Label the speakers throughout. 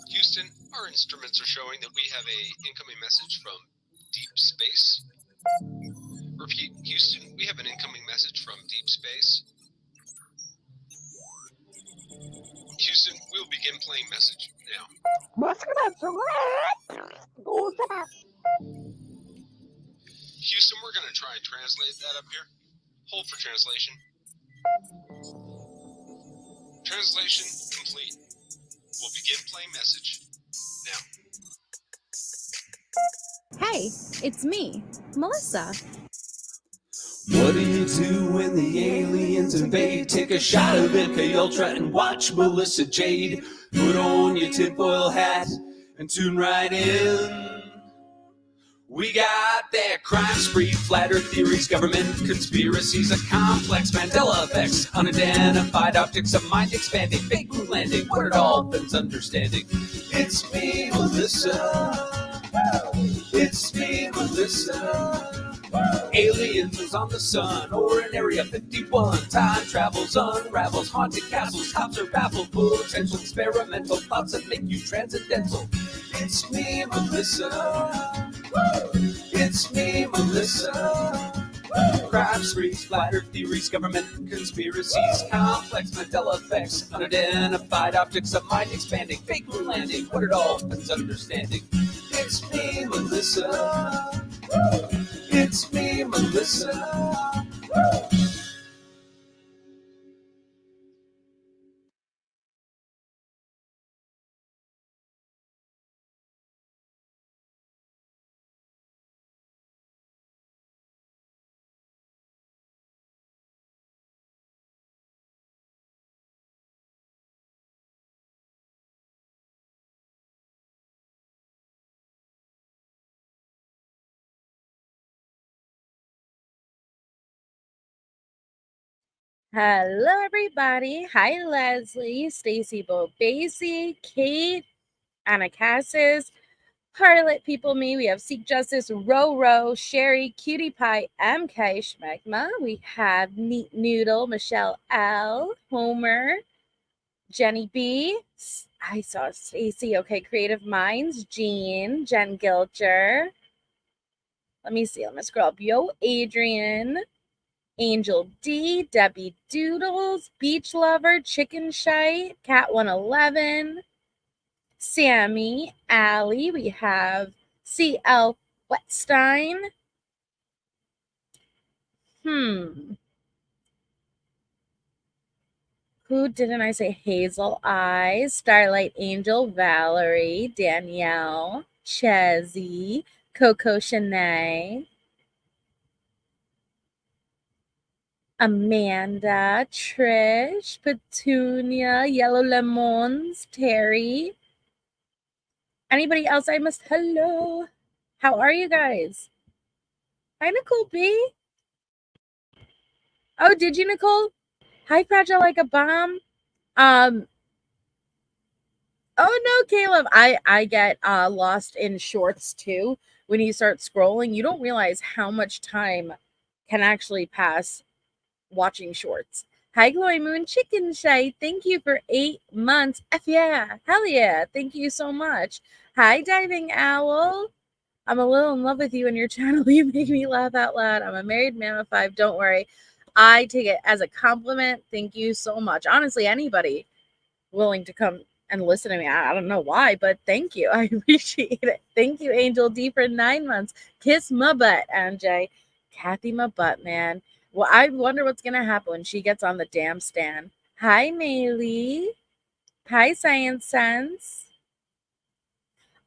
Speaker 1: Houston, our instruments are showing that we have a incoming message from deep space. Repeat, Houston, we have an incoming message from deep space. Houston, we'll begin playing message now. Houston, we're going to try and translate that up here. Hold for translation. Translation complete. We'll begin playing message now.
Speaker 2: Hey, it's me, Melissa.
Speaker 3: What do you do when the aliens invade? Take a shot of MK Ultra and watch Melissa Jade. Put on your tinfoil hat and tune right in. We got their crime spree, flat earth theories, government conspiracies, a complex Mandela effects, unidentified objects, a mind expanding, fake moon landing, what are dolphins understanding? It's me, Melissa. It's me, Melissa. Aliens on the sun or in Area 51. Time travels, unravels, haunted castles, cops are baffled, potential experimental thoughts that make you transcendental. It's me, Melissa. It's me, Melissa. Crime sprees, flat earth theories, government conspiracies, complex Mandela effects, unidentified objects, a mind expanding, fake moon landing, what are dolphins understanding? It's me, Melissa. It's me, Melissa.
Speaker 2: Hello, everybody. Hi, Leslie, Stacy Bobasi, Kate, Anna Cassis, Harlot People Me. We have Seek Justice, Ro, Sherry, Cutie Pie, MK, Schmegma. We have Neat Noodle, Michelle L, Homer, Jenny B. I saw Stacy. Okay, Creative Minds, Jean, Jen Gilcher. Let me see. Let me scroll up. Yo, Adrian. Angel D, Debbie Doodles, Beach Lover, Chicken Shite, Cat 111, Sammy, Allie. We have CL Wetstein. Who didn't I say? Hazel Eyes, Starlight Angel, Valerie, Danielle, Chezzy, Coco Shanae, Amanda, Trish, Petunia, Yellow Lemons, Terry. Anybody else I missed? Hello. How are you guys? Hi, Nicole B. Oh, did you, Nicole? Hi, Fragile Like a Bomb. Oh no, Caleb. I get lost in shorts too. When you start scrolling, you don't realize how much time can actually pass watching shorts. Hi, Glory Moon Chicken Shy. Thank you for 8 months. F yeah. Hell yeah. Thank you so much. Hi, Diving Owl. I'm a little in love with you and your channel. You make me laugh out loud. I'm a married man of 5. Don't worry. I take it as a compliment. Thank you so much. Honestly, anybody willing to come and listen to me, I don't know why, but thank you. I appreciate it. Thank you, Angel D, for 9 months. Kiss my butt, MJ. Kathy, my butt, man. Well, I wonder what's going to happen when she gets on the damn stand. Hi, Maylee. Hi, Science Sense.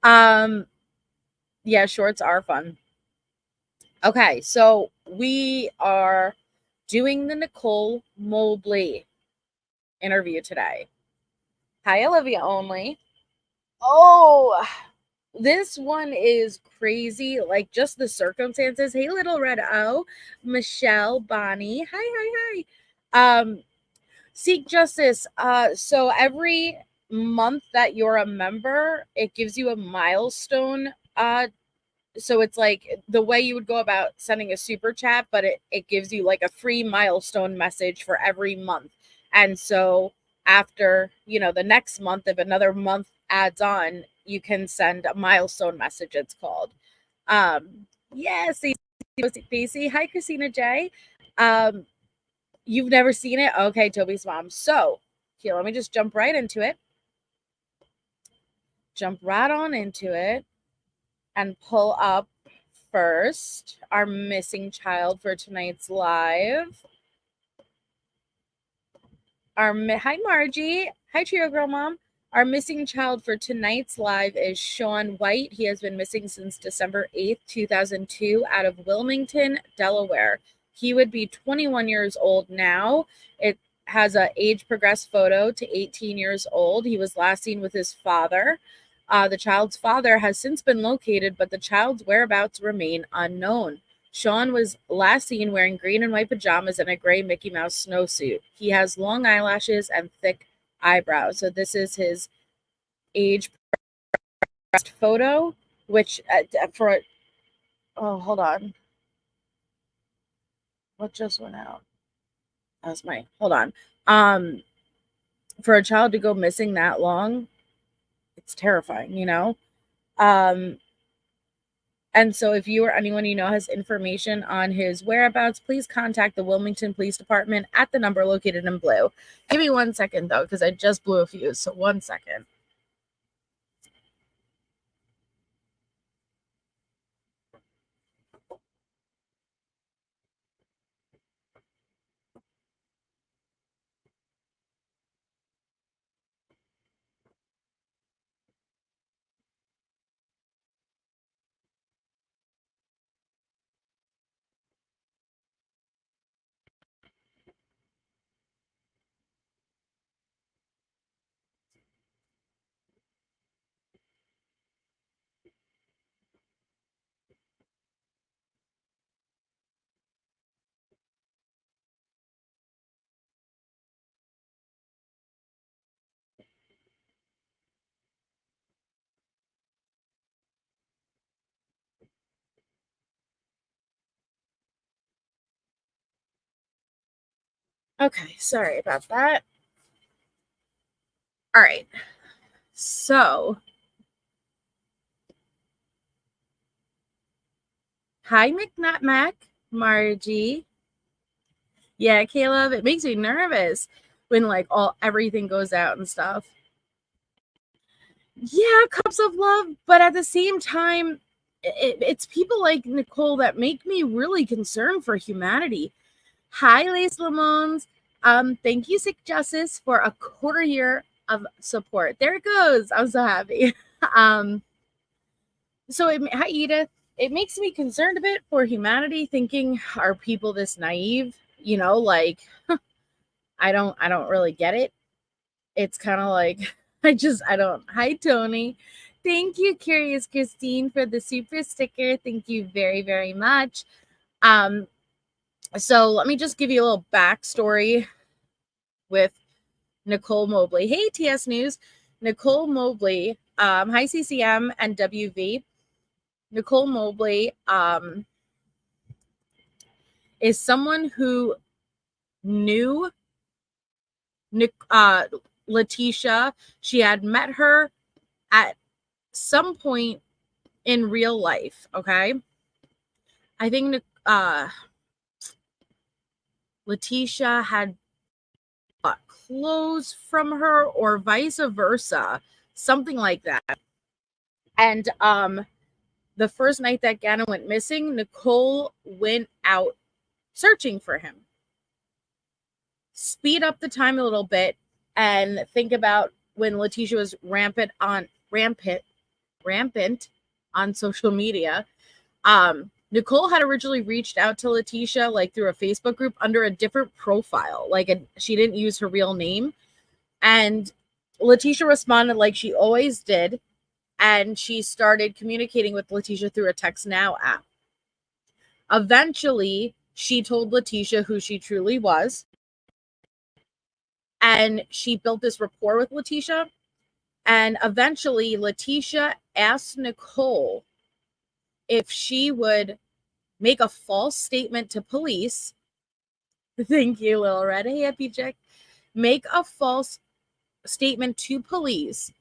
Speaker 2: Yeah, shorts are fun. Okay, so we are doing the Nicole Mobley interview today. Hi, Olivia Only. Oh, this one is crazy. Like, just the circumstances. Hey, Little Red O. Michelle, Bonnie. Hi. Seek Justice. So every month that you're a member, it gives you a milestone. So it's like the way you would go about sending a super chat, but it gives you like a free milestone message for every month. And so after, the next month, if another month adds on, you can send a milestone message, it's called. Yeah, Stacy. Hi, Christina J. You've never seen it? Okay, Toby's mom. So here, let me just jump right into it. Jump right on into it and pull up first our missing child for tonight's live. Hi, Margie. Hi, Trio Girl Mom. Our missing child for tonight's live is Sean White. He has been missing since December 8th, 2002, out of Wilmington, Delaware. He would be 21 years old now. It has a age progressed photo to 18 years old. He was last seen with his father. The child's father has since been located, but the child's whereabouts remain unknown. Sean was last seen wearing green and white pajamas and a gray Mickey Mouse snowsuit. He has long eyelashes and thick eyebrows. So this is his age photo, which hold on. What just went out? That was hold on. For a child to go missing that long, it's terrifying, you know? And so if you or anyone you know has information on his whereabouts, please contact the Wilmington Police Department at the number located in blue. Give me 1 second, though, because I just blew a fuse. So 1 second. Okay, sorry about that. All right. So, hi, McNutmac, Margie. Yeah, Caleb, it makes me nervous when like everything goes out and stuff. Yeah, cups of love, but at the same time, it's people like Nicole that make me really concerned for humanity. Hi, Lace Lemons. Thank you, Sick Justice, for a quarter year of support. There it goes. I'm so happy. Hi, Edith. It makes me concerned a bit for humanity, thinking, are people this naive? You know, like I don't really get it. It's kind of like I don't. Hi, Tony. Thank you, Curious Christine, for the super sticker. Thank you very, very much. So let me just give you a little backstory with Nicole Mobley. Hey, TS News. Nicole Mobley. Hi, CCM and WV. Nicole Mobley is someone who knew Leticia. She had met her at some point in real life, okay? I think Leticia had bought clothes from her or vice versa, something like that. And the first night that Gannon went missing, Nicole went out searching for him. Speed up the time a little bit and think about when Leticia was rampant on social media. Nicole had originally reached out to Leticia like through a Facebook group under a different profile. She didn't use her real name. And Leticia responded like she always did. And she started communicating with Leticia through a Text Now app. Eventually, she told Leticia who she truly was. And she built this rapport with Leticia. And eventually, Leticia asked Nicole if she would make a false statement to police. Thank you, Lil Red. Hey, Happy Jack. Make a false statement to police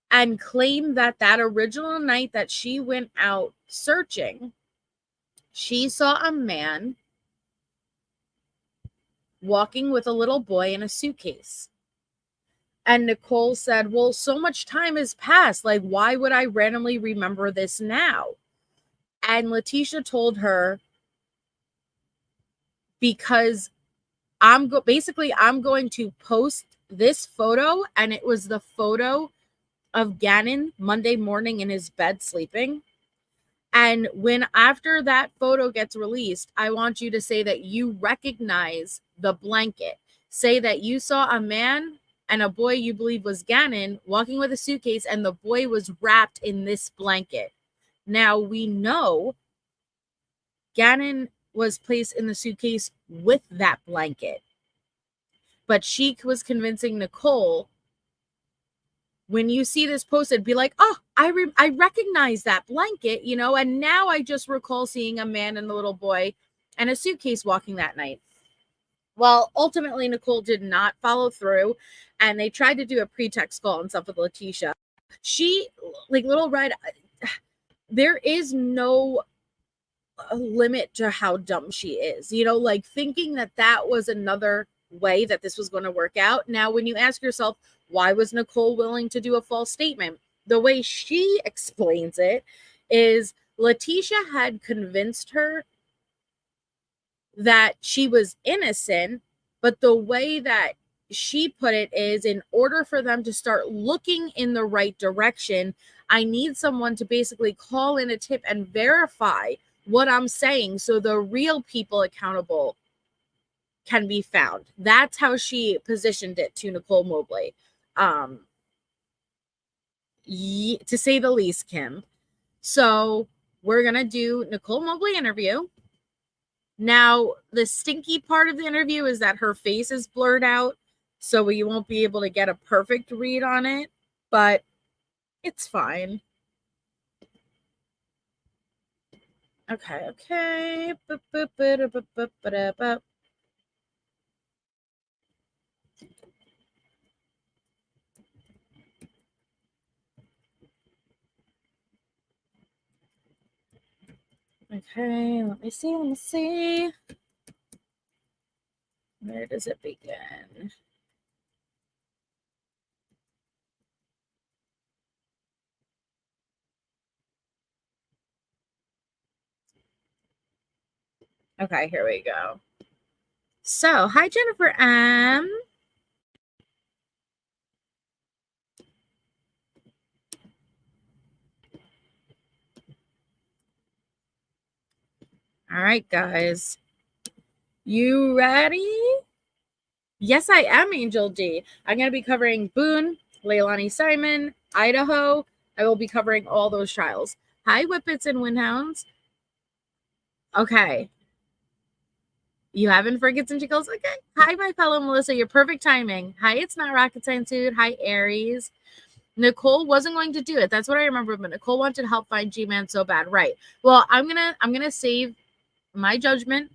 Speaker 2: and claimed that that original night that she went out searching, she saw a man walking with a little boy in a suitcase. And Nicole said, well, so much time has passed. Like, why would I randomly remember this now? And Leticia told her, because I'm going to post this photo, and it was the photo of Gannon Monday morning in his bed sleeping. And when after that photo gets released, I want you to say that you recognize the blanket. Say that you saw a man and a boy you believe was Gannon walking with a suitcase, and the boy was wrapped in this blanket. Now we know Gannon was placed in the suitcase with that blanket. But she was convincing Nicole, when you see this posted, be like, oh, I recognize that blanket, you know, and now I just recall seeing a man and a little boy and a suitcase walking that night. Well, ultimately, Nicole did not follow through, and they tried to do a pretext call and stuff with Leticia. She, like Little Red, there is no limit to how dumb she is, you know, like thinking that that was another way that this was going to work out. Now, when you ask yourself, why was Nicole willing to do a false statement? The way she explains it is Leticia had convinced her that she was innocent, but the way that she put it is, in order for them to start looking in the right direction, I need someone to basically call in a tip and verify what I'm saying so the real people accountable can be found. That's how she positioned it to Nicole Mobley. To say the least, Kim. So we're going to do Nicole Mobley interview. Now, the stinky part of the interview is that her face is blurred out, so you won't be able to get a perfect read on it, but it's fine. Okay. Okay, let me see. Where does it begin? Okay, here we go. So, hi, Jennifer M. All right, guys. You ready? Yes, I am, Angel D. I'm going to be covering Boone, Leilani Simon, Idaho. I will be covering all those trials. Hi, Whippets and Windhounds. Okay. You having frigates and jiggles? Okay. Hi, my fellow Melissa. Your perfect timing. Hi, it's not rocket science dude. Hi, Aries. Nicole wasn't going to do it. That's what I remember. But Nicole wanted to help find G-Man so bad. Right. Well, I'm gonna save my judgment,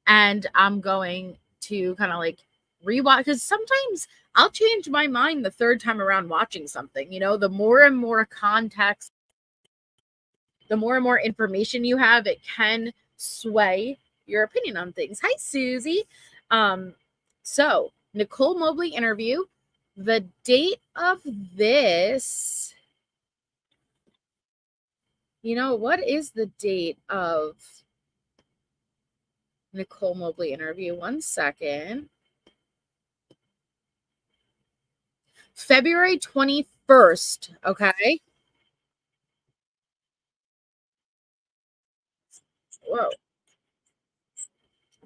Speaker 2: and I'm going to kind of like rewatch, because sometimes I'll change my mind the third time around watching something. You know, the more and more context, the more and more information you have, it can sway your opinion on things. Hi, Susie. So Nicole Mobley interview. The date of this, you know, what is the date of Nicole Mobley interview? 1 second. February 21st. Okay. Whoa.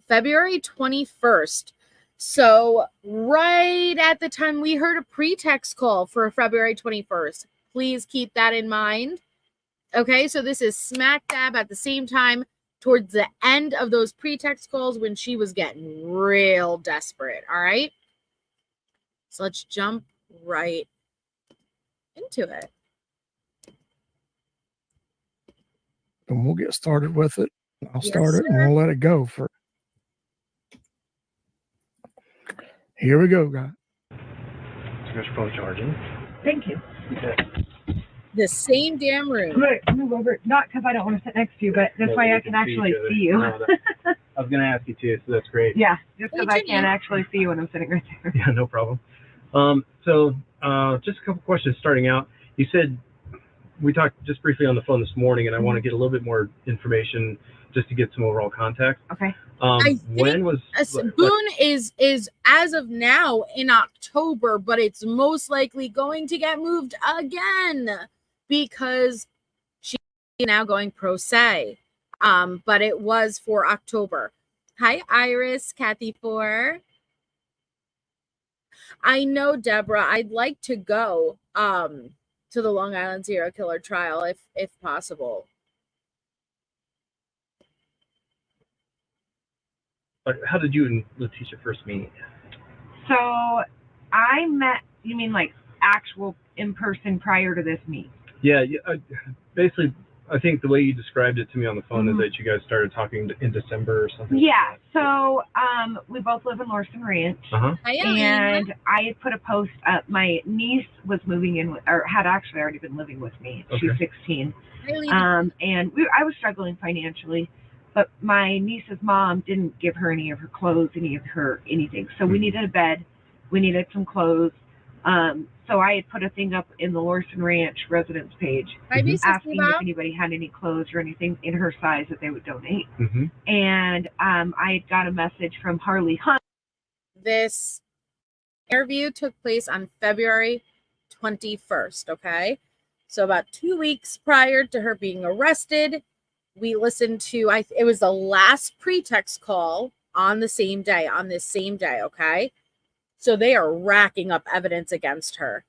Speaker 2: February 21st. So right at the time we heard a pretext call for February 21st. Please keep that in mind. Okay, so this is smack dab at the same time towards the end of those pretext calls when she was getting real desperate. All right. So let's jump right into it.
Speaker 4: And we'll get started with it. I'll
Speaker 2: Yes,
Speaker 4: start it and
Speaker 2: sir.
Speaker 4: we'll let it go for. Here we go, guys.
Speaker 5: Here's pro charging. Thank you.
Speaker 6: Okay.
Speaker 2: The same damn room.
Speaker 5: I'm going to move over, not because I don't want to sit next to you, but this
Speaker 6: No,
Speaker 5: way
Speaker 6: we
Speaker 5: I
Speaker 6: can
Speaker 5: can
Speaker 6: see
Speaker 5: actually
Speaker 6: each other.
Speaker 5: see you.
Speaker 6: No, I was going to ask you too, so that's great.
Speaker 5: Yeah, just because I
Speaker 2: Hey,
Speaker 5: can't
Speaker 2: Janine.
Speaker 5: actually see you when I'm sitting right there.
Speaker 6: Yeah, no problem. So just a couple questions starting out. You said we talked just briefly on the phone this morning, and I want to get a little bit more information just to get some overall context.
Speaker 5: Okay.
Speaker 2: I
Speaker 6: When was
Speaker 2: Boone is as of now in October, but it's most likely going to get moved again because she's now going pro se. But it was for October. Hi, Iris, Kathy 4. I know, Deborah. I'd like to go to the Long Island serial killer trial if possible.
Speaker 6: how did you and Leticia first meet?
Speaker 5: So I met, you mean like actual in person prior to this meet?
Speaker 6: Yeah, basically, I think the way you described it to me on the phone is that you guys started talking in December or something.
Speaker 5: Yeah,
Speaker 6: like that.
Speaker 5: so we both live in Lorson Ranch.
Speaker 6: Uh-huh.
Speaker 2: Hi,
Speaker 5: And I had put a post up. My niece was moving in, or had actually already been living with me. She's
Speaker 6: Okay.
Speaker 5: 16.
Speaker 2: Alina.
Speaker 5: And I was struggling financially, but my niece's mom didn't give her any of her clothes, anything. So we needed a bed. We needed some clothes. So I had put a thing up in the Lorson Ranch residence page
Speaker 2: Hi, Mrs.
Speaker 5: asking
Speaker 2: Bob.
Speaker 5: if anybody had any clothes or anything in her size that they would donate.
Speaker 6: Mm-hmm.
Speaker 5: And I had got a message from Harley Hunt.
Speaker 2: This interview took place on February 21st, okay? So about 2 weeks prior to her being arrested, we listened to, it was the last Pretext call on this same day, okay? So they are racking up evidence against her.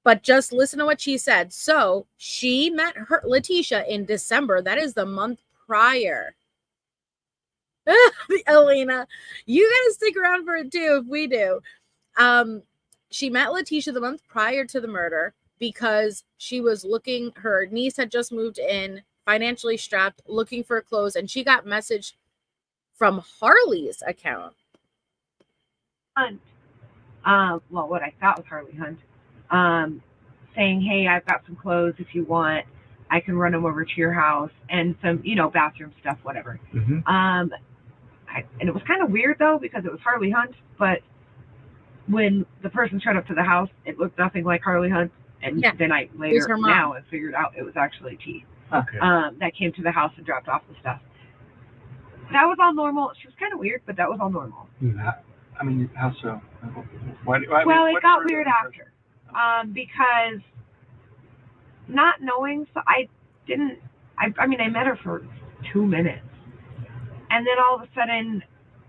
Speaker 2: But just listen to what she said. So she met Leticia in December. That is the month prior. Elena, you gotta stick around for it too if we do. She met Leticia the month prior to the murder because she was looking, her niece had just moved in, financially strapped, looking for clothes, and she got messaged from Harley's account.
Speaker 5: Hunt, well, what I thought was Harley Hunt, saying, hey, I've got some clothes if you want. I can run them over to your house and some, bathroom stuff, whatever.
Speaker 6: Mm-hmm.
Speaker 5: And it was kind of weird, though, because it was Harley Hunt, but when the person showed up to the house, it looked nothing like Harley Hunt. And then I later now figured out it was actually T.
Speaker 6: Okay.
Speaker 5: That came to the house and dropped off the stuff. That was all normal. She was kind of weird, but that was all normal.
Speaker 6: Mm-hmm.
Speaker 7: I mean, how so?
Speaker 5: It got weird after. Because not knowing, so I met her for 2 minutes. And then all of a sudden,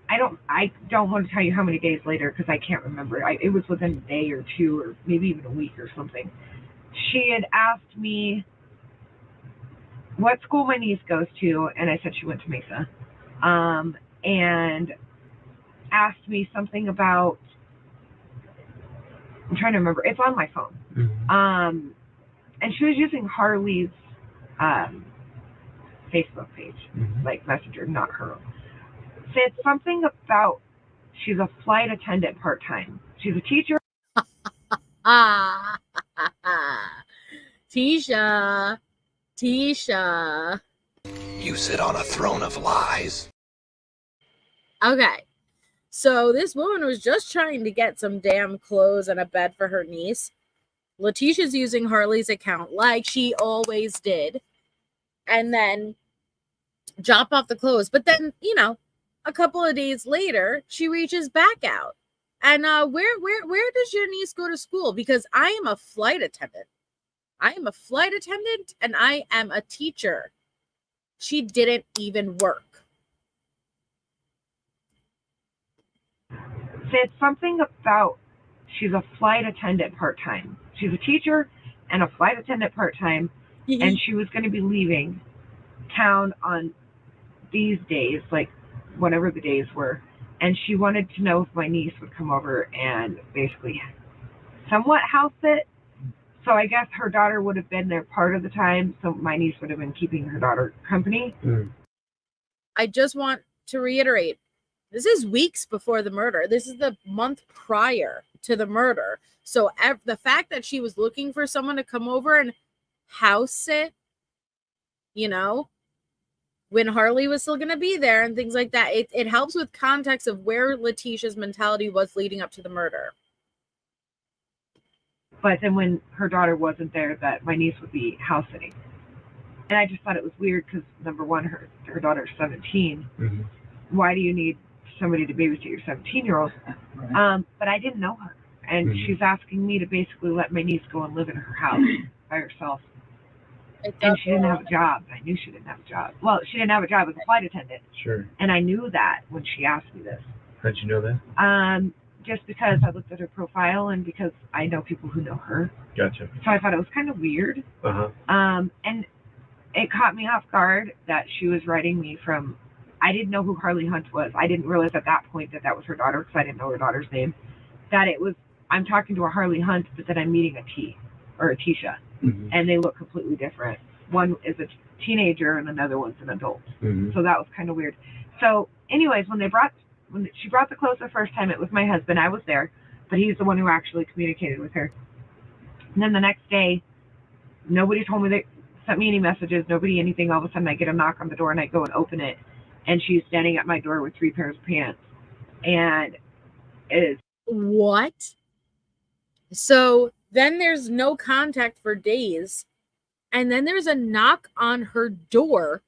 Speaker 5: I don't want to tell you how many days later because I can't remember. It was within a day or two or maybe even a week or something. She had asked me what school my niece goes to, and I said she went to Mesa. And asked me something about, I'm trying to remember, it's on my phone.
Speaker 6: Mm-hmm.
Speaker 5: And she was using Harley's Facebook page, like Messenger, not her own. Said something about she's a flight attendant part-time. She's a teacher.
Speaker 2: Tisha.
Speaker 3: You sit on a throne of lies.
Speaker 2: Okay. So this woman was just trying to get some damn clothes and a bed for her niece. Leticia's using Harley's account like she always did. And then drop off the clothes. But then, a couple of days later, she reaches back out. And where does your niece go to school? Because I am a flight attendant. And I am a teacher. She didn't even work.
Speaker 5: Said something about she's a flight attendant part-time. She's a teacher and a flight attendant part-time, and she was going to be leaving town on these days, like whatever the days were, and she wanted to know if my niece would come over and basically somewhat house sit. So I guess her daughter would have been there part of the time, so my niece would have been keeping her daughter company.
Speaker 2: I just want to reiterate, This is weeks before the murder. This is the month prior to the murder. So the fact that she was looking for someone to come over and house sit, you know, when Harley was still going to be there and things like that, it helps with context of where Leticia's mentality was leading up to the murder.
Speaker 5: But then when her daughter wasn't there, that my niece would be house sitting. And I just thought it was weird because, number one, her daughter's 17.
Speaker 6: Mm-hmm.
Speaker 5: Why do you need somebody to babysit your 17-year-old?
Speaker 6: Right.
Speaker 5: But I didn't know her. And she's asking me to basically let my niece go and live in her house by herself. And she didn't have a job. I knew she didn't have a job. Well, she didn't have a job as a flight attendant.
Speaker 6: Sure.
Speaker 5: And I knew that when she asked me this.
Speaker 6: How'd you know that?
Speaker 5: Just because I looked at her profile and because I know people who know her.
Speaker 6: Gotcha.
Speaker 5: So I thought it was kind of weird.
Speaker 6: Uh-huh.
Speaker 5: And it caught me off guard that she was writing me from, I didn't know who Harley Hunt was. I didn't realize at that point that that was her daughter because I didn't know her daughter's name. That it was, I'm talking to a Harley Hunt, but then I'm meeting a T or a Tisha.
Speaker 6: Mm-hmm.
Speaker 5: And they look completely different. One is a teenager and another one's an adult.
Speaker 6: Mm-hmm.
Speaker 5: So that was kind of weird. So anyways, when she brought the clothes the first time, it was my husband. I was there, but he's the one who actually communicated with her. And then the next day, nobody told me, they sent me any messages, nobody anything. All of a sudden I get a knock on the door and I go and open it. And she's standing at my door with 3 pairs of pants. And it is.
Speaker 2: What? So then there's no contact for days. And then there's a knock on her door.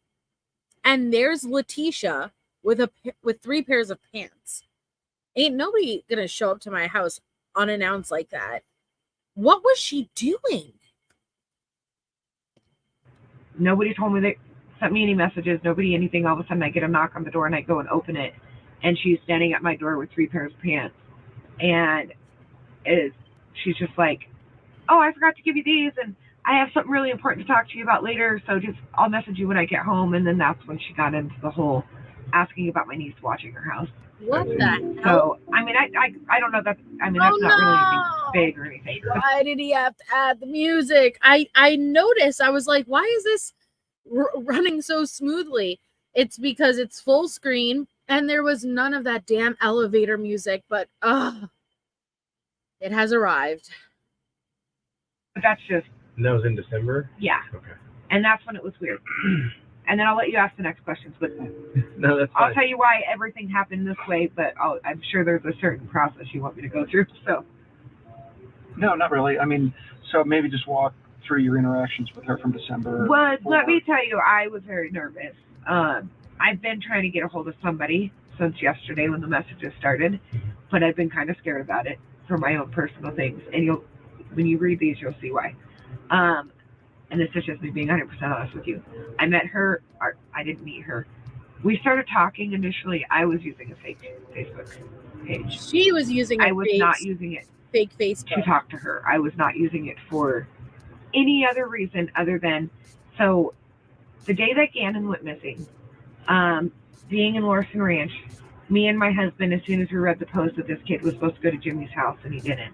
Speaker 2: And there's Leticia with 3 pairs of pants. Ain't nobody gonna show up to my house unannounced like that. What was she doing?
Speaker 5: Nobody told me, they sent me any messages, nobody anything. All of a sudden I get a knock on the door and I go and open it. And she's standing at my door with 3 pairs of pants. And she's just like, oh, I forgot to give you these. And I have something really important to talk to you about later. So I'll message you when I get home. And then that's when she got into the whole asking about my niece watching her house.
Speaker 2: What the hell?
Speaker 5: So, I mean, I don't know that, I mean, that's not really anything big or anything.
Speaker 2: Why did he have to add the music? I noticed, I was like, why is this running so smoothly? It's because it's full screen and there was none of that damn elevator music, but it has arrived.
Speaker 5: But that's just.
Speaker 6: And that was in December?
Speaker 5: Yeah.
Speaker 6: Okay.
Speaker 5: And that's when it was weird. And then I'll let you ask the next questions, but
Speaker 6: no, that's fine.
Speaker 5: I'll tell you why everything happened this way, but I'm sure there's a certain process you want me to go through. So.
Speaker 4: No, not really. I mean, so maybe just walk through your interactions with her from December.
Speaker 5: Well, let me tell you, I was very nervous. I've been trying to get a hold of somebody since yesterday when the messages started, but I've been kind of scared about it for my own personal things. And when you read these, you'll see why. And this is just me being 100% honest with you. I met her, or I didn't meet her. We started talking initially. I was using a fake Facebook page.
Speaker 2: She was using
Speaker 5: I was not using it.
Speaker 2: Fake Facebook.
Speaker 5: To talk to her. I was not using it for any other reason other than, so the day that Gannon went missing, being in Larson Ranch, me and my husband, as soon as we read the post that this kid was supposed to go to Jimmy's house and he didn't,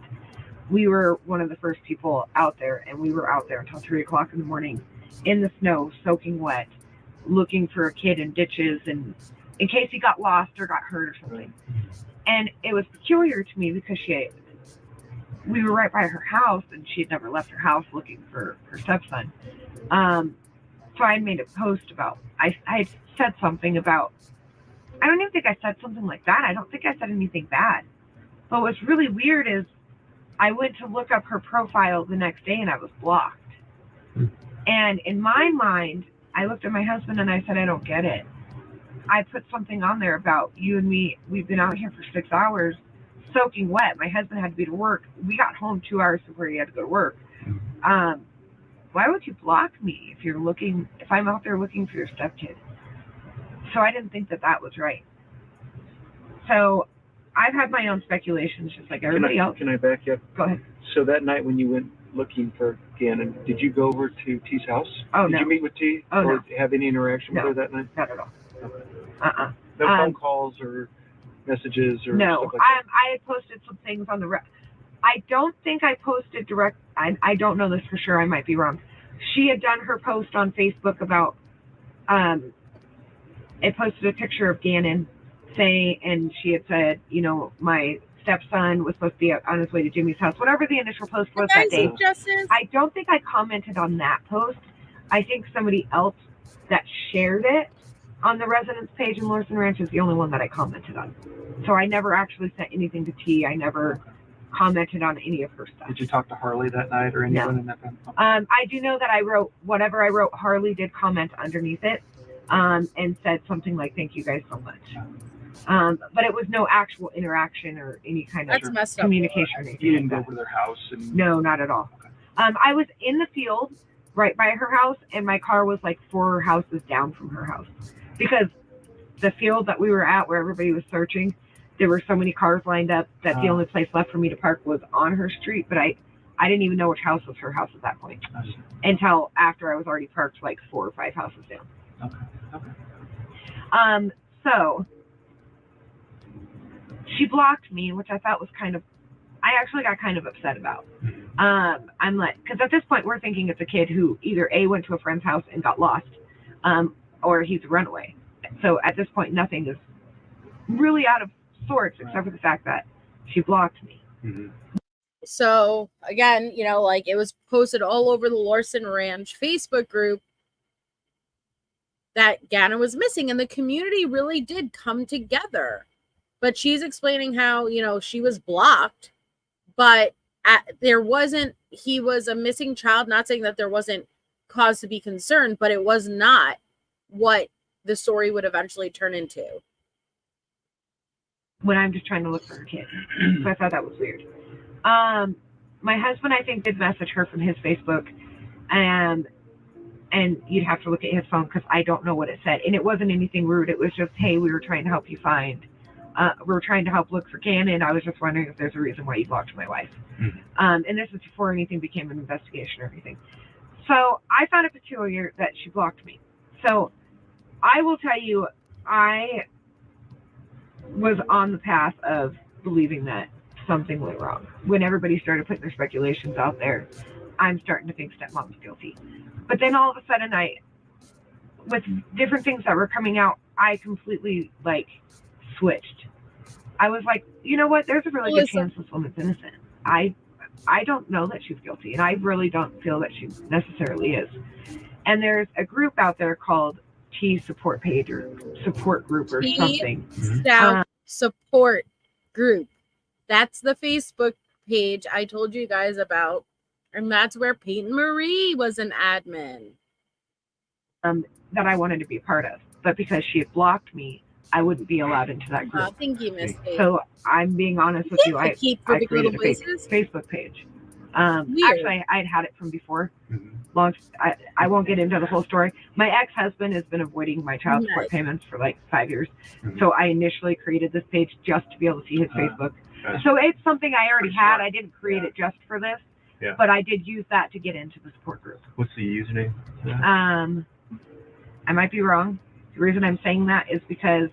Speaker 5: we were one of the first people out there, and we were out there until 3 o'clock in the morning in the snow, soaking wet, looking for a kid in ditches and in case he got lost or got hurt or something. And it was peculiar to me because we were right by her house and she had never left her house looking for her stepson. So I made a post about, I had said something about, I don't even think I said something like that. I don't think I said anything bad. But what's really weird is I went to look up her profile the next day and I was blocked. And in my mind, I looked at my husband and I said, I don't get it. I put something on there about you and me. We've been out here for 6 hours soaking wet. My husband had to be to work. We got home 2 hours before he had to go to work. Why would you block me if I'm out there looking for your stepkid? So I didn't think that was right. So I've had my own speculations just like everybody else.
Speaker 4: Can I back you up?
Speaker 5: Go ahead.
Speaker 4: So that night when you went looking for Gannon, did you go over to T's house?
Speaker 5: Oh,
Speaker 4: did
Speaker 5: no.
Speaker 4: you meet with T?
Speaker 5: Oh,
Speaker 4: or
Speaker 5: no.
Speaker 4: have any interaction
Speaker 5: No.
Speaker 4: with her that night?
Speaker 5: Not at all.
Speaker 4: Okay. No phone calls or messages or
Speaker 5: no.
Speaker 4: stuff like that?
Speaker 5: I had posted some things on the I don't think I posted direct. I don't know this for sure. I might be wrong. She had done her post on Facebook about it posted a picture of Gannon say, and she had said, you know, my stepson was supposed to be on his way to Jimmy's house, whatever the initial post was that day. I don't think I commented on that post. I think somebody else that shared it on the residence page in Lorson Ranch is the only one that I commented on. So I never actually sent anything to T. I never commented on any of her stuff.
Speaker 4: Did you talk to Harley that night or anyone in that family?
Speaker 5: I do know that I wrote whatever I wrote. Harley did comment underneath it and said something like, "Thank you guys so much." But it was no actual interaction or any kind of communication. Or
Speaker 4: you didn't go over to their house?
Speaker 5: No, not at all. Okay. I was in the field right by her house, and my car was like 4 houses down from her house. Because the field that we were at where everybody was searching, there were so many cars lined up that the only place left for me to park was on her street. But I didn't even know which house was her house at that point until after I was already parked like 4 or 5 houses down. Okay. So she blocked me, which I thought was I actually got kind of upset about. I'm like, because at this point we're thinking it's a kid who either A, went to a friend's house and got lost, or he's a runaway. So at this point, nothing is really out of sorts except for the fact that she blocked me.
Speaker 2: So again, you know, like it was posted all over the Lorson Ranch Facebook group that Ganna was missing, and the community really did come together. But she's explaining how, you know, she was blocked, but he was a missing child. Not saying that there wasn't cause to be concerned, but it was not what the story would eventually turn into.
Speaker 5: When I'm just trying to look for her kid. So I thought that was weird. My husband, I think, did message her from his Facebook, and you'd have to look at his phone because I don't know what it said. And it wasn't anything rude. It was just, hey, we were trying to help you find. We were trying to help look for Ganna, and I was just wondering if there's a reason why you blocked my wife. And this is before anything became an investigation or anything. So I found it peculiar that she blocked me. So I will tell you, I was on the path of believing that something went wrong. When everybody started putting their speculations out there, I'm starting to think stepmom's guilty. But then all of a sudden, with different things that were coming out, I completely switched. I was like, you know what? There's a really good chance this woman's innocent. I don't know that she's guilty, and I really don't feel that she necessarily is. And there's a group out there called T support page or support group or something.
Speaker 2: Stauch support group. That's the Facebook page I told you guys about, and that's where Peyton Marie was an admin.
Speaker 5: That I wanted to be a part of, but because she had blocked me, I wouldn't be allowed into that group.
Speaker 2: I think you missed it.
Speaker 5: So I'm being honest with you. I created a Facebook page. Actually, I'd had it from before. I won't get into the whole story. My ex-husband has been avoiding my child support payments for 5 years. So I initially created this page just to be able to see his Facebook. So it's something I already had. I didn't create it just for this, but I did use that to get into the support group.
Speaker 6: What's the username?
Speaker 5: I might be wrong. The reason I'm saying that is because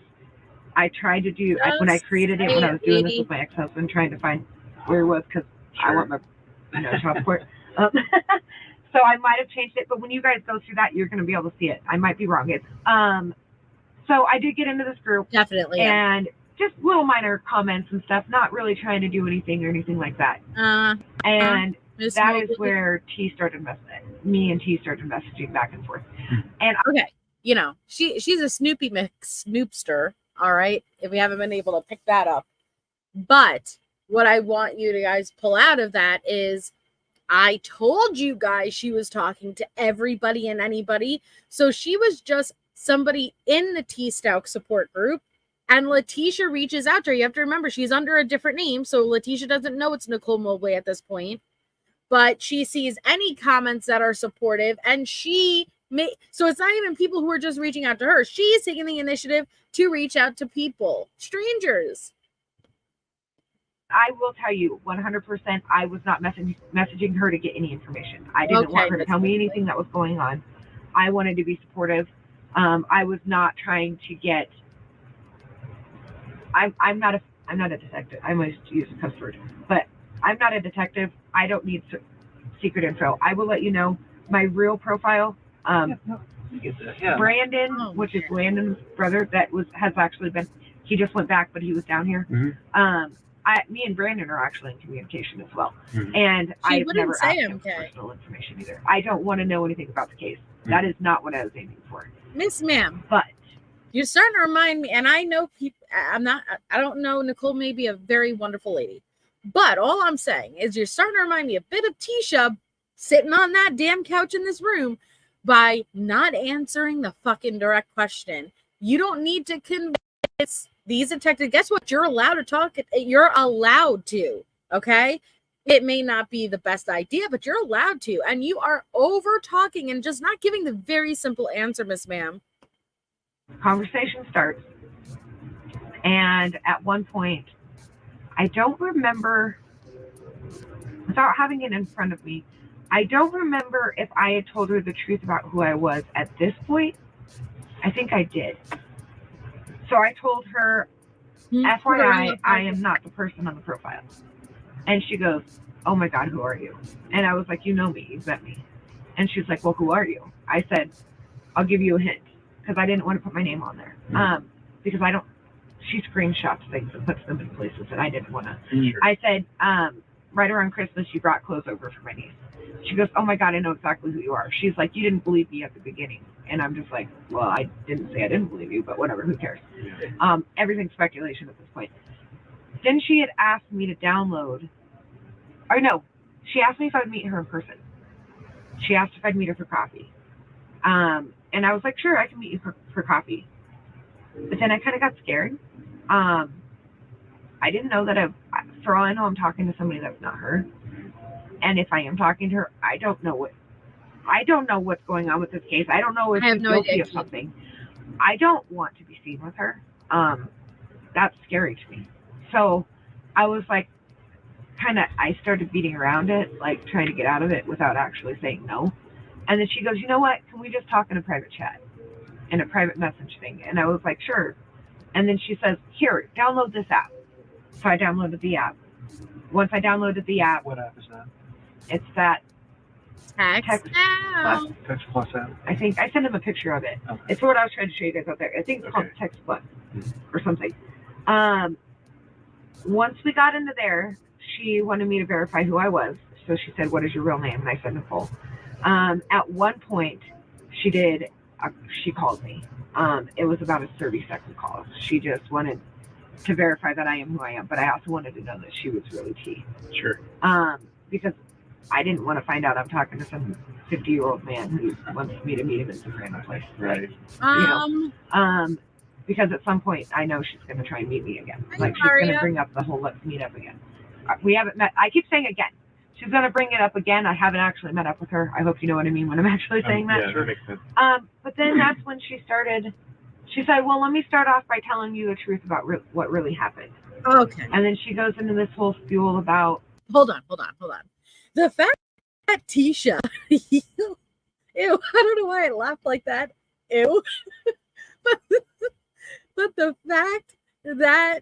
Speaker 5: I tried to do, when I created it, when I was doing this with my ex-husband, trying to find where it was, because I want my child support. So I might have changed it, but when you guys go through that, you're going to be able to see it. I might be wrong. So I did get into this group.
Speaker 2: Definitely.
Speaker 5: And just little minor comments and stuff, not really trying to do anything or anything like that. And that is where me and T started messaging back and forth. And
Speaker 2: okay, you know, she's a Snoopy mix snoopster, all right, if we haven't been able to pick that up. But what I want you to guys pull out of that is I told you guys she was talking to everybody and anybody. So she was just somebody in the T Stauch support group, and Leticia reaches out to her. You have to remember, she's under a different name, so Leticia doesn't know it's Nicole Mobley at this point. But she sees any comments that are supportive, and so it's not even people who are just reaching out to her. She's taking the initiative to reach out to people, strangers.
Speaker 5: I will tell you 100%, I was not messaging her to get any information. I didn't want her to tell me anything that was going on. I wanted to be supportive. I was not trying to get. I'm not a detective. I must use a cuss word, but I'm not a detective. I don't need secret info. I will let you know my real profile. Brandon, which is Landon's brother, has actually been. He just went back, but he was down here.
Speaker 6: Mhm.
Speaker 5: Me and Brandon are actually in communication as well.
Speaker 6: Mhm.
Speaker 5: And I've
Speaker 2: wouldn't
Speaker 5: never
Speaker 2: say
Speaker 5: asked him
Speaker 2: MK.
Speaker 5: for personal information either. I don't want to know anything about the case. That is not what I was aiming for.
Speaker 2: Miss Ma'am,
Speaker 5: But
Speaker 2: you're starting to remind me, and I know people, I don't know, Nicole may be a very wonderful lady, but all I'm saying is you're starting to remind me a bit of Tisha sitting on that damn couch in this room by not answering the fucking direct question. You don't need to convince these detectives. Guess what? You're allowed to talk. You're allowed to, okay? It may not be the best idea, but you're allowed to. And you are over talking and just not giving the very simple answer, Miss Ma'am.
Speaker 5: conversation starts. And at one point, I don't remember, without having it in front of me, I don't remember if I had told her the truth about who I was at this point. I think I did. So I told her, FYI, I am not the person on the profile. And she goes, oh my God, who are you? And I was like, you know me, you've met me. And she's like, well, who are you? I said, I'll give you a hint, because I didn't want to put my name on there. Because I don't, she screenshots things and puts them in places that I didn't want to.
Speaker 6: Sure.
Speaker 5: I said, right around Christmas, you brought clothes over for my niece. She goes, oh my God, I know exactly who you are. She's like, you didn't believe me at the beginning. And I'm just like, well, I didn't say I didn't believe you, but whatever, who cares?
Speaker 6: Yeah.
Speaker 5: Everything's speculation at this point. Then she had asked me to download, or no, she asked me if I would meet her in person. She asked if I'd meet her for coffee. And I was like, sure, I can meet you for coffee. But then I kind of got scared. I didn't know that for all I know, I'm talking to somebody that's not her. And if I am talking to her, I don't know what's going on with this case. I don't know if she's guilty of something. I don't want to be seen with her. That's scary to me. So I was like, I started beating around it, like trying to get out of it without actually saying no. And then she goes, you know what? Can we just talk in a private chat, in a private message thing? And I was like, sure. And then she says, here, download this app. So I downloaded the app. Once I downloaded the app.
Speaker 4: What app is that?
Speaker 5: It's that
Speaker 2: Text now.
Speaker 4: Text Plus app.
Speaker 5: I think I sent him a picture of it.
Speaker 4: Okay.
Speaker 5: It's what I was trying to show you guys out there. I think it's called Text Plus or something. Once we got into there, she wanted me to verify who I was. So she said, what is your real name? And I said, Nicole. At one point, she called me. It was about a 30-second call. She just wanted to verify that I am who I am, but I also wanted to know that she was really T.
Speaker 6: Sure.
Speaker 5: Because I didn't want to find out I'm talking to some 50-year-old man who wants me to meet him in some random place.
Speaker 6: Right.
Speaker 5: Because at some point I know she's going to try and meet me again. Like she's
Speaker 2: Maria.
Speaker 5: going to bring up the whole let's meet up again. We haven't met. I keep saying again. She's going to bring it up again. I haven't actually met up with her. I hope you know what I mean when I'm actually saying that.
Speaker 6: Yeah, that makes sense.
Speaker 5: But then that's when she started. She said, well, let me start off by telling you the truth about what really happened.
Speaker 2: Okay.
Speaker 5: And then she goes into this whole spiel about.
Speaker 2: Hold on. The fact that Tisha, ew, I don't know why I laughed like that. Ew. but the fact that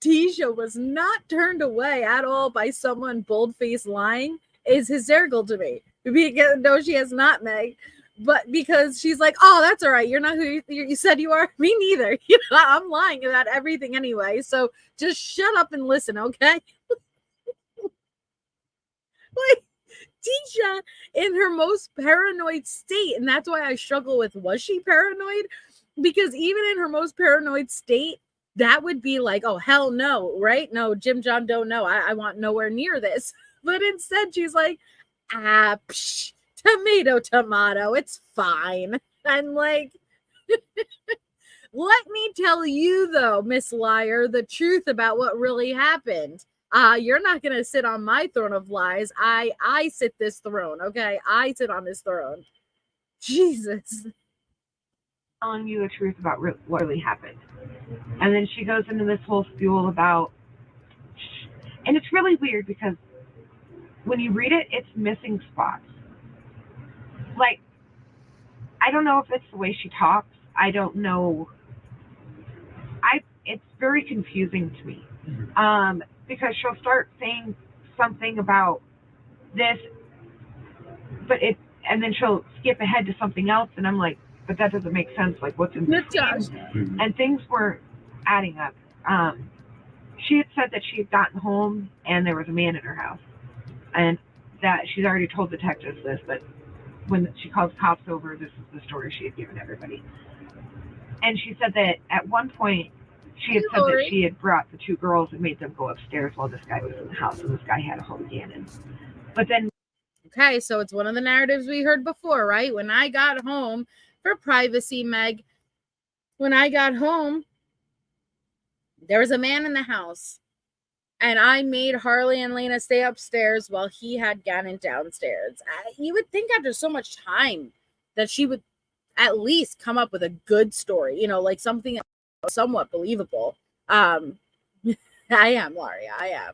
Speaker 2: Tisha was not turned away at all by someone bold-faced lying is hysterical to me. Because no, she has not, Meg. But because she's like, oh, that's all right. You're not who you said you are. Me neither. You know, I'm lying about everything anyway. So just shut up and listen, okay? Like Tisha in her most paranoid state, and that's why I struggle with, was she paranoid? Because even in her most paranoid state, that would be like, oh, hell no, right? No, Jim John don't know. I want nowhere near this. But instead, she's like, tomato, it's fine. I'm like, let me tell you, though, Miss Liar, the truth about what really happened. You're not going to sit on my throne of lies. I sit this throne, okay? I sit on this throne. Jesus.
Speaker 5: Telling you the truth about what really happened. And then she goes into this whole spiel about, and it's really weird because when you read it, it's missing spots. Like, I don't know if it's the way she talks. I don't know. It's very confusing to me. Because she'll start saying something about this, and then she'll skip ahead to something else, and I'm like, but that doesn't make sense. Like, what's in between? And things were adding up. She had said that she had gotten home and there was a man in her house, and that she's already told detectives this, but when she called the cops over, this is the story she had given everybody. And she said that at one point she had said that she had brought the two girls and made them go upstairs while this guy was in the house, and this guy had a home Gannon. But then,
Speaker 2: okay, so it's one of the narratives we heard before, right? When I got home, for privacy, Meg, when I got home, there was a man in the house, and I made Harley and Lena stay upstairs while he had Gannon downstairs. You would think after so much time that she would at least come up with a good story, you know, like something somewhat believable. I am, Laurie, I am.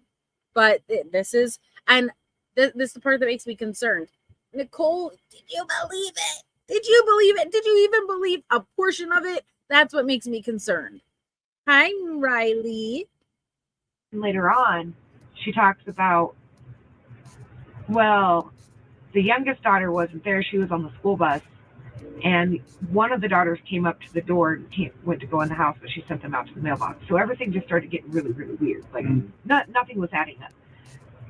Speaker 2: But this is, and this is the part that makes me concerned. Nicole, did you believe it? Did you believe it? Did you even believe a portion of it? That's what makes me concerned. Hi, Riley.
Speaker 5: later on, she talks about, well, the youngest daughter wasn't there. She was on the school bus. And one of the daughters came up to the door and went to go in the house, but she sent them out to the mailbox. So everything just started getting really, really weird. Like, nothing was adding up.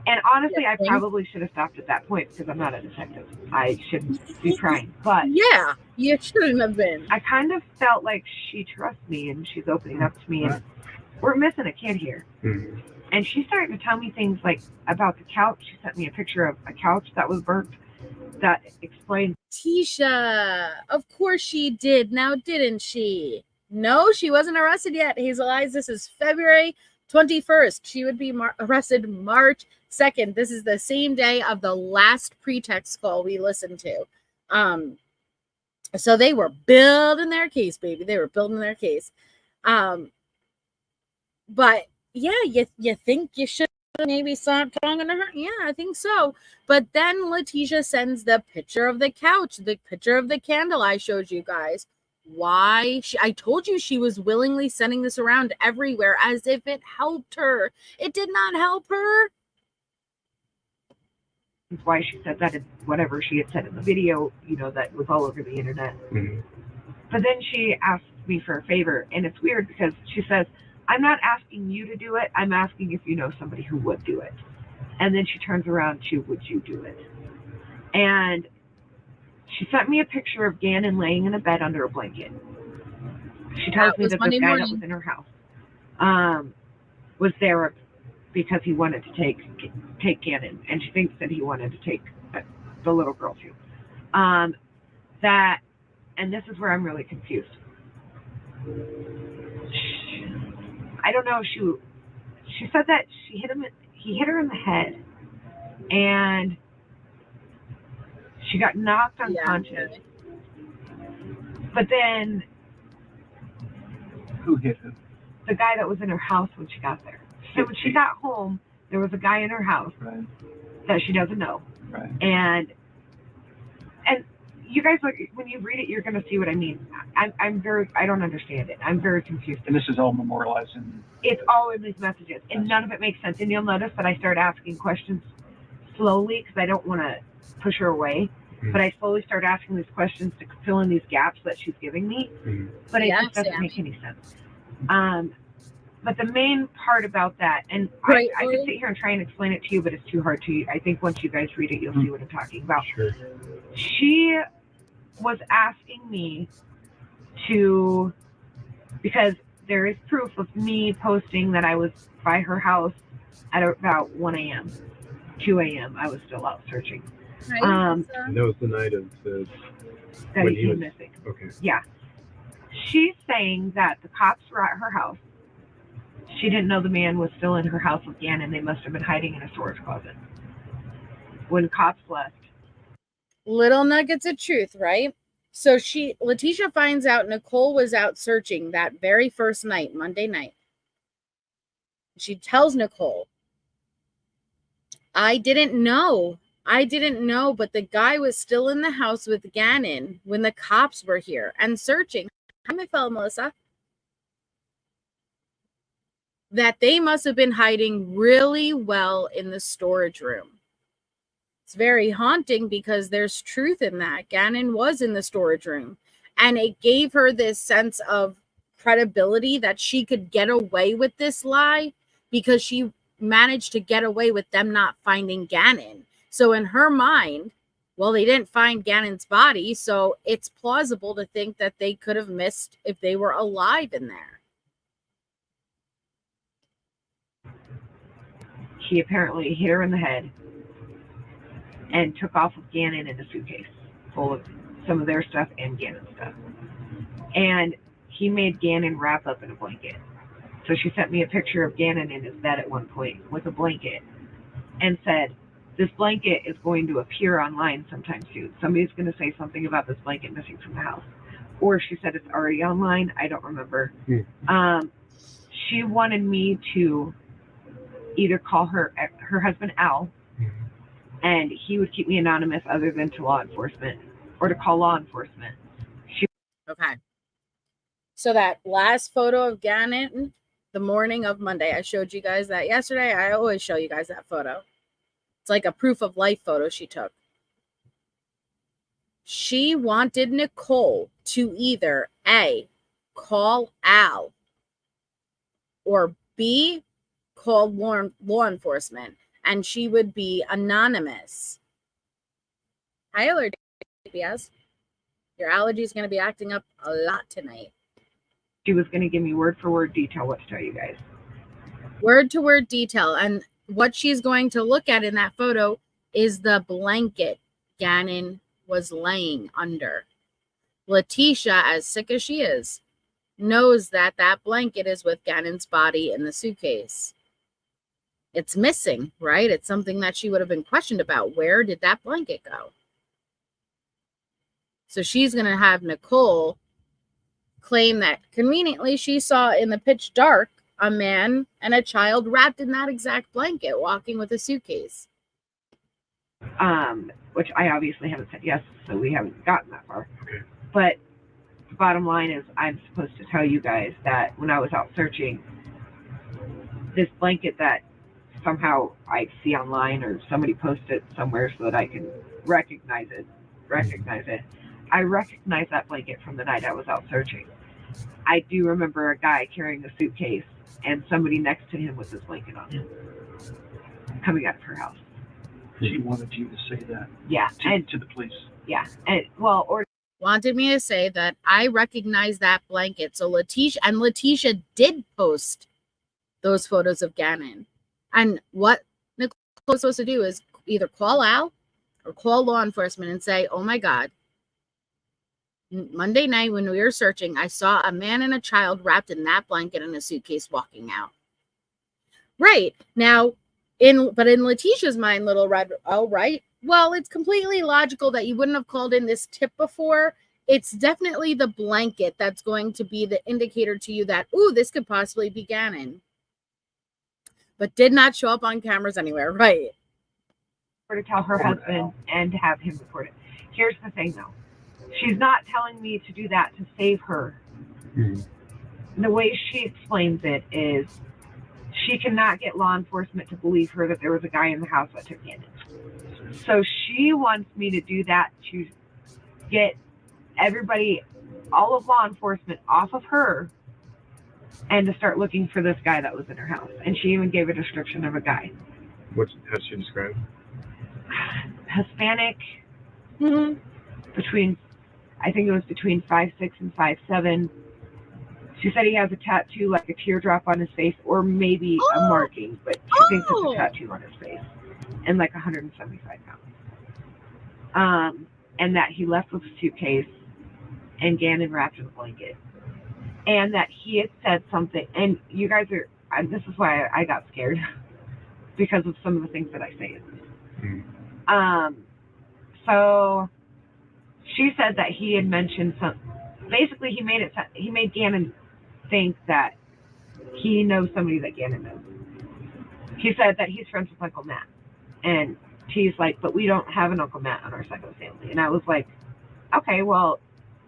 Speaker 5: And honestly, I probably should have stopped at that point because I'm not a detective. I shouldn't be trying. But
Speaker 2: yeah, you shouldn't have been.
Speaker 5: I kind of felt like she trusts me and she's opening up to me. And we're missing a kid here. Mm-hmm. And she's starting to tell me things like about the couch. She sent me a picture of a couch that was burnt that explained.
Speaker 2: Tisha, of course she did. Now, didn't she? No, she wasn't arrested yet. Hazel Eyes, this is February 21st. She would be arrested March 2nd. This is the same day of the last Pretext call we listened to. So they were building their case, baby. They were building their case. But yeah, you think you should maybe stop talking to her? Yeah, I think so. But then Letecia sends the picture of the couch, the picture of the candle I showed you guys. Why? I told you she was willingly sending this around everywhere as if it helped her. It did not help her.
Speaker 5: That's why she said that in whatever she had said in the video, you know, that was all over the internet. Mm-hmm. But then she asked me for a favor, and it's weird because she says, I'm not asking you to do it. I'm asking if you know somebody who would do it. And then she turns around to, would you do it? And she sent me a picture of Gannon laying in a bed under a blanket. She tells me that this guy that was in her house was there because he wanted to take Gannon, and she thinks that he wanted to take the little girl too. And this is where I'm really confused. I don't know. She said that he hit her in the head, and she got knocked unconscious. Yeah. But then,
Speaker 4: who hit her?
Speaker 5: The guy that was in her house when she got there. So when she got home, there was a guy in her house that she doesn't know.
Speaker 4: Right.
Speaker 5: And you guys, when you read it, you're going to see what I mean. I don't understand it. I'm very confused.
Speaker 4: And this is all memorialized in...
Speaker 5: It's all in these messages, and none of it makes sense. And you'll notice that I start asking questions slowly because I don't want to push her away. Mm-hmm. But I slowly start asking these questions to fill in these gaps that she's giving me. Mm-hmm. But it just doesn't make any sense. But the main part about that, and I could sit here and try and explain it to you, but it's too hard to. I think once you guys read it, you'll see what I'm talking about.
Speaker 6: Sure.
Speaker 5: She was asking me to, because there is proof of me posting that I was by her house at about 1 a.m., 2 a.m. I was still out searching.
Speaker 6: And that was the night of
Speaker 5: that he was missing.
Speaker 6: Okay.
Speaker 5: Yeah. She's saying that the cops were at her house. She didn't know the man was still in her house with Gannon. They must have been hiding in a storage closet when cops left.
Speaker 2: Little nuggets of truth, right? So Letecia finds out Nicole was out searching that very first night, Monday night. She tells Nicole, I didn't know, but the guy was still in the house with Gannon when the cops were here and searching. How my fellow Melissa? That they must have been hiding really well in the storage room. It's very haunting because there's truth in that. Gannon was in the storage room, and it gave her this sense of credibility that she could get away with this lie because she managed to get away with them not finding Gannon. So in her mind, well, they didn't find Gannon's body, so it's plausible to think that they could have missed if they were alive in there.
Speaker 5: He apparently hit her in the head and took off with Gannon in a suitcase full of some of their stuff and Gannon's stuff. And he made Gannon wrap up in a blanket. So she sent me a picture of Gannon in his bed at one point with a blanket and said, this blanket is going to appear online sometime soon. Somebody's going to say something about this blanket missing from the house. Or she said it's already online. I don't remember. She wanted me to either call her husband Al, and he would keep me anonymous other than to law enforcement, or to call law enforcement.
Speaker 2: Okay. So that last photo of Gannon, the morning of Monday, I showed you guys that yesterday. I always show you guys that photo. It's like a proof of life photo she took. She wanted Nicole to either A, call Al, or B, call law enforcement, and she would be anonymous. Hi, allergies. Your allergy is going to be acting up a lot tonight.
Speaker 5: She was going to give me word for word detail what to tell you guys.
Speaker 2: Word to word detail. And what she's going to look at in that photo is the blanket Gannon was laying under. Leticia, as sick as she is, knows that that blanket is with Gannon's body in the suitcase. It's missing, right? It's something that she would have been questioned about. Where did that blanket go? So she's going to have Nicole claim that conveniently she saw in the pitch dark a man and a child wrapped in that exact blanket walking with a suitcase.
Speaker 5: Which I obviously haven't said yes, so we haven't gotten that far.
Speaker 6: Okay.
Speaker 5: But the bottom line is I'm supposed to tell you guys that when I was out searching, this blanket that somehow I see online or somebody posted somewhere so that I can recognize it. I recognize that blanket from the night I was out searching. I do remember a guy carrying a suitcase and somebody next to him with this blanket on him coming out of her house.
Speaker 4: She wanted you to say that.
Speaker 5: Yeah.
Speaker 4: To the police.
Speaker 5: Yeah. And well, or
Speaker 2: wanted me to say that I recognize that blanket. So Leticia did post those photos of Gannon. And what Nicole was supposed to do is either call Al or call law enforcement and say, oh my God, Monday night when we were searching, I saw a man and a child wrapped in that blanket in a suitcase walking out. Right. Now, in Leticia's mind, Little Red, oh, right. Well, it's completely logical that you wouldn't have called in this tip before. It's definitely the blanket that's going to be the indicator to you that, ooh, this could possibly be Gannon. But did not show up on cameras anywhere, right?
Speaker 5: Or to tell her husband and have him report it. Here's the thing, though. She's not telling me to do that to save her. The way she explains it is she cannot get law enforcement to believe her that there was a guy in the house that took Gannon. So she wants me to do that to get everybody, all of law enforcement, off of her and to start looking for this guy that was in her house. And she even gave a description of a guy.
Speaker 6: How she describe?
Speaker 5: Hispanic, I think it was between 5'6" and 5'7". She said he has a tattoo like a teardrop on his face, or maybe a marking, but she thinks it's a tattoo on his face, and like 175 pounds. And that he left with a suitcase and Gannon wrapped in a blanket. And that he had said something, and you guys are, this is why I got scared, because of some of the things that I say. So she said that he had mentioned basically he made Gannon think that he knows somebody that Gannon knows. He said that he's friends with Uncle Matt. And he's like, but we don't have an Uncle Matt on our side of the family. And I was like, okay, well,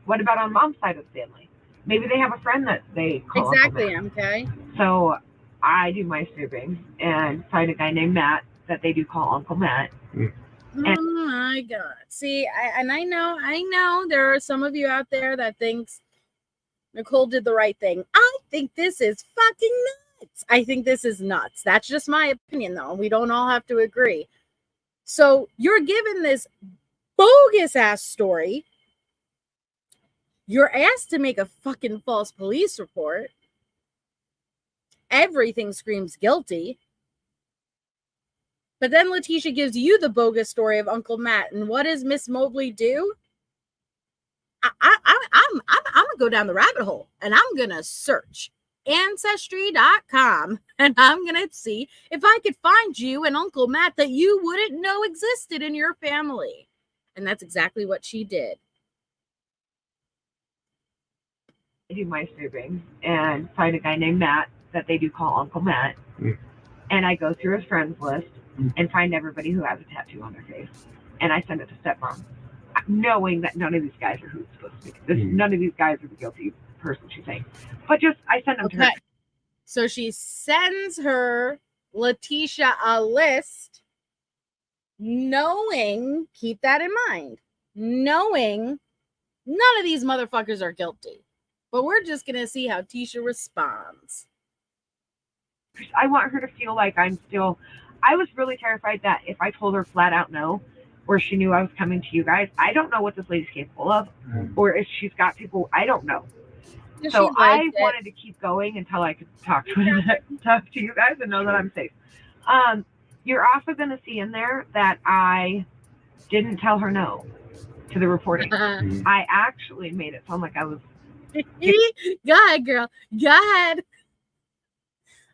Speaker 5: what about on Mom's side of the family? Maybe they have a friend that they call
Speaker 2: exactly,
Speaker 5: Uncle Matt.
Speaker 2: Okay.
Speaker 5: So I do my snooping and find a guy named Matt that they do call Uncle Matt.
Speaker 2: Oh my God. See, I know there are some of you out there that thinks Nicole did the right thing. I think this is fucking nuts. I think this is nuts. That's just my opinion, though. We don't all have to agree. So you're given this bogus ass story. You're asked to make a fucking false police report. Everything screams guilty. But then Leticia gives you the bogus story of Uncle Matt. And what does Miss Mobley do? I'm gonna go down the rabbit hole and I'm gonna search ancestry.com and I'm gonna see if I could find you and Uncle Matt that you wouldn't know existed in your family. And that's exactly what she did.
Speaker 5: I do my snooping and find a guy named Matt that they do call Uncle Matt. And I go through his friends list and find everybody who has a tattoo on their face. And I send it to stepmom, knowing that none of these guys are who it's supposed to be. None of these guys are the guilty person, she's saying. But just, I send them to her.
Speaker 2: So she sends her, Leticia, a list, knowing, keep that in mind, knowing none of these motherfuckers are guilty. But we're just going to see how Tisha responds.
Speaker 5: I want her to feel like I was really terrified that if I told her flat out no, or she knew I was coming to you guys, I don't know what this lady's capable of, or if she's got people, I don't know. So I wanted to keep going until I could talk to you guys and know that I'm safe. You're also going to see in there that I didn't tell her no to the reporting. I actually made it sound like I was.
Speaker 2: Go ahead, girl. Go ahead.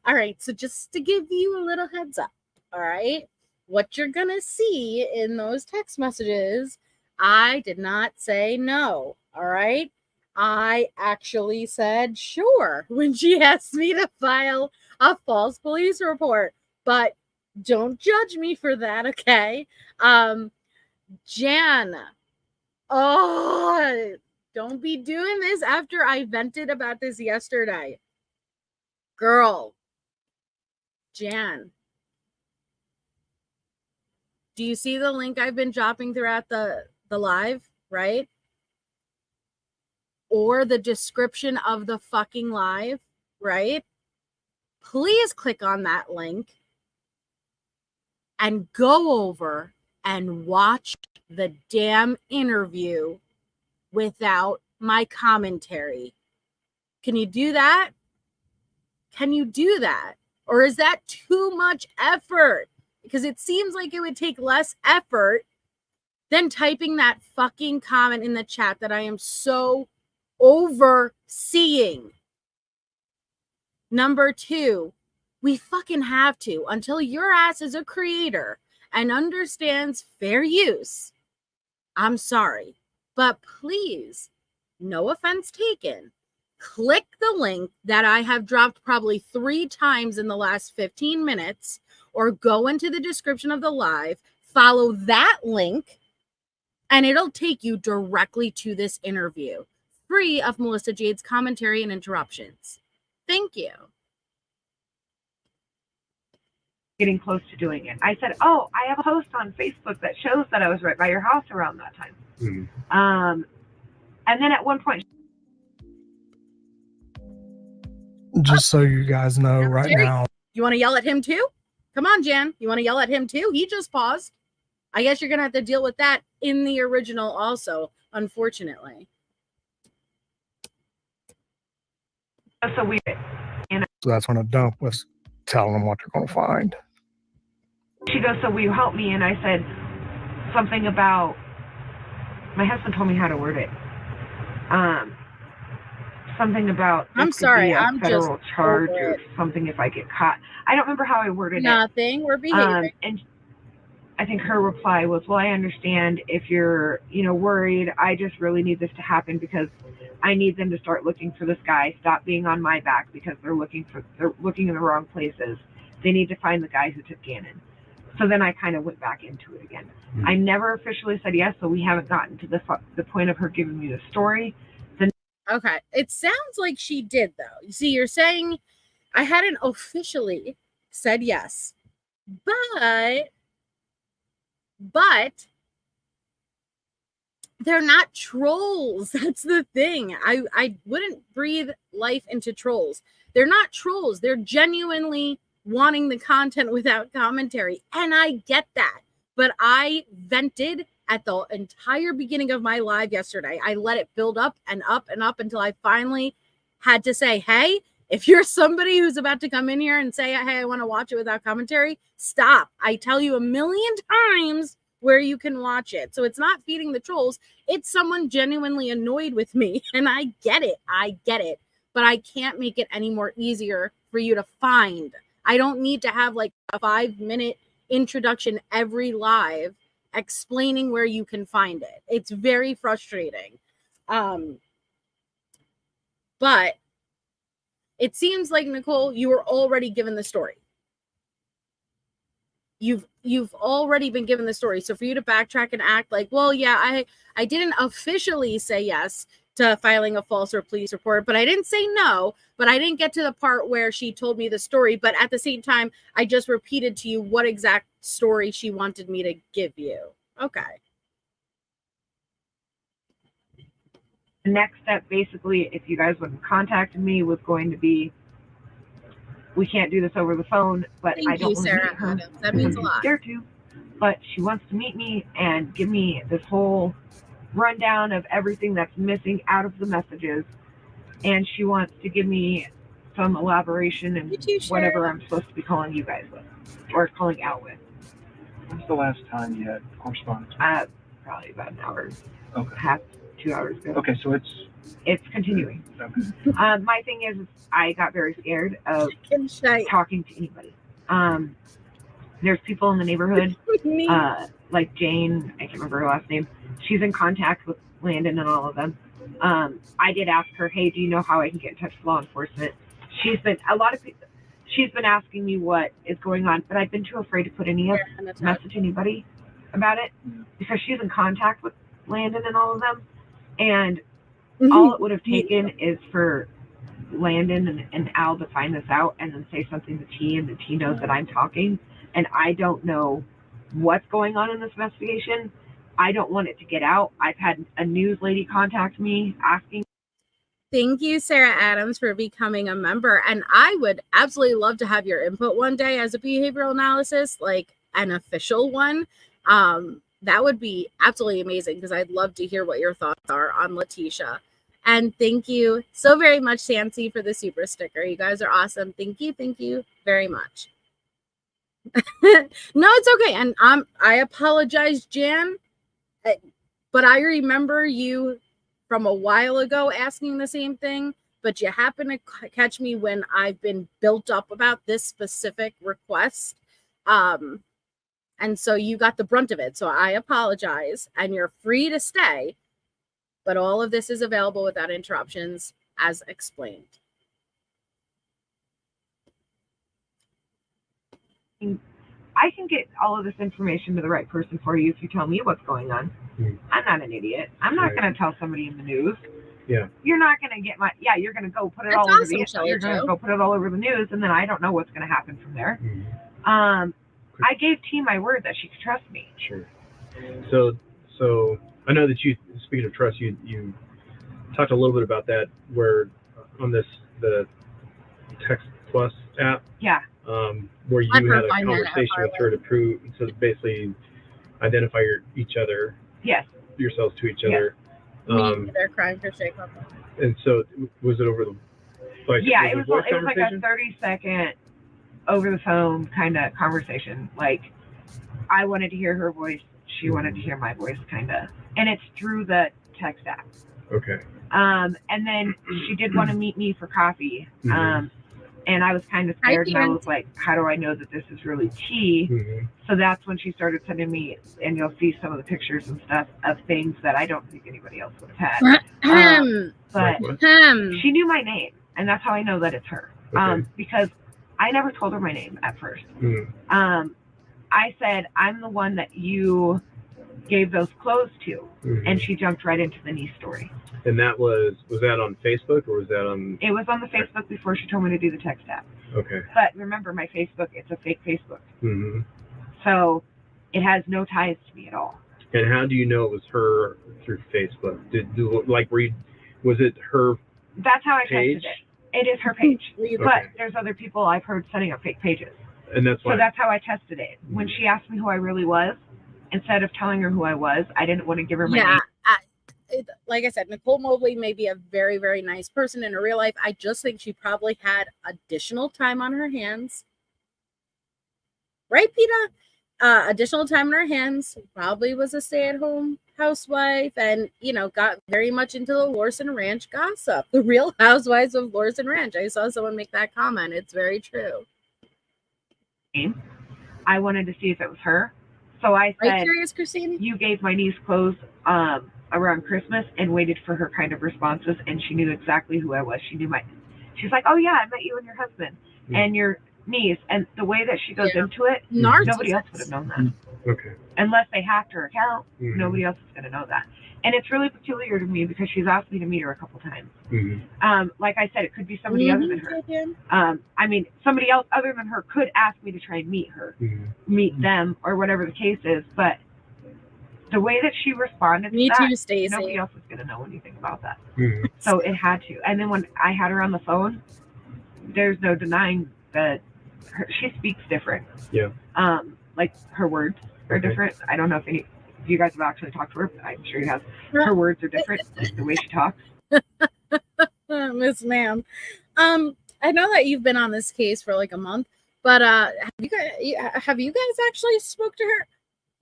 Speaker 2: All right. So just to give you a little heads up. All right. What you're going to see in those text messages, I did not say no. All right. I actually said sure when she asked me to file a false police report, but don't judge me for that. Okay. Jan. Oh, don't be doing this after I vented about this yesterday. Girl. Jan. Do you see the link I've been dropping throughout the live, right? Or the description of the fucking live, right? Please click on that link and go over and watch the damn interview without my commentary. Can you do that? Can you do that? Or is that too much effort? Because it seems like it would take less effort than typing that fucking comment in the chat that I am so overseeing. Number 2, we fucking have to, until your ass is a creator and understands fair use. I'm sorry, but please, no offense taken, click the link that I have dropped probably 3 times in the last 15 minutes, or go into the description of the live, follow that link, and it'll take you directly to this interview, free of Melissa Jade's commentary and interruptions. Thank you.
Speaker 5: Getting close to doing it. I said, oh, I have a post on Facebook that shows that I was right by your house around that time. And then at one point,
Speaker 7: just so you guys know right now.
Speaker 2: You want to yell at him too? Come on, Jan. You want to yell at him too? He just paused. I guess you're going to have to deal with that in the original also, unfortunately.
Speaker 5: so we,
Speaker 7: So that's when a dump was telling them what they're going to find.
Speaker 5: She goes, so will you help me? And I said something about, my husband told me how to word it. Something about,
Speaker 2: I'm sorry, I'm
Speaker 5: federal
Speaker 2: just
Speaker 5: charge or something if I get caught. I don't remember how I worded
Speaker 2: Nothing. We're behaving.
Speaker 5: And I think her reply was, well, I understand if you're, worried. I just really need this to happen because I need them to start looking for this guy. Stop being on my back because they're looking in the wrong places. They need to find the guy who took Gannon. So then I kind of went back into it again. I never officially said yes, so we haven't gotten to the point of her giving me the story.
Speaker 2: Okay. It sounds like she did, though. You see, you're saying I hadn't officially said yes, but they're not trolls. That's the thing. I wouldn't breathe life into trolls. They're not trolls. They're genuinely wanting the content without commentary. And I get that. But I vented at the entire beginning of my live yesterday. I let it build up and up and up until I finally had to say, hey, if you're somebody who's about to come in here and say, hey, I want to watch it without commentary, stop. I tell you a million times where you can watch it. So it's not feeding the trolls. It's someone genuinely annoyed with me. And I get it. But I can't make it any more easier for you to find. I don't need to have like a 5-minute introduction every live explaining where you can find it. It's very frustrating. But it seems like, Nicole, you were already given the story. You've already been given the story. So for you to backtrack and act like, well, yeah, I didn't officially say yes to filing a false or police report, but I didn't say no, but I didn't get to the part where she told me the story. But at the same time, I just repeated to you what exact story she wanted me to give you. Okay.
Speaker 5: The next step, basically, if you guys would have contacted me, was going to be, we can't do this over the phone, but I don't want to meet her.
Speaker 2: That means a lot.
Speaker 5: Scared to, but she wants to meet me and give me this whole rundown of everything that's missing out of the messages, and she wants to give me some elaboration and whatever I'm supposed to be calling you guys with, or calling out with.
Speaker 4: When's the last time you had correspondence?
Speaker 5: Probably about an hour,
Speaker 4: Okay.
Speaker 5: 2 hours ago.
Speaker 4: Okay, so
Speaker 5: It's continuing.
Speaker 4: Okay.
Speaker 5: My thing is, I got very scared of talking to anybody. There's people in the neighborhood, like Jane, I can't remember her last name. She's in contact with Landon and all of them. I did ask her, hey, do you know how I can get in touch with law enforcement? She's been asking me what is going on, but I've been too afraid to put message anybody about it because she's in contact with Landon and all of them. And all it would have taken is for Landon and Al to find this out and then say something to T, and the T knows that I'm talking. And I don't know what's going on in this investigation. I don't want it to get out. I've had a news lady contact me asking.
Speaker 2: Thank you, Sarah Adams, for becoming a member. And I would absolutely love to have your input one day as a behavioral analysis, like an official one. That would be absolutely amazing because I'd love to hear what your thoughts are on Leticia. And thank you so very much, Sancy, for the super sticker. You guys are awesome. Thank you very much. No, it's okay. And I apologize, Jan, but I remember you from a while ago asking the same thing, but you happen to catch me when I've been built up about this specific request. And so you got the brunt of it. So I apologize, and you're free to stay, but all of this is available without interruptions as explained.
Speaker 5: I can get all of this information to the right person for you if you tell me what's going on. I'm not an idiot. I'm not going to tell somebody in the news.
Speaker 6: Yeah.
Speaker 5: You're not going to get you're going to go put it all over you're going to go put it all over the news, and then I don't know what's going to happen from there. I gave T my word that she could trust me.
Speaker 6: Sure. So I know that speaking of trust, you talked a little bit about that where on the Text Plus app.
Speaker 5: Yeah.
Speaker 6: Where you had a conversation with her to basically identify each other. Yes. Yourselves to each other.
Speaker 2: They're crying for Chapo.
Speaker 6: And so was it over the?
Speaker 5: It was like a 30-second over the phone kind of conversation. Like I wanted to hear her voice, she wanted to hear my voice, kind of, and it's through the text app.
Speaker 6: Okay.
Speaker 5: And then she did want to meet me for coffee. And I was kind of scared, and I was like, how do I know that this is really T? So that's when she started sending me, and you'll see some of the pictures and stuff of things that I don't think anybody else would have had. But she knew my name, and that's how I know that it's her.
Speaker 6: Okay.
Speaker 5: Because I never told her my name at first. I said, I'm the one that you gave those clothes to. And she jumped right into the niece story.
Speaker 6: And that was that on Facebook, or was that on?
Speaker 5: It was on the Facebook before she told me to do the text app.
Speaker 6: Okay.
Speaker 5: But remember, my Facebook, it's a fake Facebook. So it has no ties to me at all.
Speaker 6: And how do you know it was her through Facebook? Was it her
Speaker 5: That's how I
Speaker 6: page?
Speaker 5: tested it. It is her page.
Speaker 6: Okay.
Speaker 5: But there's other people I've heard setting up fake pages.
Speaker 6: And that's why.
Speaker 5: So that's how I tested it. When she asked me who I really was, instead of telling her who I was, I didn't want to give her my name.
Speaker 2: Like I said, Nicole Mobley may be a very, very nice person in her real life. I just think she probably had additional time on her hands. Right, PETA? Additional time on her hands. Probably was a stay-at-home housewife and, you know, got very much into the Lorson Ranch gossip. The Real Housewives of Lorson Ranch. I saw someone make that comment. It's very true.
Speaker 5: I wanted to see if it was her. So I said,
Speaker 2: are you curious, Christine?
Speaker 5: You gave my niece clothes around Christmas and waited for her kind of responses, and she knew exactly who I was. She knew she's like, oh yeah, I met you and your husband and your niece. And the way that she goes into it, nobody else would have known that.
Speaker 6: Okay.
Speaker 5: Unless they hacked her account, nobody else is going to know that. And it's really peculiar to me because she's asked me to meet her a couple times. Like I said, it could be somebody other than her. I mean, somebody else other than her could ask me to try and meet her, meet them, or whatever the case is. But the way that she responded to that, nobody else was going to know anything about that. So it had to. And then when I had her on the phone, there's no denying that she speaks different.
Speaker 6: Yeah.
Speaker 5: Like her words are different. I don't know if any you guys have actually talked to her, but I'm sure you have. Her words are different, the way she talks.
Speaker 2: Miss Ma'am. I know that you've been on this case for like a month, but have you guys actually spoke to her?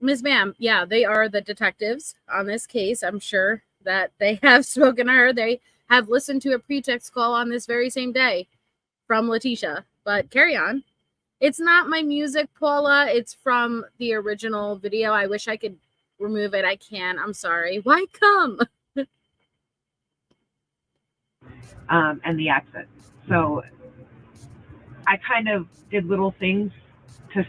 Speaker 2: Miss Ma'am, yeah, they are the detectives on this case. I'm sure that they have spoken to her. They have listened to a pretext call on this very same day from Leticia. But carry on. It's not my music, Paula. It's from the original video. I wish I could remove it. I can. I'm sorry. Why come?
Speaker 5: And the accent. So I kind of did little things to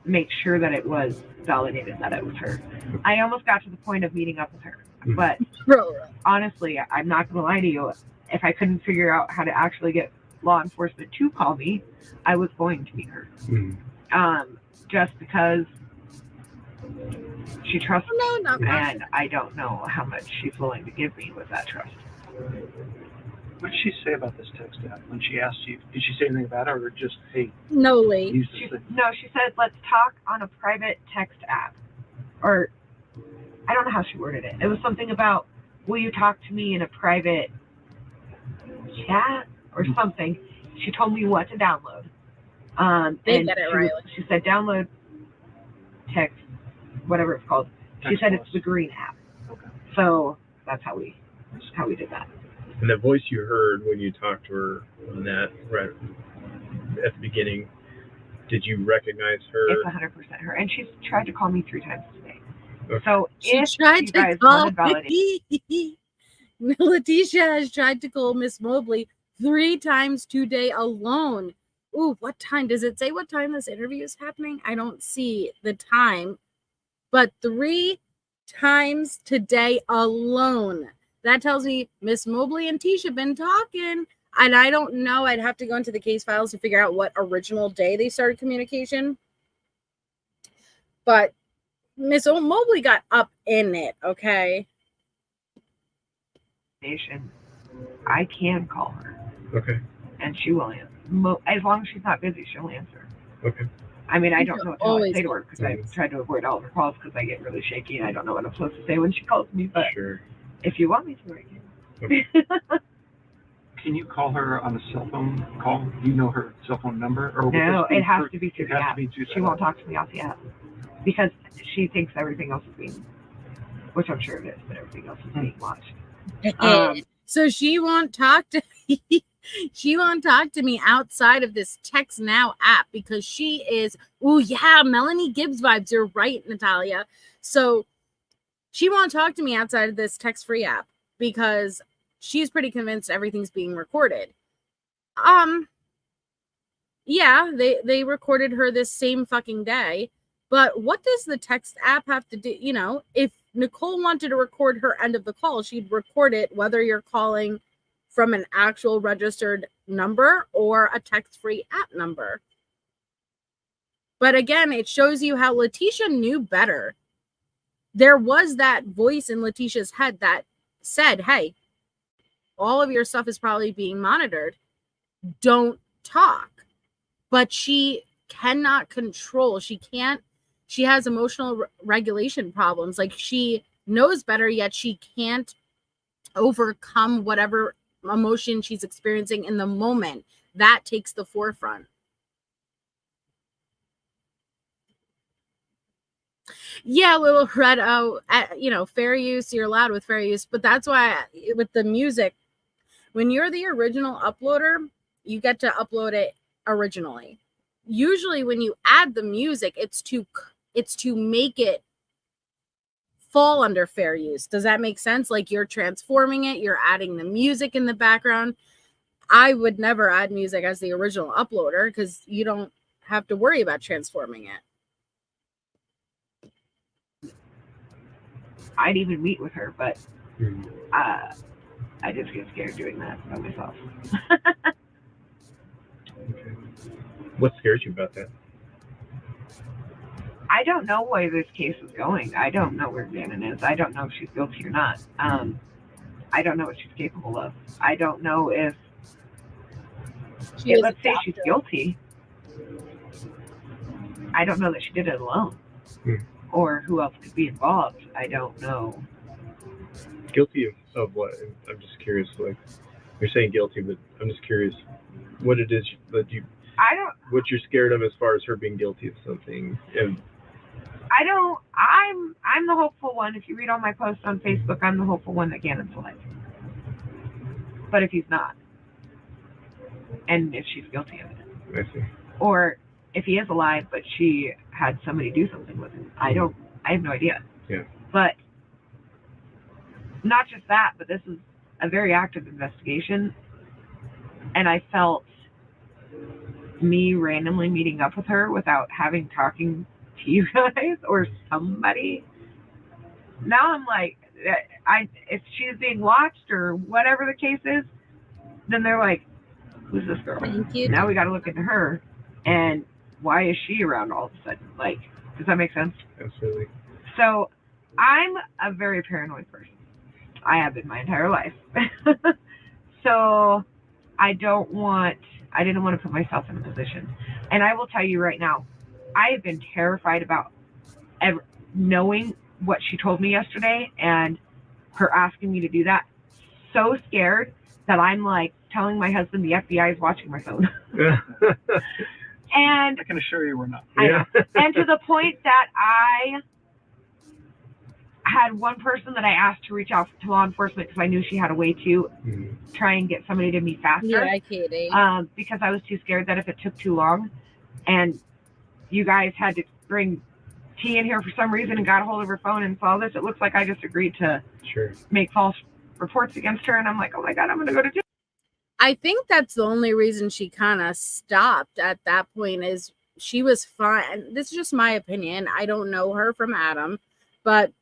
Speaker 5: make sure that it was validated that it was her. I almost got to the point of meeting up with her. But honestly, I'm not going to lie to you. If I couldn't figure out how to actually get law enforcement to call me, I was going to meet her. Just because she trusts me, and I don't know how much she's willing to give me with that trust.
Speaker 4: What did she say about this text app when she asked you? Did she say anything about it, or just, hey?
Speaker 2: No, Lee.
Speaker 5: She said, let's talk on a private text app. Or, I don't know how she worded it. It was something about, will you talk to me in a private chat or something? She told me what to download. She said, download text, whatever it's called. She said it's the green app. Okay. So that's how we did that.
Speaker 6: And the voice you heard when you talked to her on that right at the beginning, did you recognize her?
Speaker 5: It's 100% her. And she's tried to call me 3 times today.
Speaker 6: Okay.
Speaker 5: So
Speaker 2: she tried to call me. Leticia has tried to call Miss Mobley 3 times today alone. Ooh, what time? Does it say what time this interview is happening? I don't see the time. But 3 times today alone. That tells me Miss Mobley and Tisha been talking. And I don't know. I'd have to go into the case files to figure out what original day they started communication. But Miss Mobley got up in it, okay?
Speaker 5: I can call her.
Speaker 6: Okay.
Speaker 5: And she will answer. As long as she's not busy, she'll answer.
Speaker 6: Okay.
Speaker 5: I mean, I don't know what to say to her because I've tried to avoid all of her calls because I get really shaky and I don't know what I'm supposed to say when she calls me. But if you want me to, I can.
Speaker 6: Okay.
Speaker 4: Can you call her on a cell phone call? Do you know her cell phone number? Or
Speaker 5: no, it has to be through the app. She won't talk to me off the app because she thinks everything else is being, which I'm sure it is, but everything else is being watched.
Speaker 2: So she won't talk to me. She won't talk to me outside of this Text Now app because she is, oh yeah, Melanie Gibbs vibes. You're right, Natalia. So she won't talk to me outside of this text-free app because she's pretty convinced everything's being recorded. Yeah, they recorded her this same fucking day, but what does the text app have to do? You know, if Nicole wanted to record her end of the call, she'd record it whether you're calling from an actual registered number or a text-free app number. But again, it shows you how Leticia knew better. there was that voice in Leticia's head that said, hey, all of your stuff is probably being monitored. Don't talk. But she cannot control. She has emotional regulation problems. Like, she knows better, yet she can't overcome whatever emotion she's experiencing in the moment. That takes the forefront. Yeah, little red. Oh, fair use. You're allowed with fair use, but that's why with the music, when you're the original uploader, you get to upload it originally. Usually, when you add the music, it's to make it fall under fair use. Does that make sense? Like, you're transforming it, you're adding the music in the background. I would never add music as the original uploader because you don't have to worry about transforming it.
Speaker 5: I'd even meet with her, but I just get scared doing that by myself.
Speaker 6: Okay. What scares you about that?
Speaker 5: I don't know where this case is going. I don't know where Gannon is. I don't know if she's guilty or not. I don't know what she's capable of. I don't know if let's say she's guilty. I don't know that she did it alone. Or who else could be involved. I don't know.
Speaker 6: Guilty of what? I'm just curious. Like, you're saying guilty, but I'm just curious what it is that you. What you're scared of as far as her being guilty of something. And
Speaker 5: I'm the hopeful one. If you read all my posts on Facebook, I'm the hopeful one that Gannon's alive. But if he's not, and if she's guilty of it,
Speaker 6: I see.
Speaker 5: or if he is alive, but she had somebody do something with him, I have no idea.
Speaker 6: Yeah.
Speaker 5: But not just that, but this is a very active investigation, and I felt me randomly meeting up with her without talking to you guys or somebody. Now I'm like, if she's being watched or whatever the case is, then they're like, who's this girl?
Speaker 2: Thank you.
Speaker 5: Now we got to look into her, and why is she around all of a sudden? Like, does that make sense?
Speaker 6: Absolutely.
Speaker 5: So I'm a very paranoid person. I have been my entire life. So I didn't want to put myself in a position. And I will tell you right now, I have been terrified about knowing what she told me yesterday and her asking me to do that. So scared that I'm like telling my husband the FBI is watching my phone. And
Speaker 4: I can assure you we're not.
Speaker 5: And to the point that I had one person that I asked to reach out to law enforcement because I knew she had a way to try and get somebody to me faster.
Speaker 2: Yeah, Katie.
Speaker 5: Because I was too scared that if it took too long and you guys had to bring T in here for some reason and got a hold of her phone and saw this, it looks like I just agreed to make false reports against her. And I'm like, oh my God, I'm going to go to jail.
Speaker 2: I think that's the only reason she kind of stopped at that point is she was fine. This is just my opinion. I don't know her from Adam, but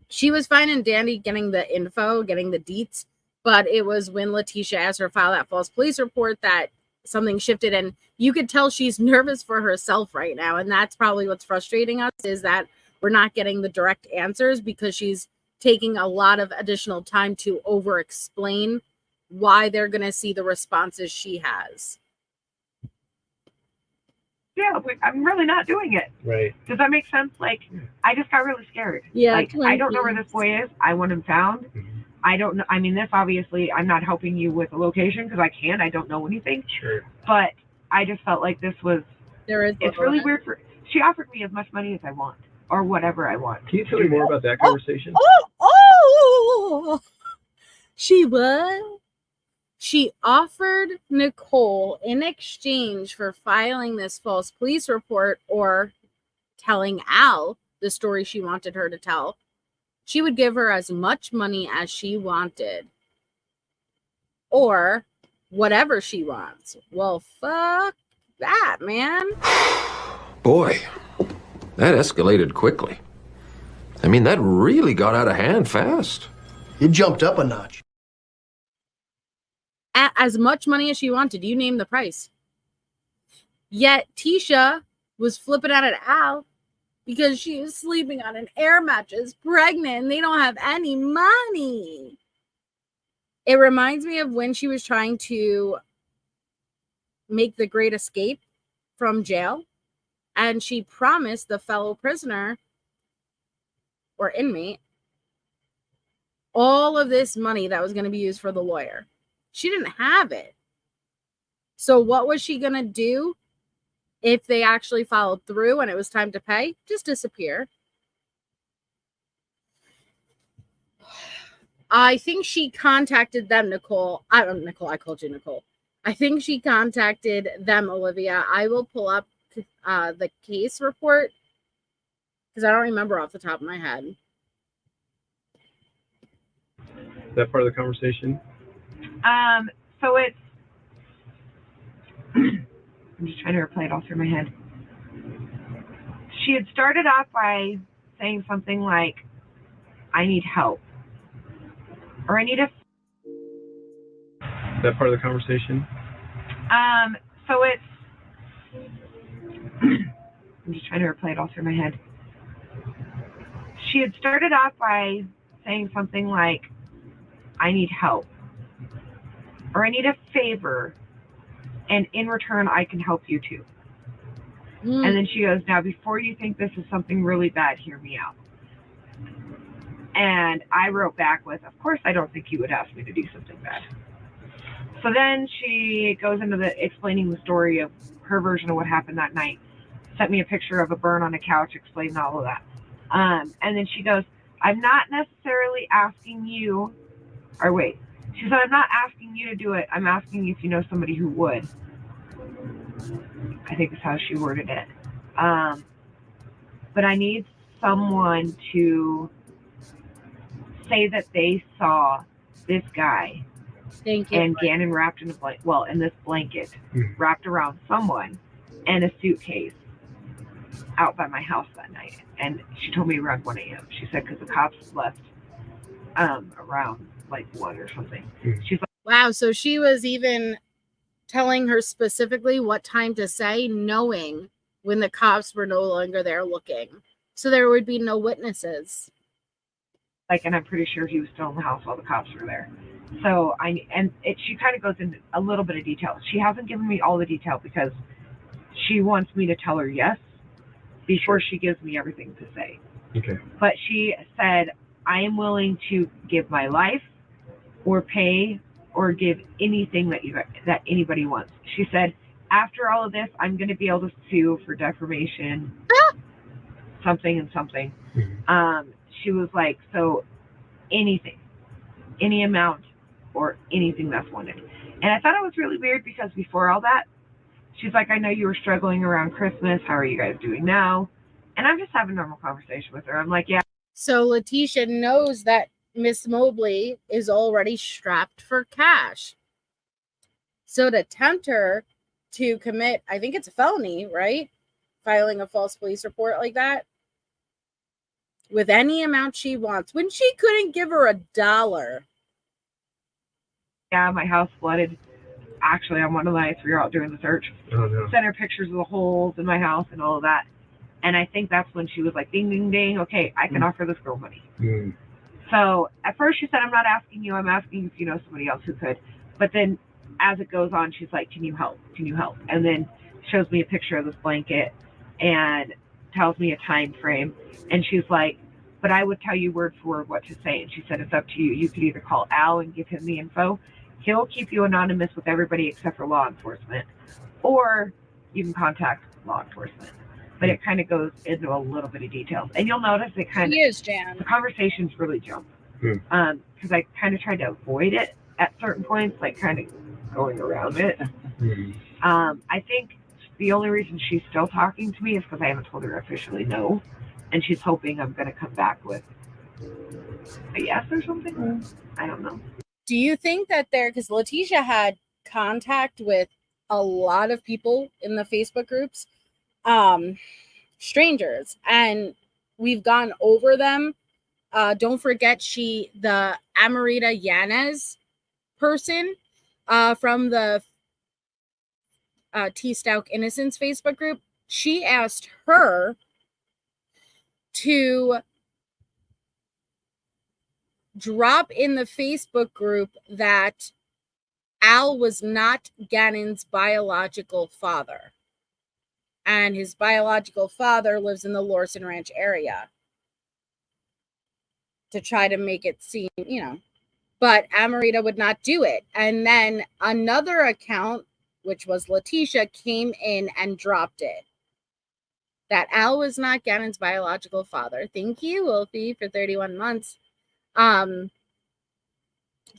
Speaker 2: she was fine and dandy getting the info, getting the deets. But it was when Leticia asked her to file that false police report that something shifted. And you could tell she's nervous for herself right now. And that's probably what's frustrating us is that we're not getting the direct answers because she's taking a lot of additional time to over-explain why they're going to see the responses she has.
Speaker 5: Yeah, I'm really not doing it.
Speaker 6: Right.
Speaker 5: Does that make sense? Like, I just got really scared.
Speaker 2: Yeah.
Speaker 5: Like, I don't know where this boy is. I want him found. I don't know. I mean, this obviously, I'm not helping you with a location because I can't. I don't know anything.
Speaker 6: Sure.
Speaker 5: But I just felt like this was. It's really weird she offered me as much money as I want or whatever I want.
Speaker 6: Can you tell me more about that conversation?
Speaker 2: She was. She offered Nicole in exchange for filing this false police report or telling Al the story she wanted her to tell. She would give her as much money as she wanted. Or whatever she wants. Well, fuck that, man.
Speaker 8: Boy, that escalated quickly. I mean, that really got out of hand fast.
Speaker 9: It jumped up a notch.
Speaker 2: As much money as she wanted. You name the price. Yet Tisha was flipping out at Al because she is sleeping on an air mattress, pregnant, and they don't have any money. It reminds me of when she was trying to make the great escape from jail, and she promised the fellow prisoner or inmate all of this money that was going to be used for the lawyer. She didn't have it. So what was she going to do if they actually followed through and it was time to pay? Just disappear. I think she contacted them, Nicole. I called you Nicole. I think she contacted them, Olivia. I will pull up the case report because I don't remember off the top of my head.
Speaker 6: Is that part of the conversation?
Speaker 5: So it's I'm just trying to replay it all through my head. She had started off by saying something like, I need help. Or I need a...
Speaker 6: Is that part of the conversation?
Speaker 5: So it's I'm just trying to replay it all through my head. She had started off by saying something like, I need help. Or I need a favor. And in return, I can help you too. And then she goes, now, before you think this is something really bad, hear me out. And I wrote back with, of course, I don't think you would ask me to do something bad. So then she goes into explaining the story of her version of what happened that night. Sent me a picture of a burn on a couch, explaining all of that. And then she goes, I'm not necessarily asking you, or wait, she said, I'm not asking you to do it. I'm asking you if you know somebody who would. I think is how she worded it. But I need someone to say that they saw this guy and Gannon wrapped in a blanket, in this blanket wrapped around someone and a suitcase out by my house that night. And she told me around 1 a.m. She said, because the cops left around like 1 or something. She's like,
Speaker 2: wow, so she was even telling her specifically what time to say, knowing when the cops were no longer there looking. So there would be no witnesses.
Speaker 5: And I'm pretty sure he was still in the house while the cops were there. So she kind of goes into a little bit of detail. She hasn't given me all the detail because she wants me to tell her yes before she gives me everything to say.
Speaker 6: Okay.
Speaker 5: But she said, I am willing to give my life or pay or give anything that anybody wants. She said, after all of this, I'm going to be able to sue for defamation, something and something. She was like, so anything, any amount or anything that's wanted. And I thought it was really weird because before all that, she's like, I know you were struggling around Christmas. How are you guys doing now? And I'm just having a normal conversation with her. I'm like, yeah.
Speaker 2: So Leticia knows that Miss Mobley is already strapped for cash. So to tempt her to commit, I think it's a felony, right? Filing a false police report like that with any amount she wants when she couldn't give her $1.
Speaker 5: Yeah, my house flooded. Actually, on one of the nights we were out doing the search.
Speaker 6: Oh, no.
Speaker 5: Sent her pictures of the holes in my house and all of that. And I think that's when she was like, ding, ding, ding. Okay, I can offer this girl money. So at first she said, I'm not asking you. I'm asking if you know somebody else who could. But then as it goes on, she's like, can you help? Can you help? And then shows me a picture of this blanket and tells me a time frame. And she's like, but I would tell you word for word what to say. And she said, it's up to you. You could either call Al and give him the info. He'll keep you anonymous with everybody except for law enforcement. Or you can contact law enforcement. But it kind of goes into a little bit of details. And you'll notice it kind of, the conversations really jump. Because I kind of tried to avoid it at certain points, like kind of going around it. I think the only reason she's still talking to me is because I haven't told her officially no. And she's hoping I'm going to come back with a yes or something. I don't know.
Speaker 2: Do you think that because Leticia had contact with a lot of people in the Facebook groups, strangers, and we've gone over them. Don't forget the Amarita Yanez person from the T Stauch Innocence Facebook group. She asked her to drop in the Facebook group that Al was not Gannon's biological father. And his biological father lives in the Lorson Ranch area. To try to make it seem, But Amarita would not do it. And then another account, which was Leticia, came in and dropped it. That Al was not Gannon's biological father. Thank you, Wolfie, for 31 months. Do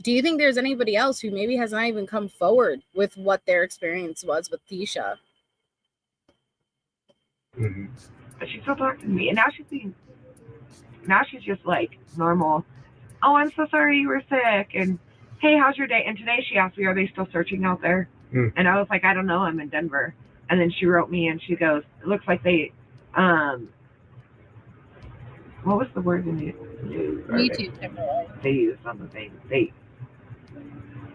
Speaker 2: you think there's anybody else who maybe has not even come forward with what their experience was with Tisha?
Speaker 5: Mm-hmm. But she's still talking to me, and now she's just like normal. Oh, I'm so sorry you were sick, and hey, how's your day? And today she asked me, are they still searching out there? And I was like, I don't know, I'm in Denver. And then she wrote me, and she goes, it looks like they, what was the word in the news? They used on the thing. They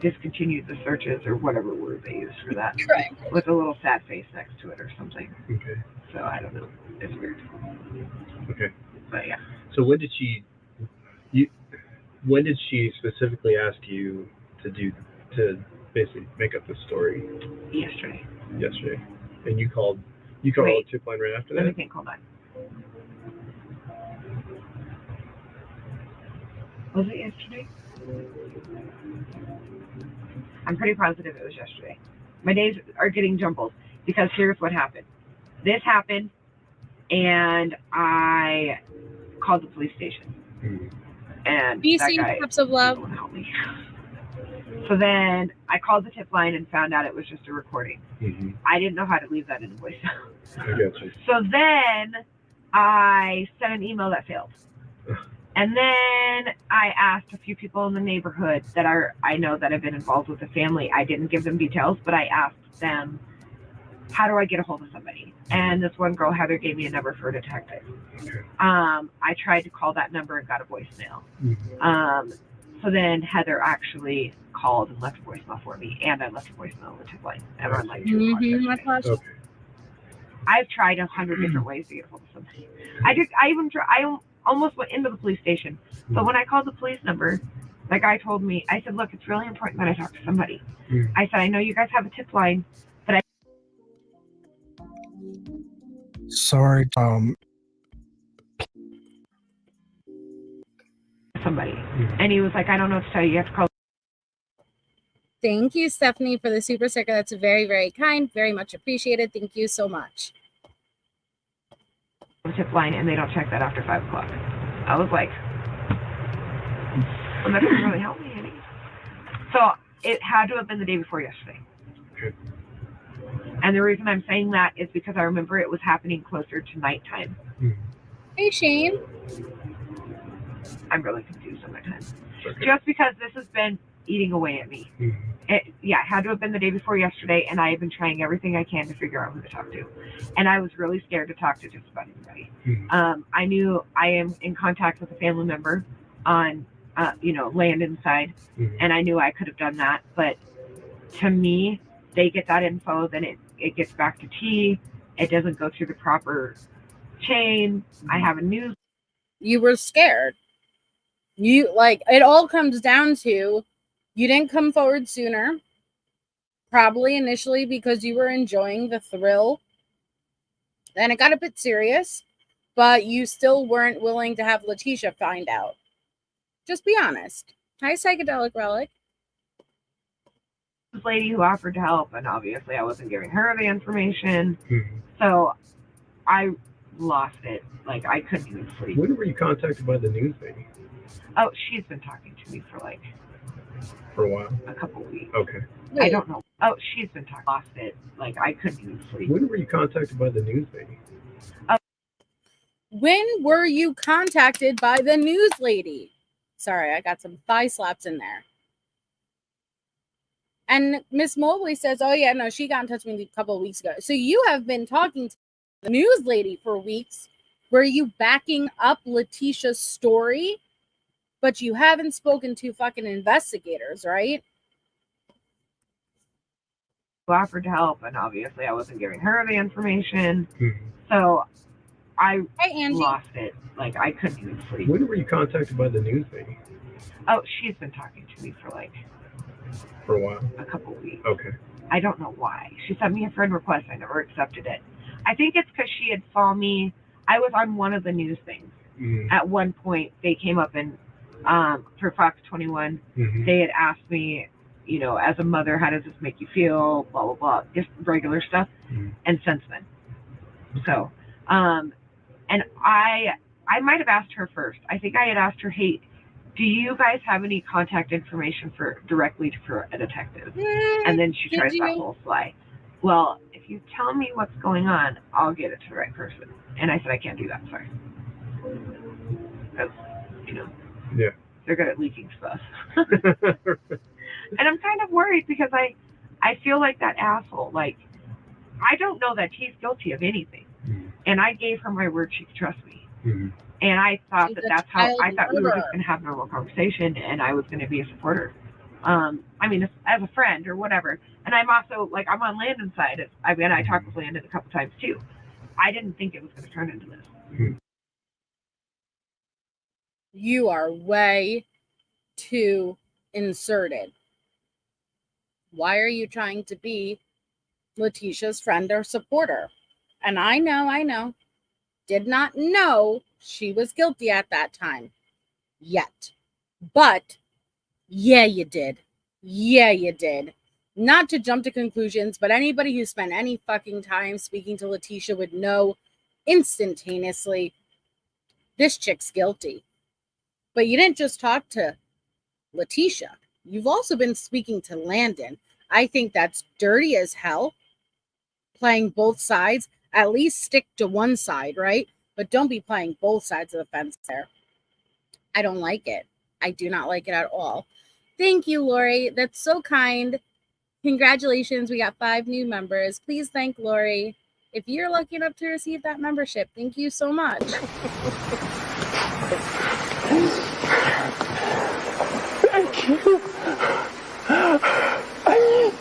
Speaker 5: discontinued the searches or whatever word they used for that.
Speaker 2: Right.
Speaker 5: With a little sad face next to it or something.
Speaker 6: Okay.
Speaker 5: So I don't know. It's weird.
Speaker 6: Okay.
Speaker 5: But yeah.
Speaker 6: So when did she specifically ask you to basically make up the story?
Speaker 5: Yesterday.
Speaker 6: And you called the tip line right after that?
Speaker 5: Let me think, hold on. Was it yesterday? I'm pretty positive it was yesterday. My days are getting jumbled because here's what happened. This happened, and I called the police station. And
Speaker 2: BC
Speaker 5: that guy
Speaker 2: Cups of Love
Speaker 5: won't help me. So then I called the tip line and found out it was just a recording. I didn't know how to leave that in a voicemail.
Speaker 6: I got you.
Speaker 5: So then I sent an email that failed. And then I asked a few people in the neighborhood that I know that have been involved with the family. I didn't give them details, but I asked them, how do I get a hold of somebody? And this one girl, Heather, gave me a number for a detective. I tried to call that number and got a voicemail. So then Heather actually called and left a voicemail for me, and I left a voicemail on the tip line around like 2 o'clock yesterday. I've tried 100 different ways to get a hold of somebody. I almost went into the police station. But when I called the police number, the guy told me, I said, look, it's really important that I talk to somebody. I said, I know you guys have a tip line, but
Speaker 7: Sorry.
Speaker 5: Somebody. And he was like, I don't know what to tell you. You have to call.
Speaker 2: Thank you, Stephanie, for the super sticker. That's very, very kind. Very much appreciated. Thank you so much.
Speaker 5: Tip line, and they don't check that after 5 o'clock. I was like, well, that doesn't really help me any. So it had to have been the day before yesterday. And the reason I'm saying that is because I remember it was happening closer to nighttime.
Speaker 2: Hey, Shane.
Speaker 5: I'm really confused on my time. Just because this has been eating away at me. It had to have been the day before yesterday, and I have been trying everything I can to figure out who to talk to. And I was really scared to talk to just about anybody. I knew I am in contact with a family member on, Landon's side, and I knew I could have done that. But to me, they get that info, then it gets back to T. It doesn't go through the proper chain. I have a news.
Speaker 2: You were scared. It all comes down to you didn't come forward sooner, probably initially because you were enjoying the thrill. Then it got a bit serious, but you still weren't willing to have Leticia find out. Just be honest. Hi, Psychedelic Relic.
Speaker 5: This lady who offered to help, and obviously I wasn't giving her the information. So I lost it. I couldn't even sleep.
Speaker 6: When were you contacted by the news lady?
Speaker 5: Oh, she's been talking to me for
Speaker 6: a while?
Speaker 5: A couple weeks.
Speaker 6: Okay.
Speaker 5: I don't know. Oh, she's been talking. Lost it. I couldn't even sleep.
Speaker 6: When were you contacted by the news lady?
Speaker 2: When were you contacted by the news lady? Sorry, I got some thigh slaps in there. And Miss Mobley says, oh, yeah, no, she got in touch with me a couple of weeks ago. So you have been talking to the news lady for weeks. Were you backing up Leticia's story? But you haven't spoken to fucking investigators, right?
Speaker 5: Who offered to help, and obviously I wasn't giving her the information. So I
Speaker 2: Hey, Angie.
Speaker 5: lost it. Like, I couldn't even sleep.
Speaker 6: When were you contacted by the news lady?
Speaker 5: Oh, she's been talking to me
Speaker 6: for a while.
Speaker 5: A couple weeks.
Speaker 6: Okay.
Speaker 5: I don't know why. She sent me a friend request. I never accepted it. I think it's because she had saw me. I was on one of the news things.
Speaker 6: Mm-hmm.
Speaker 5: At one point, they came up and for Fox 21, they had asked me, you know, as a mother, how does this make you feel? Blah blah blah, just regular stuff. And since then, so, and I might have asked her first. I think I had asked her, hey, do you guys have any contact information directly for a detective? And then she tries that whole fly. Well, if you tell me what's going on, I'll get it to the right person. And I said, I can't do that, sorry. Because, you know, they're good at leaking stuff. And I'm kind of worried because I feel like that asshole. Like, I don't know that he's guilty of anything. And I gave her my word she could trust me. And I thought that's how I thought we were just going to have a normal conversation and I was going to be a supporter. I mean, as a friend or whatever. And I'm also, like, I'm on Landon's side. I talked with Landon a couple times too. I didn't think it was going to turn into this.
Speaker 2: You are way too inserted. Why are you trying to be Leticia's friend or supporter? And I know, did not know she was guilty at that time yet. But yeah, you did. Yeah, you did. Not to jump to conclusions, but anybody who spent any fucking time speaking to Leticia would know instantaneously this chick's guilty. But you didn't just talk to Leticia. You've also been speaking to Landon. I think that's dirty as hell. Playing both sides. At least stick to one side, right? But don't be playing both sides of the fence there. I don't like it. I do not like it at all. Thank you, Lori. That's so kind. Congratulations. We got 5 new members. Please thank Lori. If you're lucky enough to receive that membership, thank you so much.
Speaker 10: Thank you.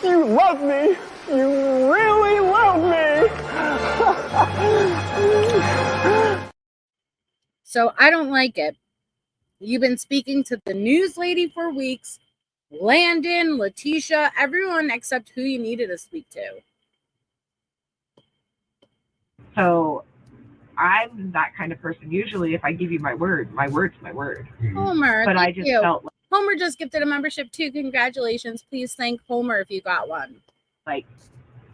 Speaker 10: You love me. You really love me.
Speaker 2: So I don't like it. You've been speaking to the news lady for weeks. Landon, Leticia, everyone except who you needed to speak to.
Speaker 5: So I'm that kind of person. Usually if I give you my word's my word.
Speaker 2: Homer,
Speaker 5: but I just felt like
Speaker 2: Homer just gifted a membership too. Congratulations. Please thank Homer if you got one.
Speaker 5: Like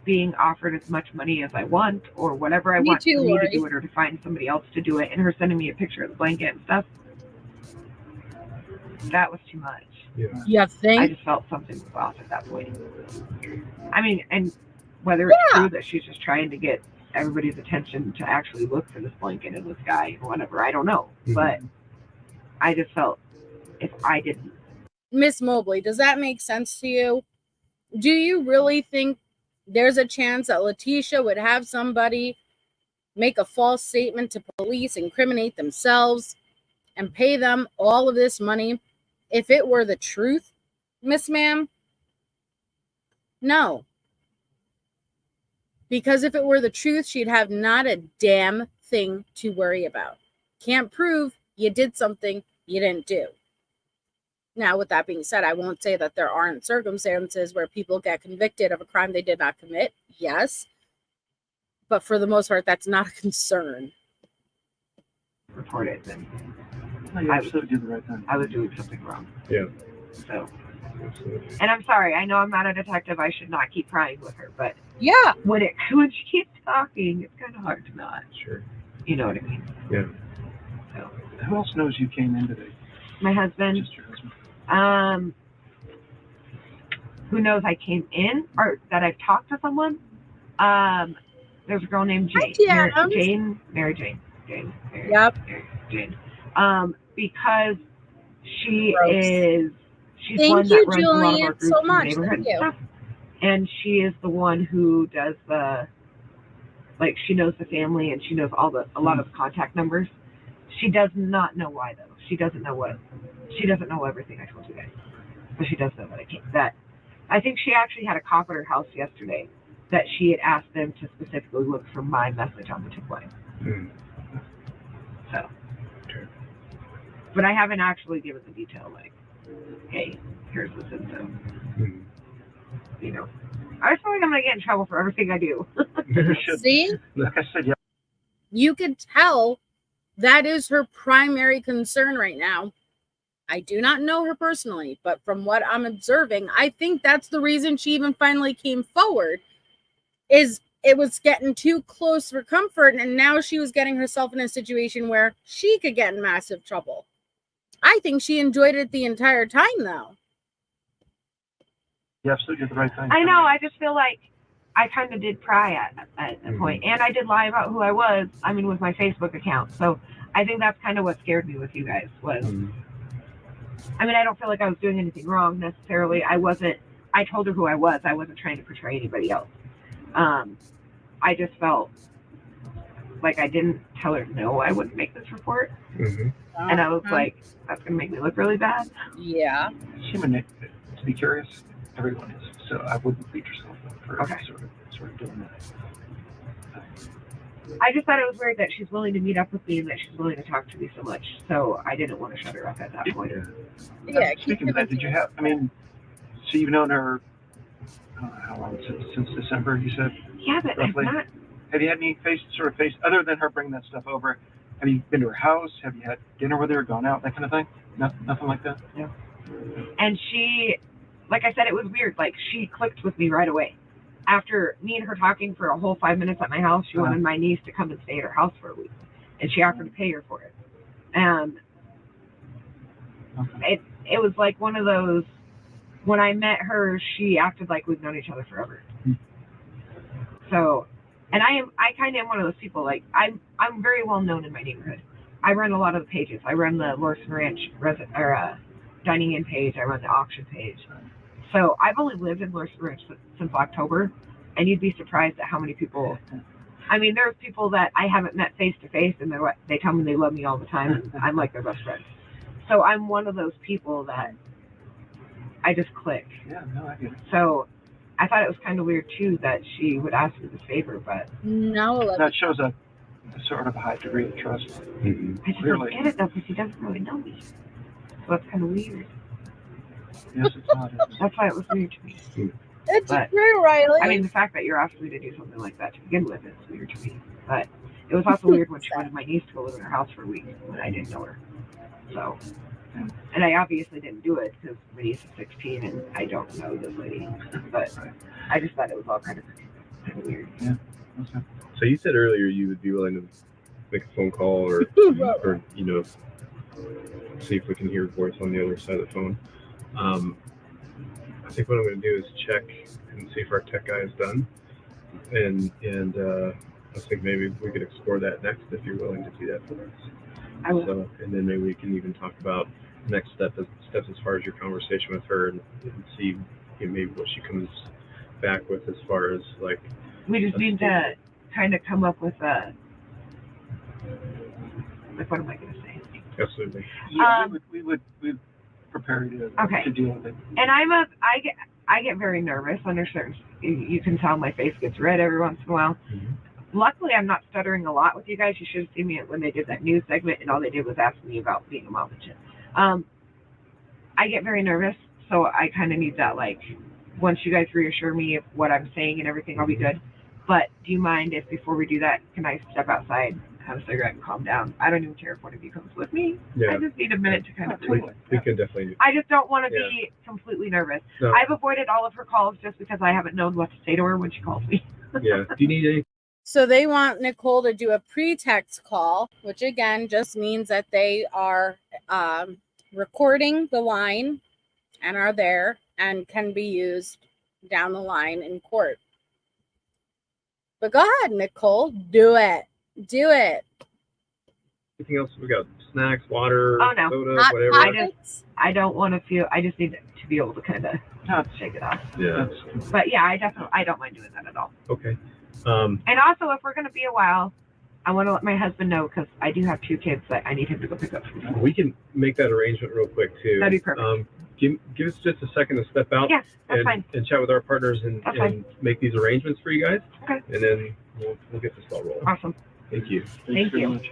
Speaker 5: being offered as much money as I want or whatever I
Speaker 2: Me
Speaker 5: want
Speaker 2: too,
Speaker 5: for me
Speaker 2: Lori.
Speaker 5: to do it or to find somebody else to do it, and her sending me a picture of the blanket and stuff. That was too much.
Speaker 2: You think?
Speaker 5: I just felt something was off at that point. I mean, and whether it's true that she's just trying to get everybody's attention to actually look for this blanket and this guy or whatever, I don't know. But I just felt if I didn't.
Speaker 2: Miss Mobley, does that make sense to you? Do you really think there's a chance that Leticia would have somebody make a false statement to police, incriminate themselves, and pay them all of this money if it were the truth, Miss Ma'am? No. Because if it were the truth, she'd have not a damn thing to worry about. Can't prove you did something you didn't do. Now, with that being said, I won't say that there aren't circumstances where people get convicted of a crime they did not commit. Yes. But for the most part, that's not a concern.
Speaker 5: Report it, then
Speaker 4: I absolutely did the right thing.
Speaker 5: I was doing something wrong.
Speaker 6: Yeah.
Speaker 5: So, and I'm sorry. I know I'm not a detective. I should not keep crying with her, but
Speaker 2: yeah,
Speaker 5: when she keeps talking, it's kind of hard to not.
Speaker 6: Sure.
Speaker 5: You know what I mean?
Speaker 6: Yeah.
Speaker 5: So,
Speaker 4: who else knows you came in today?
Speaker 5: My husband.
Speaker 4: Just your husband.
Speaker 5: Who knows I came in or that I've talked to someone? There's a girl named Jade. Mary Jane.
Speaker 2: Yep.
Speaker 5: Jade. Because she's
Speaker 2: Thank
Speaker 5: one
Speaker 2: you,
Speaker 5: that runs
Speaker 2: Julian,
Speaker 5: a lot of our groups
Speaker 2: so
Speaker 5: in
Speaker 2: much.
Speaker 5: the neighborhood
Speaker 2: Thank
Speaker 5: and stuff. And she is the one who does she knows the family and she knows a lot of the contact numbers. She does not know why though. She doesn't know everything I told you guys. But she does know that I think she actually had a cop at her house yesterday that she had asked them to specifically look for my message on the tip line. But I haven't actually given the detail, like, hey, here's the symptom. You know, I just feel like I'm going to get in trouble for everything I do.
Speaker 2: See?
Speaker 4: Like I said, yeah.
Speaker 2: You could tell that is her primary concern right now. I do not know her personally, but from what I'm observing, I think that's the reason she even finally came forward, is it was getting too close for comfort, and now she was getting herself in a situation where she could get in massive trouble. I think she enjoyed it the entire time, though.
Speaker 4: You absolutely did the right thing.
Speaker 5: I know, I just feel like I kind of did pry at a point, and I did lie about who I was, I mean, with my Facebook account. So I think that's kind of what scared me with you guys was, I mean, I don't feel like I was doing anything wrong necessarily. I told her who I was. I wasn't trying to portray anybody else. I just felt like I didn't tell her no, I wouldn't make this report. And I was like, that's going to make me look really bad.
Speaker 2: Yeah.
Speaker 4: Human nature, to be curious, everyone is. So I wouldn't beat yourself up for sort of doing that.
Speaker 5: I just thought it was weird that she's willing to meet up with me and that she's willing to talk to me so much. So I didn't want to shut her up at that point.
Speaker 2: Yeah.
Speaker 4: Speaking of that, did you have, I mean, so you've known her, how long, since December, you said?
Speaker 5: Yeah, but
Speaker 4: roughly?
Speaker 5: not.
Speaker 4: Have you had any face, other than her bringing that stuff over, have you been to her house? Have you had dinner with her, gone out, that kind of thing? Nothing like that?
Speaker 5: Yeah. And she, like I said, it was weird. Like, she clicked with me right away. After me and her talking for a whole 5 minutes at my house, she wanted my niece to come and stay at her house for a week. And she offered to pay her for it. And it was like one of those, when I met her, she acted like we've known each other forever. So, and I kind of am one of those people, like, I'm very well known in my neighborhood. I run a lot of the pages. I run the Lorson Ranch dining in page. I run the auction page. So I've only lived in Lorson Ranch since October, and you'd be surprised at how many people. I mean, there's people that I haven't met face to face, and they tell me they love me all the time. And I'm like their best friend. So I'm one of those people that I just click.
Speaker 4: Yeah, no, I get it.
Speaker 5: So I thought it was kind of weird too that she would ask me this favor, but
Speaker 2: no,
Speaker 4: that shows a sort of a high degree of trust.
Speaker 5: I just don't get it though, because she doesn't really know me. So that's kind of weird.
Speaker 4: Yes, it's odd.
Speaker 5: That's why it was weird to me.
Speaker 2: It's true, Riley.
Speaker 5: I mean, the fact that you're asking me to do something like that to begin with is weird to me. But it was also weird when she wanted my niece to go live in her house for a week when I didn't know her. So, and I obviously didn't do it because my niece is 16 and I don't know this lady. But I just thought it was all kind of weird.
Speaker 4: Yeah. Okay.
Speaker 6: So you said earlier you would be willing to make a phone call or you know, see if we can hear a voice on the other side of the phone. I think what I'm going to do is check and see if our tech guy is done, and I think maybe we could explore that next if you're willing to do that for us.
Speaker 5: I will.
Speaker 6: So, and then maybe we can even talk about next steps as far as your conversation with her and see, you know, maybe what she comes back with as far as like.
Speaker 5: We just need to kind of come up with a. Like, what am I going to say?
Speaker 6: Absolutely.
Speaker 4: Yeah, we'd prepare you to deal with it.
Speaker 5: And I get very nervous under certain. You can tell my face gets red every once in a while. Luckily, I'm not stuttering a lot with you guys. You should have seen me when they did that news segment, and all they did was ask me about being a mom and shit. I get very nervous, so I kind of need that, like, once you guys reassure me of what I'm saying and everything, I'll be good. But do you mind if before we do that, can I step outside, have a cigarette, and calm down? I don't even care if one of you comes with me.
Speaker 6: Yeah.
Speaker 5: I just need a minute to kind of
Speaker 6: we can definitely do.
Speaker 5: I just don't want to be completely nervous.
Speaker 6: No.
Speaker 5: I've avoided all of her calls just because I haven't known what to say to her when she calls me.
Speaker 6: Yeah. Do you need any?
Speaker 2: So they want Nicole to do a pretext call, which again just means that they are recording the line and are there and can be used down the line in court. But go ahead, Nicole, do it. Do it.
Speaker 6: Anything else? We got snacks, water,
Speaker 5: no.
Speaker 6: soda,
Speaker 2: Hot
Speaker 6: whatever.
Speaker 5: I don't want to feel. I just need to be able to kind of shake it off.
Speaker 6: Yeah.
Speaker 5: But yeah, I don't mind doing that at all.
Speaker 6: Okay.
Speaker 5: And also, if we're going to be a while, I want to let my husband know because I do have 2 kids that I need him to go pick up from school.
Speaker 6: We can make that arrangement real quick too.
Speaker 5: That'd be perfect.
Speaker 6: Give us just a second to step out and chat with our partners and make these arrangements for you guys.
Speaker 5: Okay.
Speaker 6: And then we'll get this all rolling.
Speaker 5: Awesome.
Speaker 6: Thank you.
Speaker 5: Thank you.
Speaker 4: Much.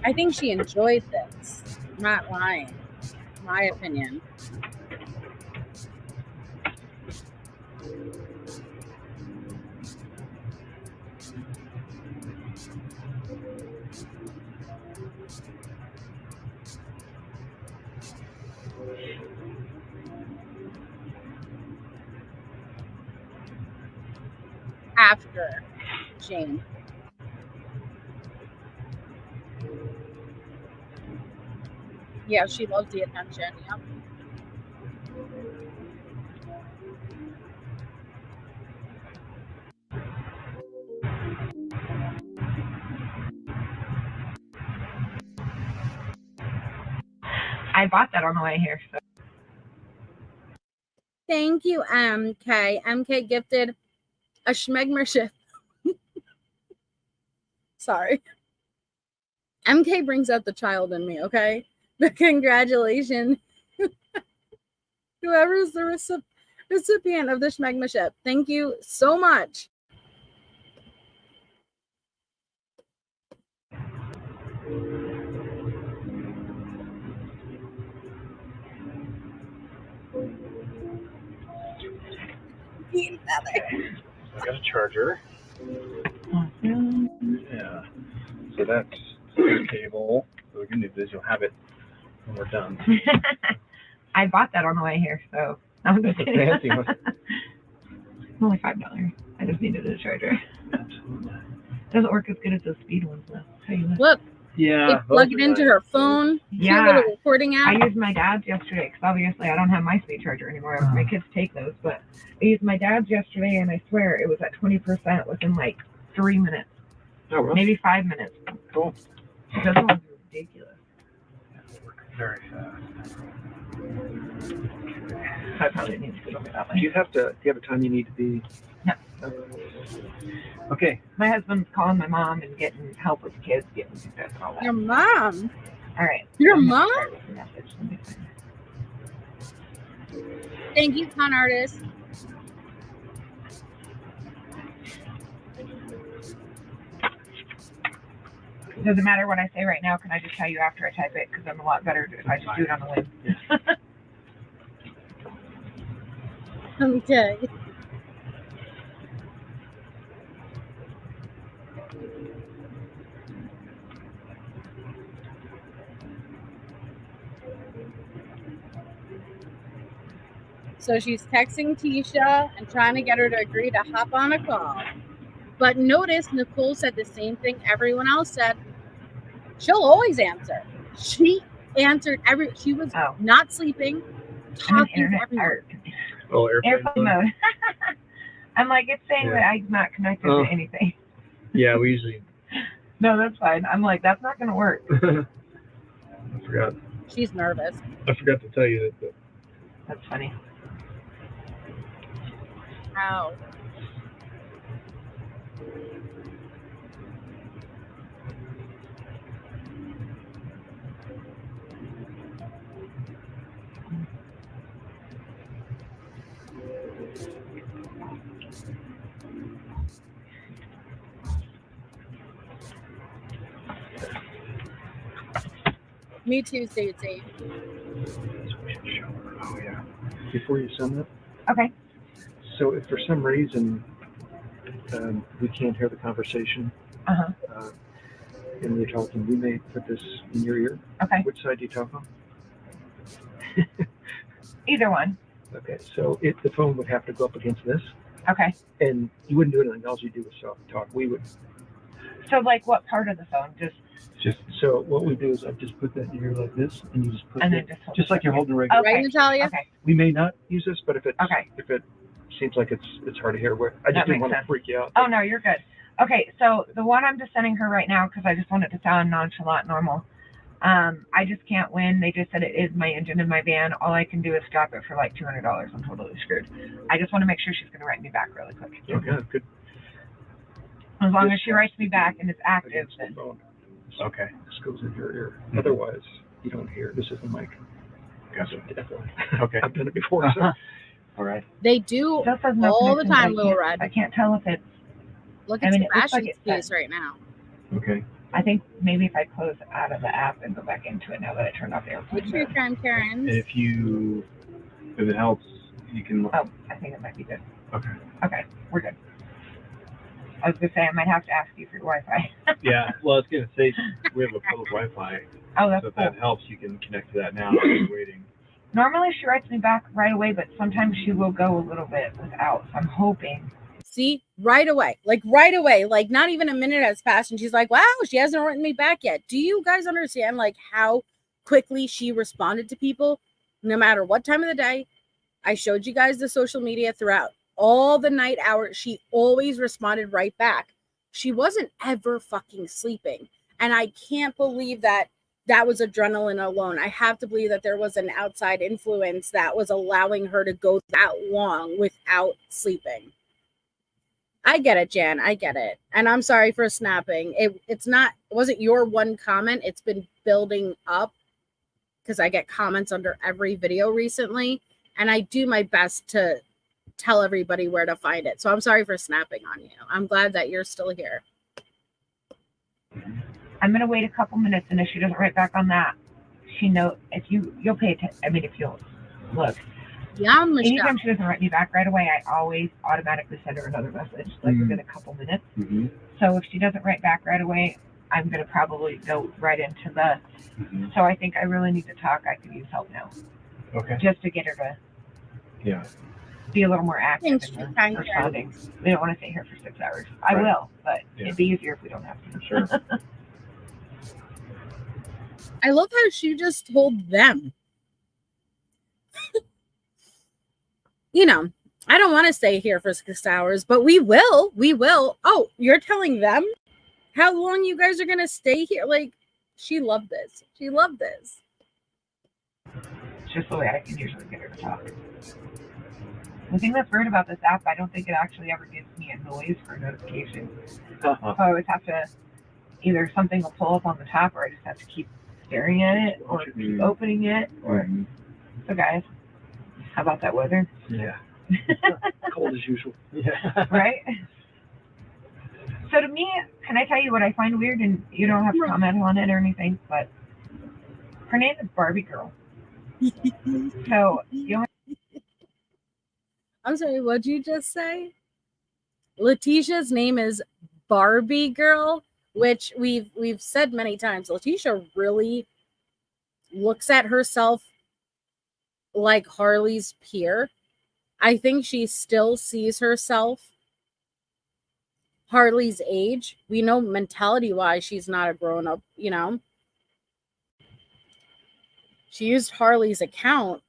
Speaker 2: I think she enjoyed this. I'm not lying. My opinion. After Jane. Yeah, she loves the attention. Yep.
Speaker 5: I bought that on the way here. So.
Speaker 2: Thank you, MK. MK gifted a schmegmership. Sorry. MK brings out the child in me, okay? But congratulations. Whoever's the recipient of the schmegmership. Thank you so much.
Speaker 6: I got a charger. Yeah. So that's the cable. So the good news is you'll have it when we're done.
Speaker 5: I bought that on the way here, so I'm just kidding.
Speaker 6: Fancy one.
Speaker 5: Only $5. I just needed a charger. Doesn't work as good as those speed ones though.
Speaker 2: Look.
Speaker 6: Yeah.
Speaker 2: They plug it into her phone.
Speaker 5: Yeah.
Speaker 2: Cute little recording app.
Speaker 5: I used my dad's yesterday because obviously I don't have my speed charger anymore. My kids take those, but I used my dad's yesterday and I swear it was at 20% within like 3 minutes.
Speaker 6: Oh, really?
Speaker 5: Maybe 5 minutes.
Speaker 6: Cool.
Speaker 5: Those ones are ridiculous.
Speaker 6: They work very fast.
Speaker 5: I probably need to go that way.
Speaker 6: Do you have a time you need to be?
Speaker 5: No.
Speaker 6: Okay.
Speaker 5: My husband's calling my mom and getting help with the kids, getting stuff and all that.
Speaker 2: Your mom?
Speaker 5: All right.
Speaker 2: Your mom? Thank you, con artist.
Speaker 5: Doesn't matter what I say right now. Can I just tell you after I type it? Because I'm a lot better if I just do it on the whim.
Speaker 2: Okay. So she's texting Tisha and trying to get her to agree to hop on a call. But notice Nicole said the same thing everyone else said. She'll always answer. She answered she was not sleeping, talking to everyone.
Speaker 5: Airplane mode. I'm like, it's saying that I'm not connected to anything.
Speaker 6: Yeah, we usually.
Speaker 5: No, that's fine. I'm like, that's not going to work.
Speaker 6: I forgot.
Speaker 2: She's nervous.
Speaker 6: I forgot to tell you that.
Speaker 5: That's funny.
Speaker 2: Ow. Me too, Stacey.
Speaker 6: Oh, yeah. Before you send that?
Speaker 5: Okay.
Speaker 6: So if for some reason we can't hear the conversation and we're talking, we may put this in your ear.
Speaker 5: Okay.
Speaker 6: Which side do you talk on?
Speaker 5: Either one.
Speaker 6: Okay, so the phone would have to go up against this.
Speaker 5: Okay.
Speaker 6: And you wouldn't do anything. All you do is talk. We would.
Speaker 5: So like what part of the phone?
Speaker 6: Just so what we do is I just put that in here like this, and you just put
Speaker 5: and
Speaker 6: it,
Speaker 5: then
Speaker 6: just like you're holding a regular.
Speaker 2: Okay. Right, Natalia?
Speaker 5: Okay.
Speaker 6: We may not use this, but if it seems like it's hard to hear, I just didn't want to freak you out.
Speaker 5: Oh no, you're good. Okay, so the one I'm just sending her right now because I just want it to sound nonchalant, normal. I just can't win. They just said it is my engine in my van. All I can do is drop it for like $200. I'm totally screwed. I just want to make sure she's going to write me back really quick.
Speaker 6: Okay, good.
Speaker 5: As long as she writes me back and it's active, then.
Speaker 6: Okay. This goes in your ear. Otherwise, you don't hear. This is the mic. Gotcha. Definitely. Okay. I've done it before. So. All right.
Speaker 2: They do all the time, Little Red.
Speaker 5: I can't tell if it's.
Speaker 2: Look at Sebastian's face right now.
Speaker 6: Okay.
Speaker 5: I think maybe if I close out of the app and go back into it now that I turned off airplane
Speaker 2: What's your
Speaker 5: mode.
Speaker 2: time, Karen?
Speaker 6: If it helps, you can.
Speaker 5: Oh, I think it might be good.
Speaker 6: Okay.
Speaker 5: Okay, we're good. I was gonna say I might have to ask you for your Wi-Fi.
Speaker 6: Yeah, well, I was gonna say we have a public Wi-Fi.
Speaker 5: Oh, that's
Speaker 6: so if
Speaker 5: cool.
Speaker 6: that helps, you can connect to that now. While you're waiting.
Speaker 5: Normally she writes me back right away, but sometimes she will go a little bit without. So I'm hoping.
Speaker 2: See, right away, like not even a minute has passed, and she's like, "Wow, she hasn't written me back yet." Do you guys understand like how quickly she responded to people, no matter what time of the day? I showed you guys the social media throughout all the night hours. She always responded right back. She wasn't ever fucking sleeping, and I can't believe that was adrenaline alone. I have to believe that there was an outside influence that was allowing her to go that long without sleeping. I get it, Jan. I get it. And I'm sorry for snapping. It wasn't your one comment. It's been building up because I get comments under every video recently. And I do my best to tell everybody where to find it. So I'm sorry for snapping on you. I'm glad that you're still here.
Speaker 5: I'm going to wait a couple minutes. And if she doesn't write back on that, if you'll pay attention. I mean, if you'll look.
Speaker 2: Yeah, Michelle.
Speaker 5: Anytime she doesn't write me back right away, I always automatically send her another message, like within a couple minutes.
Speaker 6: Mm-hmm.
Speaker 5: So if she doesn't write back right away, I'm going to probably go right into the. Mm-hmm. So I think I really need to talk. I could use help now.
Speaker 6: Okay.
Speaker 5: Just to get her to. Be a little more active in responding. We don't want to stay here for 6 hours. I will, but it'd be easier if we don't have to.
Speaker 6: Sure.
Speaker 2: I love how she just told them. You know, I don't want to stay here for 6 hours, but we will. We will. Oh, you're telling them how long you guys are going to stay here? Like, she loved this. She loved this.
Speaker 5: It's just the way I can usually get her to talk. The thing that's weird about this app, I don't think it actually ever gives me a noise for a notification. So I always have to, either something will pull up on the top, or I just have to keep staring at it, or keep opening it. Or so, guys, how about that weather?
Speaker 6: Yeah. Cold as usual. Yeah.
Speaker 5: Right? So to me, can I tell you what I find weird? And you don't have to comment on it or anything, but her name is Barbie Girl. So you only.
Speaker 2: I'm sorry, what'd you just say? Leticia's name is Barbie Girl, which we've said many times. Leticia really looks at herself like Harley's peer. I think she still sees herself Harley's age. We know mentality-wise she's not a grown-up, you know. She used Harley's account.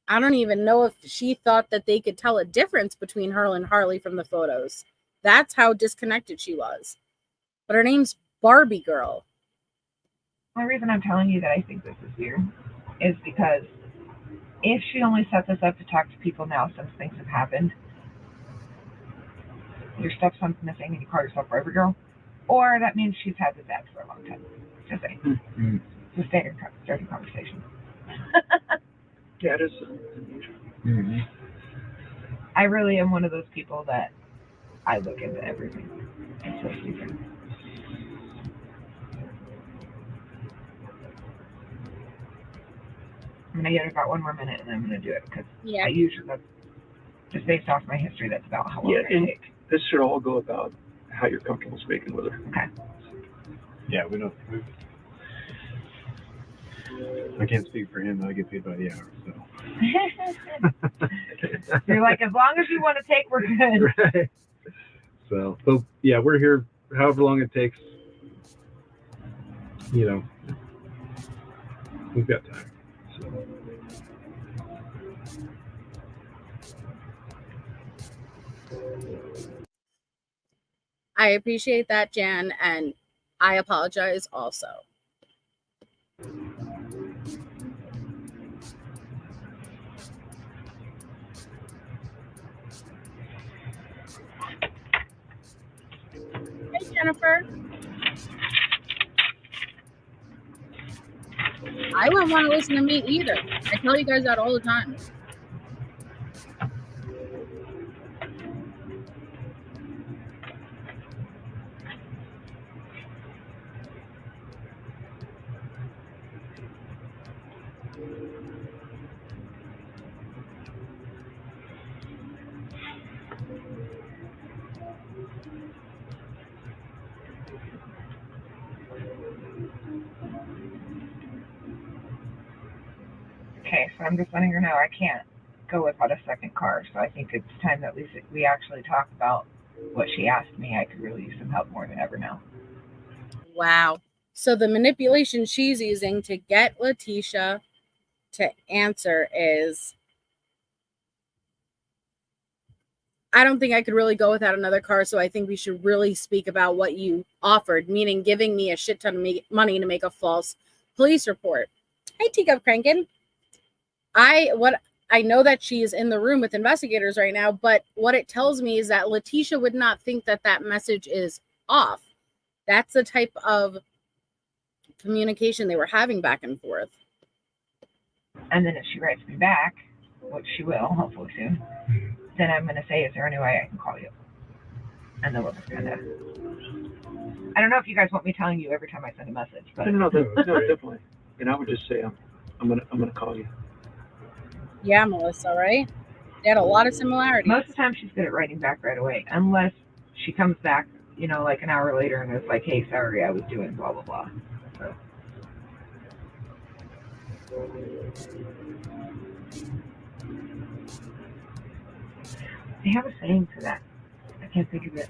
Speaker 2: I don't even know if she thought that they could tell a difference between her and Harley from the photos. That's how disconnected she was. But her name's Barbie Girl.
Speaker 5: The reason I'm telling you that I think this is weird is because if she only set this up to talk to people now since things have happened, your stepson's missing and you call yourself Barbie Girl, or that means she's had this app for a long time. Just saying. Mm-hmm. Just starting conversation.
Speaker 4: Yeah, it is.
Speaker 6: Mm-hmm.
Speaker 5: I really am one of those people that I look into everything. It's so stupid. I'm going to get about 1 more minute and then I'm going to do it because I usually, that's just based off my history, that's about how long I take.
Speaker 4: This should all go about how you're comfortable speaking with her.
Speaker 5: Okay.
Speaker 6: Yeah, we don't. I can't speak for him. I get paid by the hour, so.
Speaker 5: You're like, as long as you want to take, we're good.
Speaker 6: Right. So, but yeah, we're here however long it takes. You know, we've got time. So.
Speaker 2: I appreciate that, Jan, and I apologize also. Hey, Jennifer. I wouldn't want to listen to me either. I tell you guys that all the time.
Speaker 5: Okay, so I'm just letting her know I can't go without a second car. So I think it's time that we actually talk about what she asked me. I could really use some help more than ever now.
Speaker 2: Wow. So the manipulation she's using to get Leticia to answer is, I don't think I could really go without another car, so I think we should really speak about what you offered, meaning giving me a shit ton of money to make a false police report. Hey, Teacup Crankin. I know that she is in the room with investigators right now, but what it tells me is that Leticia would not think that that message is off. That's the type of communication they were having back and forth.
Speaker 5: And then if she writes me back, which she will, hopefully soon, then I'm going to say, is there any way I can call you? And then we'll just kind of... I don't know if you guys want me telling you every time I send a message, but...
Speaker 4: No, definitely. And I would just say, I'm gonna call you.
Speaker 2: Yeah, Melissa, right? They had a lot of similarities.
Speaker 5: Most of the time she's good at writing back right away, unless she comes back, you know, like an hour later and is like, hey, sorry, I was doing blah, blah, blah. So. They have a saying for that. I can't think of it.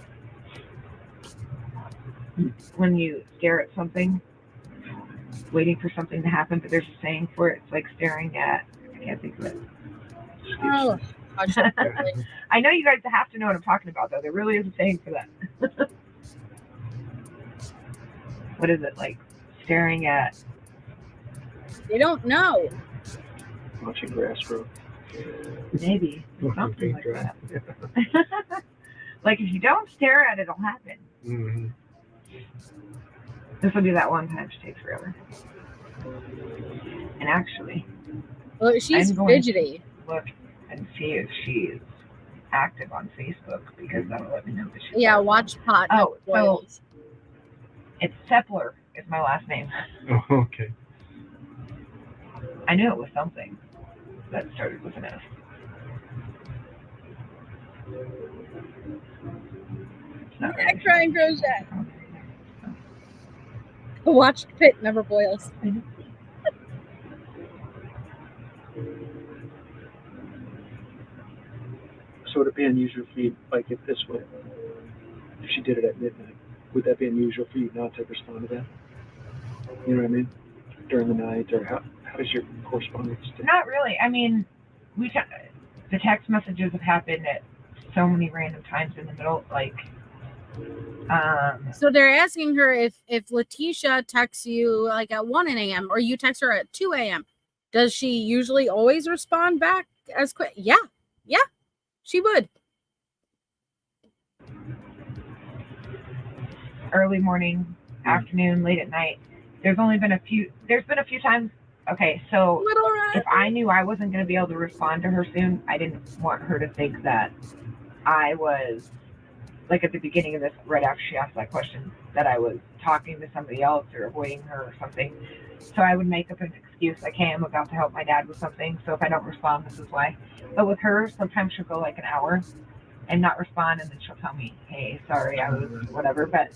Speaker 5: When you stare at something, waiting for something to happen, but there's a saying for it. It's like staring at, I can't think of it.
Speaker 2: Oh,
Speaker 5: I know you guys have to know what I'm talking about, though. There really is a saying for that. What is it, like staring at?
Speaker 2: They don't know.
Speaker 4: Watching grass grow.
Speaker 5: Maybe. Something like that. Like if you don't stare at it, it'll happen.
Speaker 6: Mm-hmm.
Speaker 5: This will be that one time she takes forever. And actually,
Speaker 2: well, she's fidgety.
Speaker 5: Look and see if she's active on Facebook, because that'll let me know that she's
Speaker 2: active. Watch pot.
Speaker 5: Oh, so it's Sepler is my last name.
Speaker 6: Oh, okay.
Speaker 5: I knew it was something that started with an S. It's not
Speaker 2: right. Try and crochet. Watch the pit never boils.
Speaker 4: So would it be unusual for you, like if this way, if she did it at midnight, would that be unusual for you not to respond to that? You know what I mean? During the night, or how does your correspondence do?
Speaker 5: Not really. I mean, the text messages have happened at so many random times in the middle, like.
Speaker 2: So they're asking her if Leticia texts you like at 1 a.m. or you text her at 2 a.m. Does she usually always respond back as quick? Yeah, she would.
Speaker 5: Early morning, afternoon, late at night. There's been a few times. Okay, so if I knew I wasn't going to be able to respond to her soon, I didn't want her to think that I was, like at the beginning of this, right after she asked that question, that I was talking to somebody else or avoiding her or something. So I would make up an excuse, like, hey, I'm about to help my dad with something, so if I don't respond, this is why. But with her, sometimes she'll go like an hour and not respond, and then she'll tell me, hey, sorry, I was whatever. But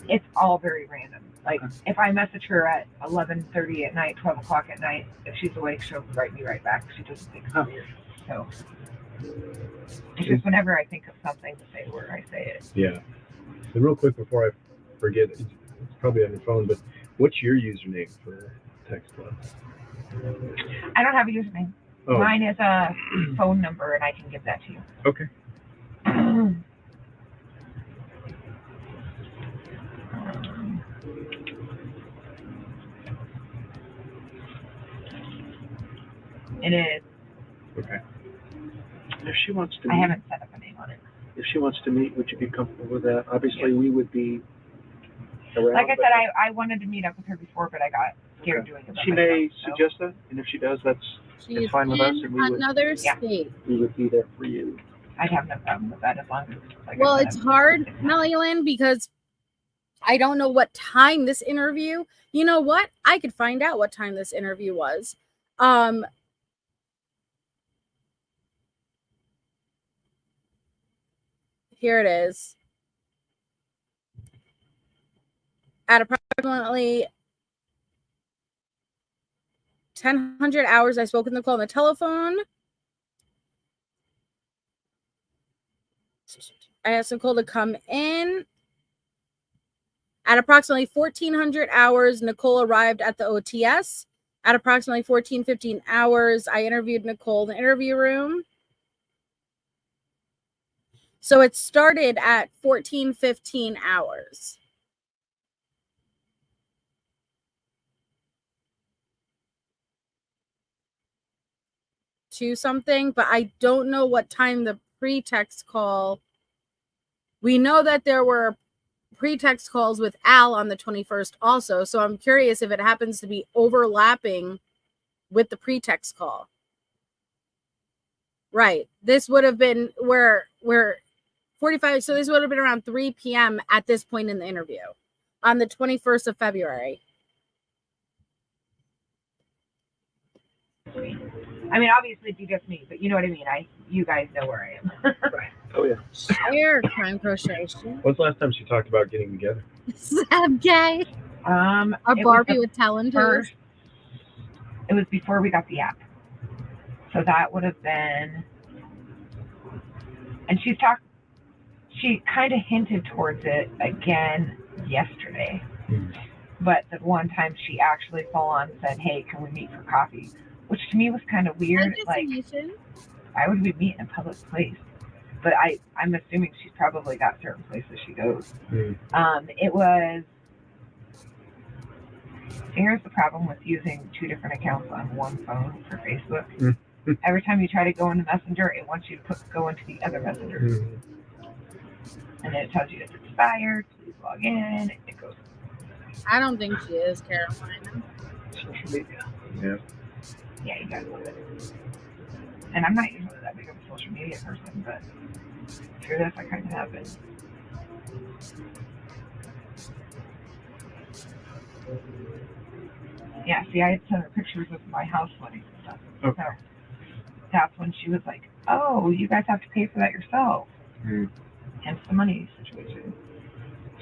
Speaker 5: it's all very random. Like, if I message her at 11:30 at night, 12 o'clock at night, if she's awake, she'll write me right back. She doesn't think it's weird. So it's just whenever I think of something to say to her, I say it.
Speaker 6: Yeah. And real quick before I forget, it's probably on your phone, but what's your username for text class?
Speaker 5: I don't have a username. Oh. Mine is a phone number, and I can give that to you.
Speaker 6: Okay.
Speaker 5: It is.
Speaker 6: Okay.
Speaker 4: If she wants to
Speaker 5: I haven't set up a name on it.
Speaker 4: If she wants to meet, would you be comfortable with that? Obviously, we would be around.
Speaker 5: Like I said, I wanted to meet up with her before, but I got scared doing it.
Speaker 4: She may suggest that, and if she does, that's fine with us. And we
Speaker 2: another state.
Speaker 4: We would be there for you.
Speaker 5: I'd have no problem with that as long as.
Speaker 2: Well, it's hard, Melly Lynn, because I don't know what time this interview, you know what? I could find out what time this interview was. Here it is. At approximately 1000 hours, I spoke with Nicole on the telephone. I asked Nicole to come in. At approximately 1400 hours, Nicole arrived at the OTS. At approximately 1415 hours, I interviewed Nicole in the interview room. So it started at 1415 hours. To something, but I don't know what time the pretext call. We know that there were pretext calls with Al on the 21st also, so I'm curious if it happens to be overlapping with the pretext call. Right. This would have been where 45, so this would have been around 3 p.m. at this point in the interview on the 21st of February.
Speaker 5: I mean, obviously, it'd be just me, but you know what I mean. You guys know where I am.
Speaker 6: Right. Oh yeah.
Speaker 2: Share crime crochet.
Speaker 6: When's the last time she talked about getting together?
Speaker 2: Okay. A Barbie with talent.
Speaker 5: It was before we got the app, so that would have been. And she kind of hinted towards it again yesterday, but the one time she actually full on said, "Hey, can we meet for coffee?" Which to me was kind of weird. Like, why would we meet in a public place? But I'm assuming she's probably got certain places she goes. It was. Here's the problem with using 2 different accounts on one phone for Facebook. Every time you try to go into Messenger, it wants you to go into the other Messenger. And then it tells you it's expired. Please log in. It goes.
Speaker 2: I don't think she is, Carolina.
Speaker 4: Social media.
Speaker 6: Yeah.
Speaker 5: Yeah, you guys love it. And I'm not usually that big of a social media person, but through this, I kind of have been. Yeah, see, I had sent her pictures of my house wedding and stuff.
Speaker 6: Okay.
Speaker 5: So that's when she was like, "Oh, you guys have to pay for that yourself." Hence the money situation.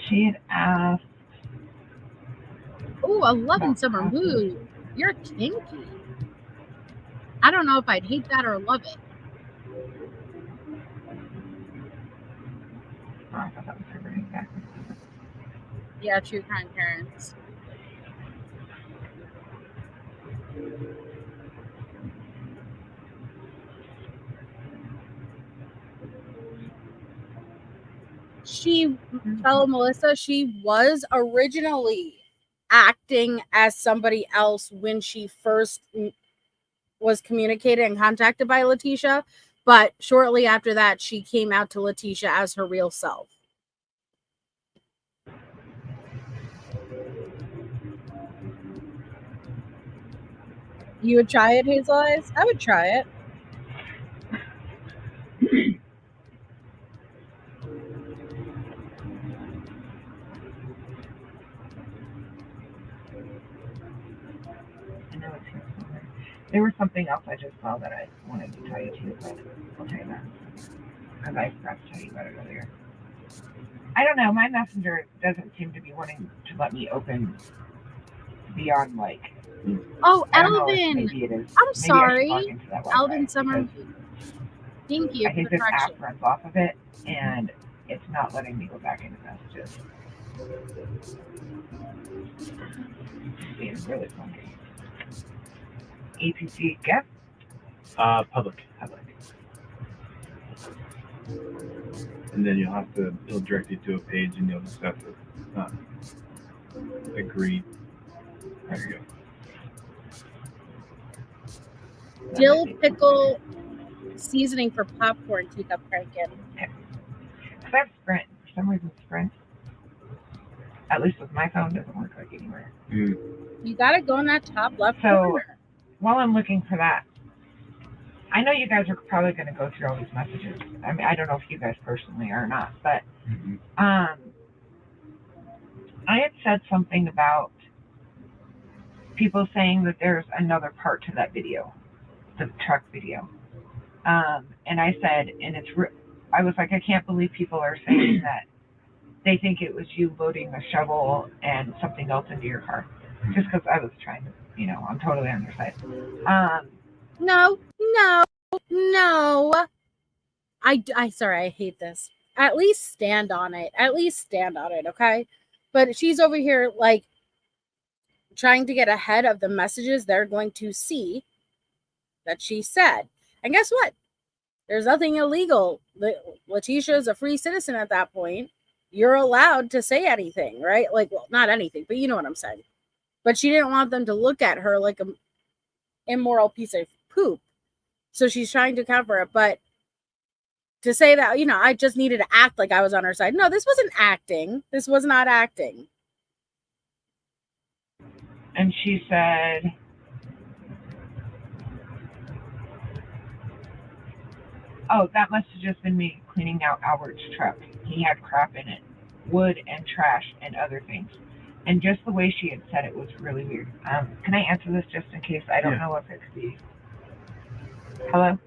Speaker 5: She had asked.
Speaker 2: Oh, a loving summer mood. You're kinky. I don't know if I'd hate that or love it.
Speaker 5: Oh, I thought that was her braiding back.
Speaker 2: Yeah, true crime parents. Fellow Melissa, she was originally acting as somebody else when she first was communicated and contacted by Leticia, but shortly after that, she came out to Leticia as her real self. You would try it, Hazel Eyes? I would try it.
Speaker 5: I know it's here somewhere. There was something else I just saw that I wanted to tell you too, but I'll tell you that. Because I forgot to tell you about it earlier. I don't know, my Messenger doesn't seem to be wanting to let me open beyond like.
Speaker 2: Oh,
Speaker 5: Elvin!
Speaker 2: maybe it is. I'm sorry. Elvin Summer. Thank you.
Speaker 5: I think this app runs off of it, and it's not letting me go back into messages. It's being really funky. APC guest?
Speaker 6: Public.
Speaker 5: Public.
Speaker 6: And then it'll direct you to a page, and you'll just have to agree. There you go.
Speaker 2: Dill pickle seasoning for popcorn. Teacup cranking.
Speaker 5: Because I have Sprint. For some reason, Sprint, at least with my phone, doesn't work like anywhere.
Speaker 2: You gotta go in that top left corner.
Speaker 5: While I'm looking for that, I know you guys are probably going to go through all these messages. I mean, I don't know if you guys personally are or not, but I had said something about people saying that there's another part to that video, the truck video. And I said, I was like, I can't believe people are saying that they think it was you loading the shovel and something else into your car. Just because I was trying to, I'm totally on their side.
Speaker 2: No. Sorry, I hate this. At least stand on it. Okay? But she's over here, like, trying to get ahead of the messages they're going to see that she said. And guess what? There's nothing illegal. Leticia is a free citizen at that point. You're allowed to say anything, right? Like, well, not anything, but you know what I'm saying. But she didn't want them to look at her like an immoral piece of poop. So she's trying to cover it. But to say that, I just needed to act like I was on her side. No, this wasn't acting. This was not acting.
Speaker 5: And she said, oh, that must have just been me cleaning out Albert's truck. He had crap in it, wood and trash and other things. And just the way she had said it was really weird. Can I answer this just in case? I don't know if it could be. Hello?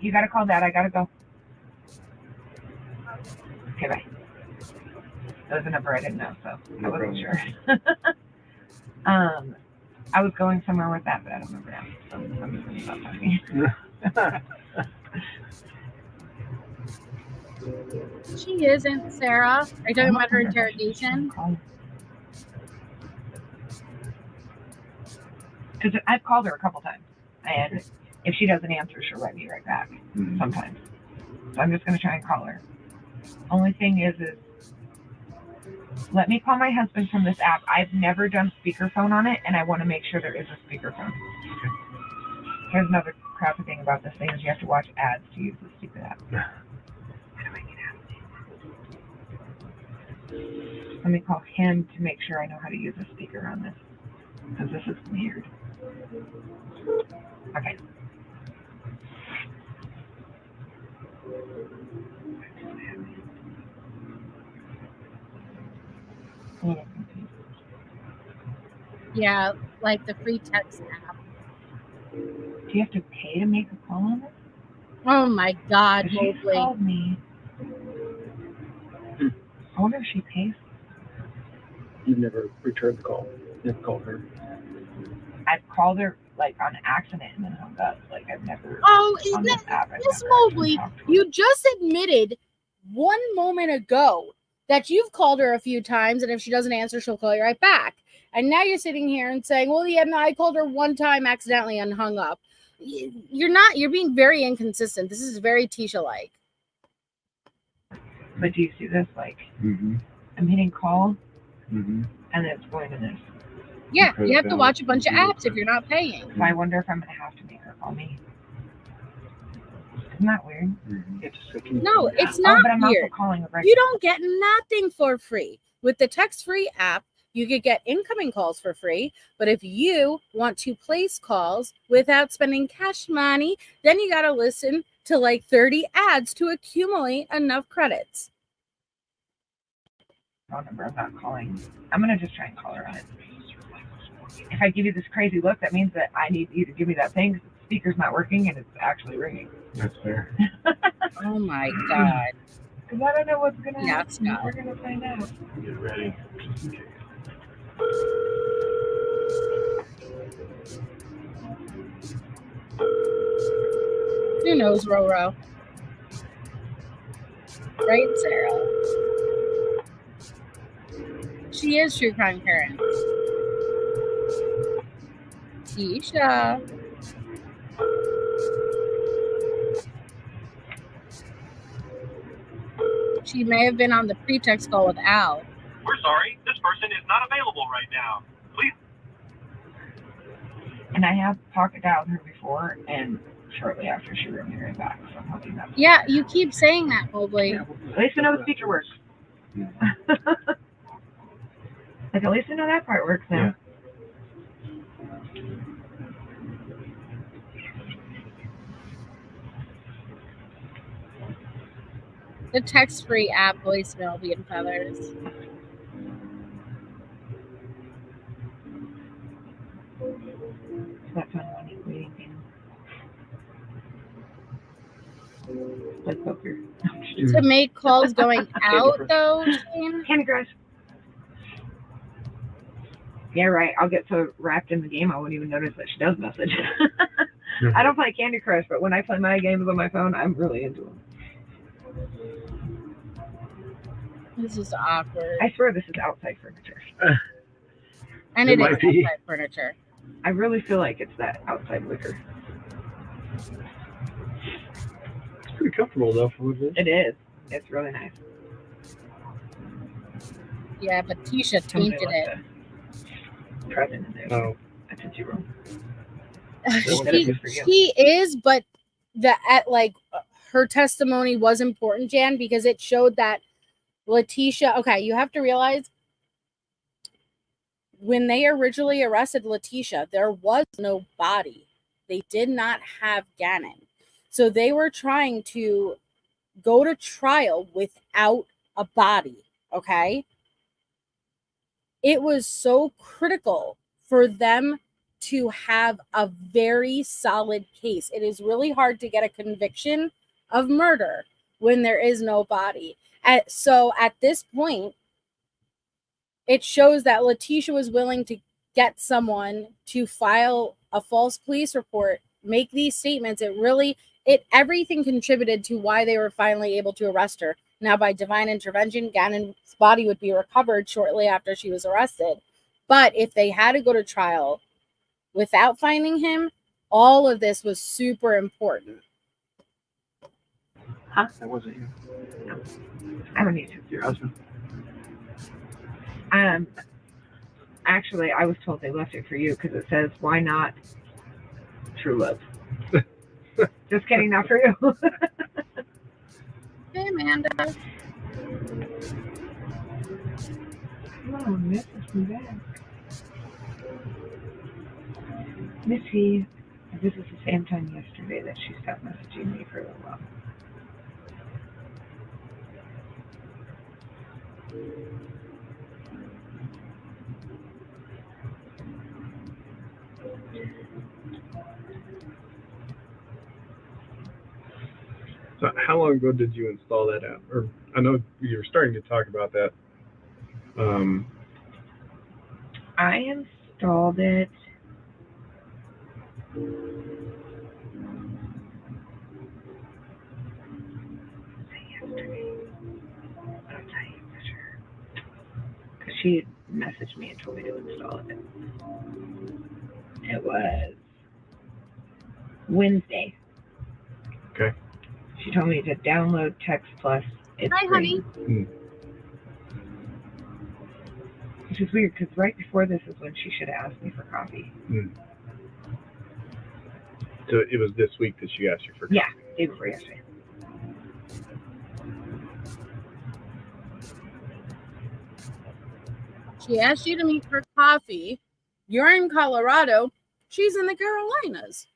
Speaker 5: You got to call Dad. I got to go. Okay, bye. That was a number I didn't know, so I wasn't sure. I was going somewhere with that, but I don't remember now. So I'm just going to stop talking.
Speaker 2: She isn't, Sarah. Are you talking about her interrogation?
Speaker 5: Because I've called her a couple times, and if she doesn't answer, she'll write me right back sometimes. So I'm just going to try and call her. Only thing is let me call my husband from this app. I've never done speakerphone on it, and I want to make sure there is a speakerphone. Here's another crappy thing about this thing is you have to watch ads to use the stupid app. Let me call him to make sure I know how to use a speaker on this, because this is weird. Okay.
Speaker 2: Yeah, like the Pretext app.
Speaker 5: Do you have to pay to make a call on this?
Speaker 2: Oh my God,
Speaker 5: She
Speaker 2: Mobley.
Speaker 5: called me. I wonder if she pays.
Speaker 4: You've never returned the call. Never called her.
Speaker 5: I've called her like on accident and then hung up. Like I've never.
Speaker 2: Oh,
Speaker 5: on this app,
Speaker 2: Miss Mobley, you just admitted 1 moment ago that you've called her a few times, and if she doesn't answer, she'll call you right back. And now you're sitting here and saying, well, yeah, no, I called her one time accidentally and hung up. You're being very inconsistent. This is very Tisha-like.
Speaker 5: But do you see this? Like, I'm hitting call, and it's going to this.
Speaker 2: Yeah, you have to watch a bunch of apps if you're not paying.
Speaker 5: So I wonder if I'm going to have to make her call me. Isn't that weird?
Speaker 2: No, it's not
Speaker 5: but I'm
Speaker 2: weird.
Speaker 5: Also calling a
Speaker 2: you don't get nothing for free. With the text-free app, you could get incoming calls for free. But if you want to place calls without spending cash money, then you got to listen to like 30 ads to accumulate enough credits.
Speaker 5: Phone number. I'm not calling. I'm going to just try and call her on it. If I give you this crazy look, that means that I need you to give me that thing because the speaker's not working and it's actually ringing.
Speaker 6: That's fair.
Speaker 2: Oh my God.
Speaker 5: Because I don't know what's going to happen.
Speaker 2: Scott.
Speaker 5: We're going to find out.
Speaker 6: Get ready. Just in case.
Speaker 2: Who knows, Roro? Right, Sarah? She is true crime parent. Tisha. She may have been on the Pretext call with Al.
Speaker 11: We're sorry, this person is not available right now. Please.
Speaker 5: And I have talked it out with her before, and shortly after she wrote me right back. So I'm hoping that.
Speaker 2: Yeah, you keep saying that, Mobley.
Speaker 5: Yeah, at least I know the speaker works.
Speaker 6: Yeah.
Speaker 5: Like at least I know that part works now.
Speaker 6: Yeah.
Speaker 2: The text-free app voicemail being feathers.
Speaker 5: That's fun when waiting game. Like poker.
Speaker 2: To make calls going out, though, Shane?
Speaker 5: Candy Crush. Yeah, right. I'll get so wrapped in the game I won't even notice that she does message. I don't play Candy Crush, but when I play my games on my phone, I'm really into them.
Speaker 2: This is awkward.
Speaker 5: I swear this is outside furniture.
Speaker 2: And it is outside furniture.
Speaker 5: I really feel like it's that outside wicker.
Speaker 6: It's pretty comfortable though for what it is.
Speaker 5: It is. It's really nice.
Speaker 2: Yeah, but Tisha tainted it.
Speaker 5: Present in there.
Speaker 6: Oh.
Speaker 5: That's a zero.
Speaker 2: She is, but her testimony was important, Jan, because it showed that Leticia. Okay, you have to realize when they originally arrested Leticia, there was no body. They did not have Gannon, so they were trying to go to trial without a body. Okay, it was so critical for them to have a very solid case. It is really hard to get a conviction of murder when there is no body. So at this point, it shows that Leticia was willing to get someone to file a false police report, make these statements. Everything contributed to why they were finally able to arrest her. Now, by divine intervention, Gannon's body would be recovered shortly after she was arrested. But if they had to go to trial without finding him, all of this was super important.
Speaker 4: Huh? That wasn't you.
Speaker 5: No. I don't need to.
Speaker 4: Your husband.
Speaker 5: Actually, I was told they left it for you because it says, "Why not true love?" Just kidding, not for you.
Speaker 2: Hey, Amanda.
Speaker 5: Oh, message me back. Missy, this is the same time yesterday that she stopped messaging me for a little while.
Speaker 6: So how long ago did you install that app? Or I know you were starting to talk about that.
Speaker 5: I installed it yesterday. I'll tell you for sure. Because she messaged me and told me to install it. It was Wednesday.
Speaker 6: Okay.
Speaker 5: She told me to download Text Plus. It's
Speaker 2: Hi,
Speaker 5: free.
Speaker 2: honey.
Speaker 5: Which is weird because right before this is when she should have asked me for coffee.
Speaker 6: So it was this week that she asked you for coffee?
Speaker 5: Yeah, day before yesterday.
Speaker 2: She asked you to meet for coffee. You're in Colorado. She's in the Carolinas.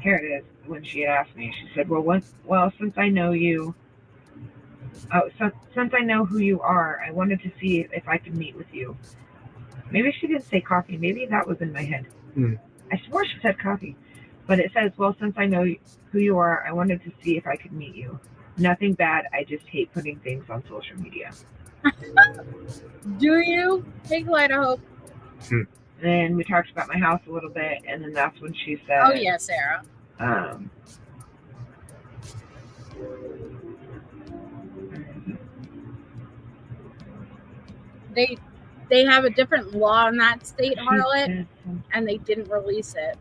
Speaker 5: Here it is. When she asked me, she said, since I know you, since I know who you are, I wanted to see if I could meet with you. Maybe she didn't say coffee. Maybe that was in my head. I swore she said coffee. But it says, since I know who you are, I wanted to see if I could meet you. Nothing bad. I just hate putting things on social media.
Speaker 2: Do you? Take light of hope.
Speaker 5: Then we talked about my house a little bit, and then that's when she said,
Speaker 2: "Oh yeah, Sarah." They have a different law in that state, Harlot, and they didn't release it.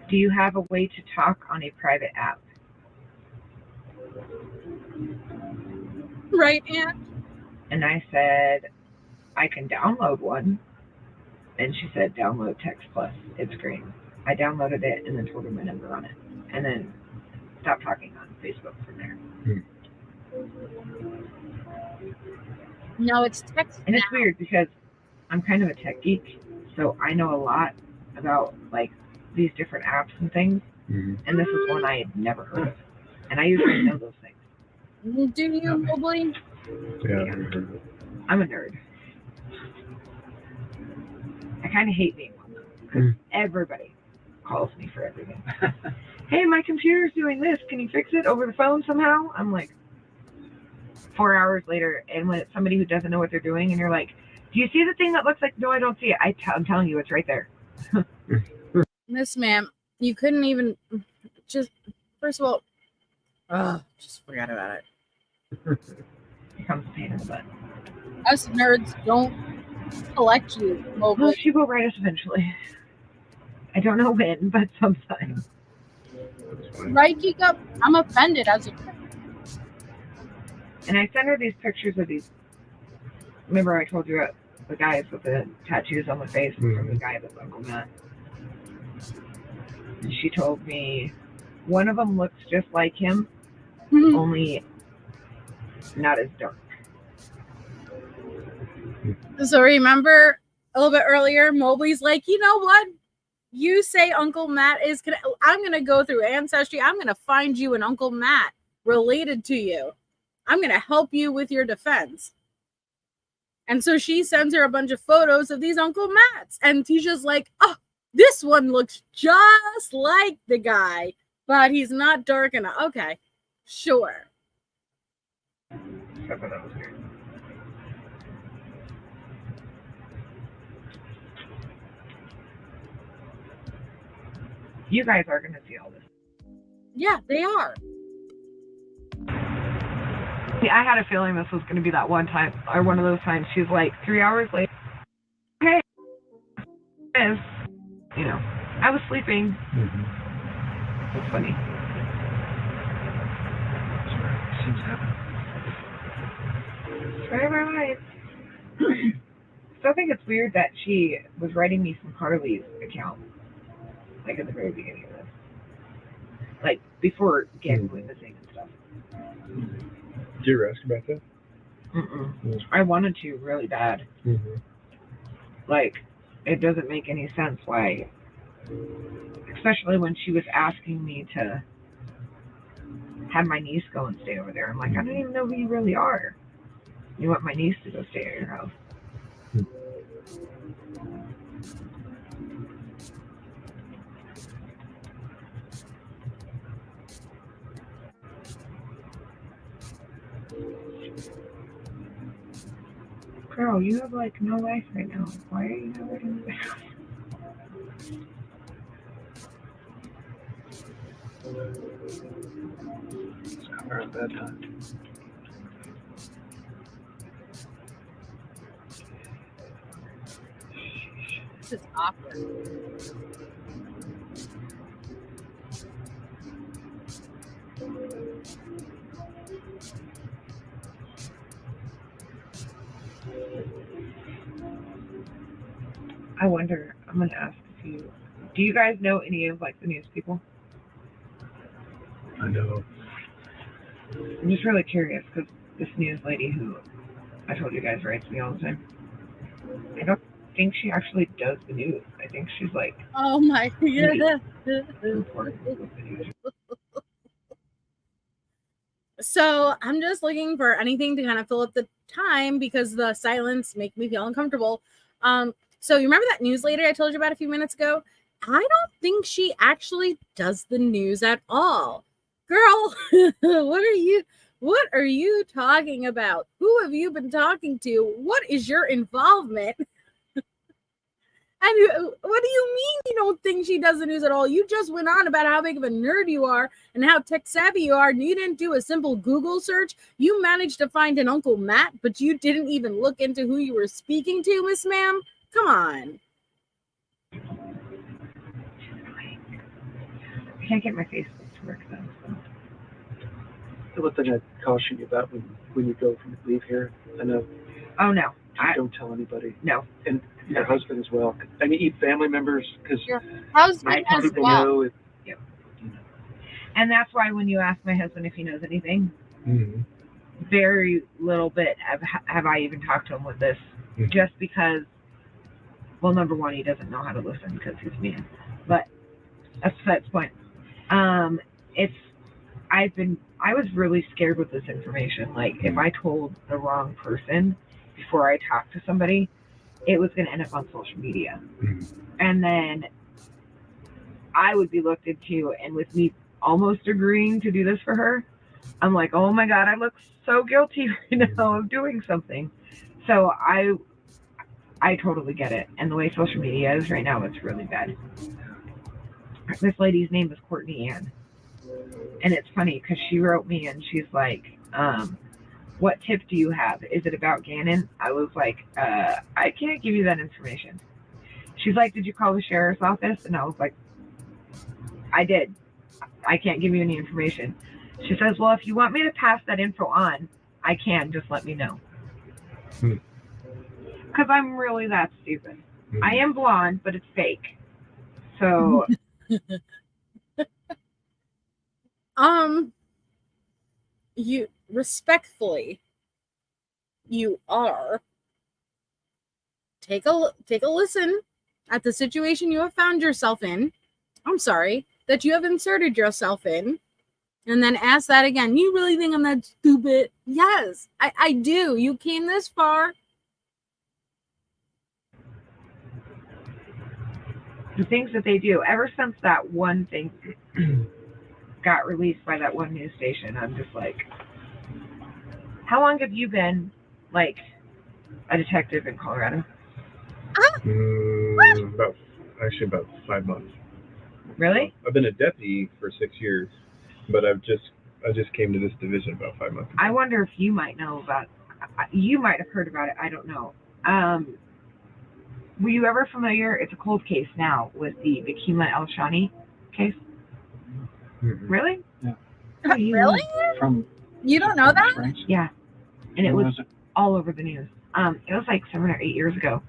Speaker 5: Do you have a way to talk on a private app?
Speaker 2: Right, Aunt?
Speaker 5: And I said, I can download one. And she said, download Text Plus. It's great. I downloaded it and then told her my number on it. And then stopped talking on Facebook from there.
Speaker 2: No, it's text.
Speaker 5: And it's weird because I'm kind of a tech geek, so I know a lot about like these different apps and things. And this is one I had never heard of, and I usually know those things.
Speaker 2: Do you, Mobley?
Speaker 6: Yeah.
Speaker 5: I'm a nerd. I kind of hate being one because everybody calls me for everything. Hey, my computer's doing this. Can you fix it over the phone somehow? I'm like, 4 hours later, and when it's somebody who doesn't know what they're doing, and you're like, do you see the thing that looks like, no, I don't see it. I'm telling you, it's right there.
Speaker 2: Miss ma'am, you couldn't even just, first of all, just forget about it.
Speaker 5: Here comes the pain in the butt.
Speaker 2: Us nerds don't collect you, Mobley.
Speaker 5: Well, she will write us eventually. I don't know when, but sometime.
Speaker 2: Right, Geek-Up? I'm offended as a...
Speaker 5: And I sent her these pictures of these. Remember I told you about the guys with the tattoos on the face from the guy that's Uncle Matt? And she told me one of them looks just like him, only not as dark.
Speaker 2: So remember a little bit earlier, Mobley's like, you know what? You say Uncle Matt is gonna. I'm gonna go through Ancestry. I'm gonna find you an Uncle Matt related to you. I'm gonna help you with your defense. And so she sends her a bunch of photos of these Uncle Matts, and Tisha's like, oh, this one looks just like the guy, but he's not dark enough. Okay, sure.
Speaker 5: You guys are going to see all this.
Speaker 2: Yeah, they are.
Speaker 5: See, I had a feeling this was going to be that one time, or one of those times. She's like, 3 hours later, hey, you know, I was sleeping. It's funny. Right. So I think it's weird that she was writing me from Carly's account, like at the very beginning of this, like before getting witnessing and stuff.
Speaker 6: Did you ever ask about that?
Speaker 5: I wanted to really bad. Like, it doesn't make any sense why, especially when she was asking me to have my niece go and stay over there. I'm like, I don't even know who you really are. You want my niece to go stay at your house. Girl, you have like no life right now. Why are you not letting me out?
Speaker 4: It's not around that time.
Speaker 2: This is awkward.
Speaker 5: I wonder, I'm going to ask if you, do you guys know any of like the news people?
Speaker 6: I know.
Speaker 5: I'm just really curious because this news lady who I told you guys writes me all the time, I don't think she actually does the news. I think she's like,
Speaker 2: oh my god. So I'm just looking for anything to kind of fill up the time because the silence makes me feel uncomfortable. So you remember that news lady I told you about a few minutes ago? I don't think she actually does the news at all. Girl, what are you talking about? Who have you been talking to? What is your involvement? And what do you mean you don't think she does the news at all? You just went on about how big of a nerd you are and how tech savvy you are, and you didn't do a simple Google search. You managed to find an Uncle Matt, but you didn't even look into who you were speaking to, Miss Ma'am. Come on.
Speaker 5: I can't get my Facebook to work though.
Speaker 4: The one thing I'd caution you about when you go from leave here, I know.
Speaker 5: Oh no.
Speaker 4: Don't tell anybody.
Speaker 5: No.
Speaker 4: And your husband as well. I mean, eat family members because
Speaker 2: your husband as well.
Speaker 4: Know it,
Speaker 5: and that's why when you ask my husband if he knows anything, very little bit have I even talked to him with this, just because Well, number one, he doesn't know how to listen because he's a man. But that's besides the point. I was really scared with this information. Like, if I told the wrong person before I talked to somebody, it was going to end up on social media. And then I would be looked into, and with me almost agreeing to do this for her, I'm like, oh my God, I look so guilty right now of doing something. So I totally get it. And the way social media is right now, it's really bad. This lady's name is Courtney Ann. And it's funny because she wrote me and she's like, what tip do you have? Is it about Gannon? I was like, I can't give you that information. She's like, did you call the sheriff's office? And I was like, I did. I can't give you any information. She says, well, if you want me to pass that info on, I can. Just let me know. Because I'm really that stupid. I am blonde, but it's fake. So...
Speaker 2: you respectfully, you are take a listen at the situation you have found yourself in. I'm sorry that you have inserted yourself in, and then ask that again. You really think I'm that stupid? Yes, I do. You came this far.
Speaker 5: The things that they do, ever since that one thing got released by that one news station, I'm just like, how long have you been like a detective in Colorado?
Speaker 6: About 5 months.
Speaker 5: Really?
Speaker 6: I've been a deputy for 6 years, but I just came to this division about 5 months ago.
Speaker 5: I wonder if you might know about. You might have heard about it. I don't know. Were you ever familiar? It's a cold case now with the Bakima El-Shani case. Really?
Speaker 4: Yeah.
Speaker 2: Really?
Speaker 4: From
Speaker 2: you don't know that?
Speaker 4: France?
Speaker 5: Yeah. And it was all over the news. It was like 7 or 8 years ago.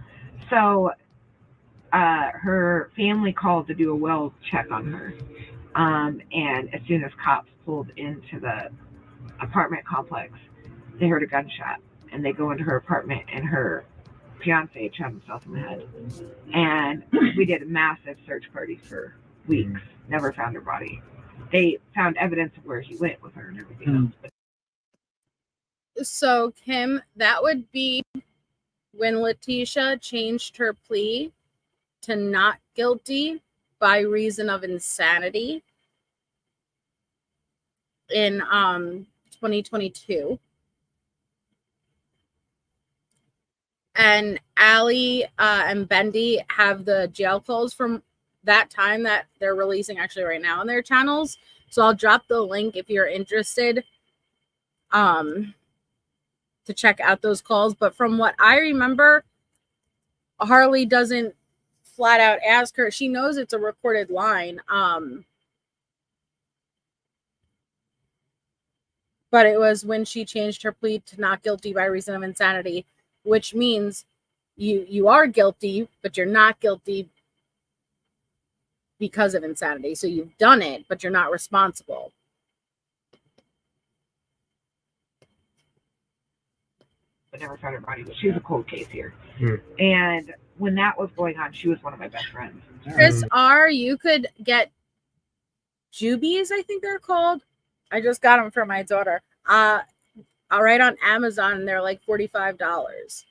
Speaker 5: So her family called to do a well check on her. And as soon as cops pulled into the apartment complex, they heard a gunshot. And they go into her apartment, and her fiance shot himself in the head. And we did a massive search party for weeks. Never found her body. They found evidence of where he went with her and everything else.
Speaker 2: So, Kim, that would be when Leticia changed her plea to not guilty by reason of insanity in 2022. And Allie and Bendy have the jail calls from that time that they're releasing actually right now on their channels. So I'll drop the link if you're interested to check out those calls. But from what I remember, Harley doesn't flat out ask her. She knows it's a recorded line. But it was when she changed her plea to not guilty by reason of insanity, which means you are guilty, but you're not guilty because of insanity. So you've done it, but you're not responsible.
Speaker 5: But never found her body. But she was a cold case here. And when that was going on, she was one of my best friends.
Speaker 2: Chris R., you could get Jubies, I think they're called. I just got them for my daughter. Right on Amazon, and they're like $45.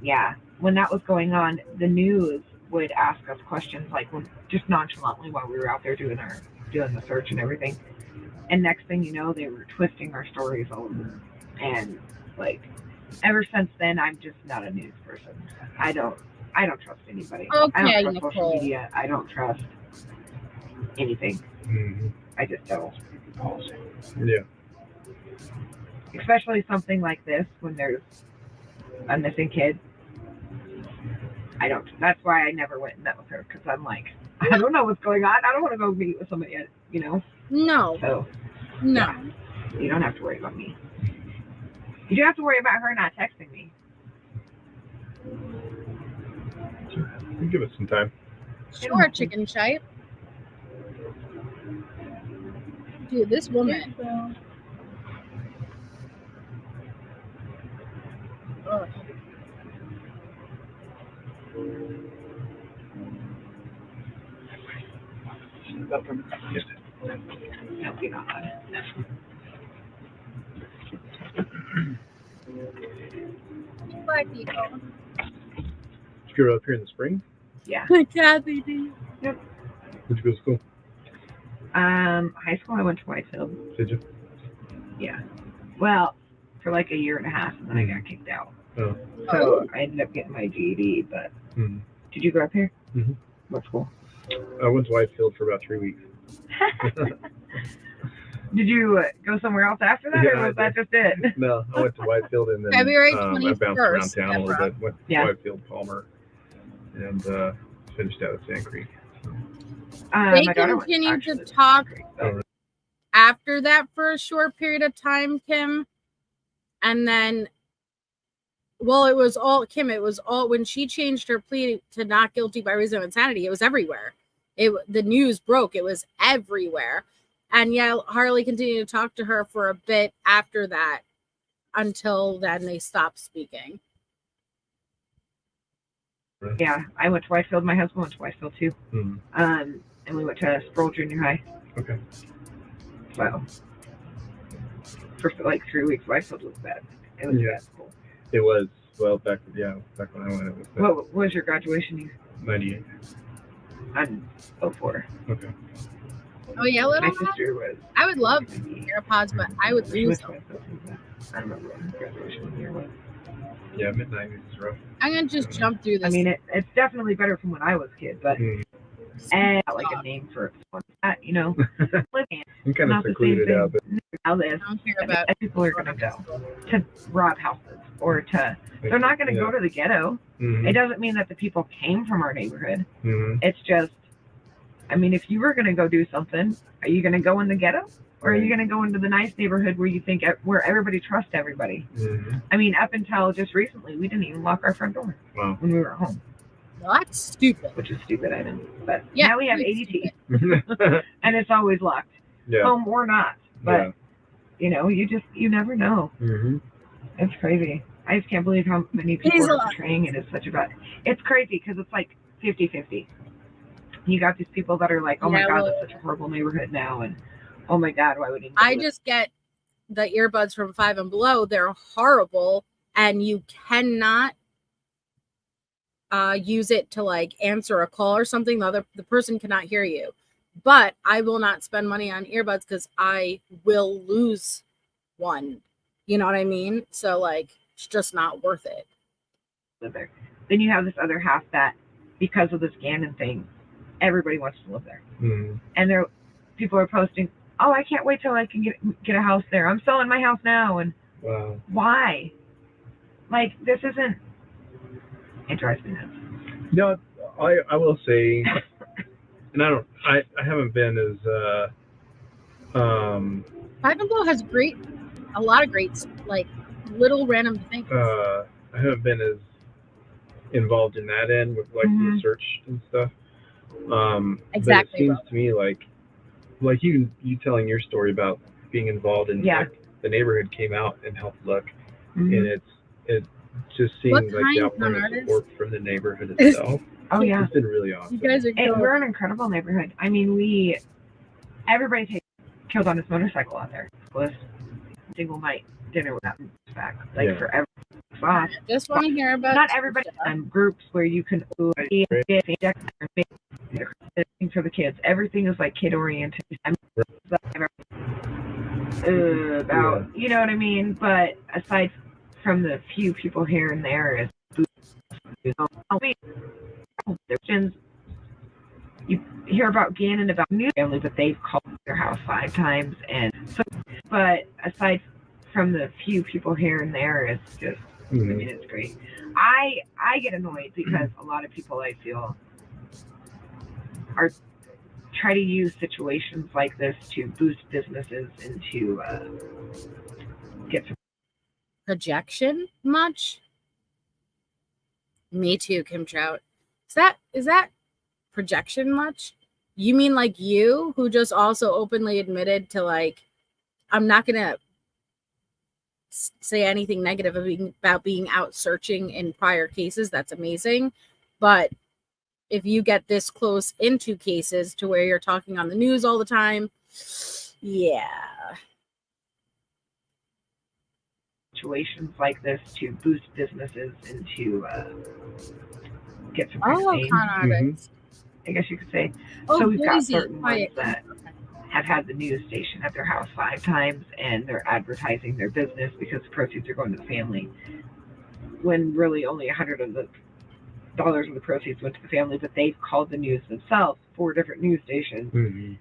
Speaker 5: Yeah, when that was going on, the news would ask us questions like just nonchalantly while we were out there doing the search and everything. And next thing you know, they were twisting our stories all over. And like ever since then, I'm just not a news person. I don't trust anybody.
Speaker 2: Okay,
Speaker 5: I don't trust
Speaker 2: Nicole.
Speaker 5: social media. I don't trust anything. I just don't.
Speaker 6: Yeah.
Speaker 5: Especially something like this when there's a missing kid. I don't. That's why I never went and met with her, because I'm like, I don't know what's going on. I don't want to go meet with somebody yet, you know?
Speaker 2: No.
Speaker 5: So,
Speaker 2: no.
Speaker 5: Yeah, you don't have to worry about me. You do have to worry about her not texting me.
Speaker 6: Give us some time.
Speaker 2: Sure, chicken chipe. Dude, this woman. Ugh.
Speaker 5: No, you're not.
Speaker 2: Black people.
Speaker 6: Did you grow up here in the spring?
Speaker 5: Yeah.
Speaker 2: Kathy D.
Speaker 5: Yep.
Speaker 6: Where'd you go to school?
Speaker 5: High school I went to Whitefield.
Speaker 6: Did you?
Speaker 5: Yeah. Well, for like a year and a half, and then I got kicked out.
Speaker 6: Oh.
Speaker 5: So I ended up getting my GED, but did you grow up here?
Speaker 6: Mm-hmm.
Speaker 5: What school?
Speaker 6: I went to Whitefield for about 3 weeks.
Speaker 5: Did you go somewhere else after that, or was that just it?
Speaker 6: No, I went to Whitefield and then
Speaker 2: February
Speaker 6: I bounced
Speaker 2: 21st,
Speaker 6: around town a little
Speaker 2: Deborah.
Speaker 6: bit. Went to Whitefield, Palmer, and finished out at Sand Creek.
Speaker 2: They continued to talk after that for a short period of time, Kim. And then, well, it was all when she changed her plea to not guilty by reason of insanity, it was everywhere. The news broke. It was everywhere. And yeah, Harley continued to talk to her for a bit after that until then they stopped speaking.
Speaker 5: Yeah, I went to Whitefield. My husband went to Whitefield too. And we went to Sproul Junior High.
Speaker 6: Okay.
Speaker 5: So for like 3 weeks, Whitefield was bad. It was bad school.
Speaker 6: It was back when I went. It was bad.
Speaker 5: What was your graduation year?
Speaker 6: 98.
Speaker 5: I'm 04.
Speaker 6: Okay.
Speaker 2: Oh yeah, little
Speaker 5: my sister was.
Speaker 2: I would love AirPods, but I would lose them.
Speaker 5: I remember when graduation year was.
Speaker 6: Yeah, mid-90s is rough.
Speaker 2: I'm gonna just jump through this.
Speaker 5: I mean, it's definitely better from when I was a kid, but and like a name for that, you know.
Speaker 6: I'm kind of secluded out, but
Speaker 5: now this,
Speaker 2: I don't care about
Speaker 5: people are gonna go to rob houses or to. They're not gonna go to the ghetto. It doesn't mean that the people came from our neighborhood. It's just, I mean, if you were gonna go do something, are you gonna go in the ghetto? Or are you going to go into the nice neighborhood where you think where everybody trusts everybody? I mean, up until just recently, we didn't even lock our front door when we were at home.
Speaker 2: Well, that's stupid.
Speaker 5: Which is stupid, I know. But
Speaker 2: yeah,
Speaker 5: now we have ADT, and it's always locked, home or not. But you know, you never know. It's crazy. I just can't believe how many people are portraying it as such a bad. It's crazy because it's like 50-50. You got these people that are like, oh my God, that's such a horrible neighborhood now, and oh my God, why would he?
Speaker 2: I just get the earbuds from Five and Below. They're horrible, and you cannot use it to like answer a call or something. The person cannot hear you. But I will not spend money on earbuds because I will lose one. You know what I mean? So like, it's just not worth it.
Speaker 5: Then you have this other half that, because of this Gannon thing, everybody wants to live there, and people are posting, oh, I can't wait till I can get a house there. I'm selling my house now. And why? Like, this isn't. It drives me nuts.
Speaker 6: No, I will say, and I haven't been as
Speaker 2: Five and Below has a lot of great like little random things.
Speaker 6: I haven't been as involved in that end with like research and stuff.
Speaker 2: Exactly.
Speaker 6: But it seems to me like you telling your story about being involved in like, the neighborhood came out and helped look, and it just seems like the outpouring of support from the neighborhood itself. It's been really awesome.
Speaker 2: You guys are
Speaker 5: we're an incredible neighborhood. I mean, everybody killed on his motorcycle out there. It was a single night dinner without back, like for every class.
Speaker 2: Just want to hear about
Speaker 5: not everybody. Groups where you can for the kids. Everything is like kid oriented. About you know what I mean. But aside from the few people here and there, you hear about Gannon about new family, but they've called their house 5 times, and so. But aside from the few people here and there, it's just. I mean, it's great. I get annoyed because a lot of people I feel are try to use situations like this to boost businesses and to get some
Speaker 2: projection much. Me too, Kim Trout. Is that projection much? You mean like you, who just also openly admitted to like, I'm not gonna say anything negative about being out searching in prior cases. That's amazing. But if you get this close into cases to where you're talking on the news all the time, yeah.
Speaker 5: Situations like this to boost businesses and to get some
Speaker 2: Oh,
Speaker 5: fame.
Speaker 2: con artists.
Speaker 5: I guess you could say.
Speaker 2: Oh,
Speaker 5: So we've got
Speaker 2: Boise,
Speaker 5: certain ones
Speaker 2: quiet.
Speaker 5: that have had the news station at their house 5 times, and they're advertising their business because the proceeds are going to the family, when really only $100 of the proceeds went to the family, but they've called the news themselves, 4 different news stations.
Speaker 6: Mm-hmm.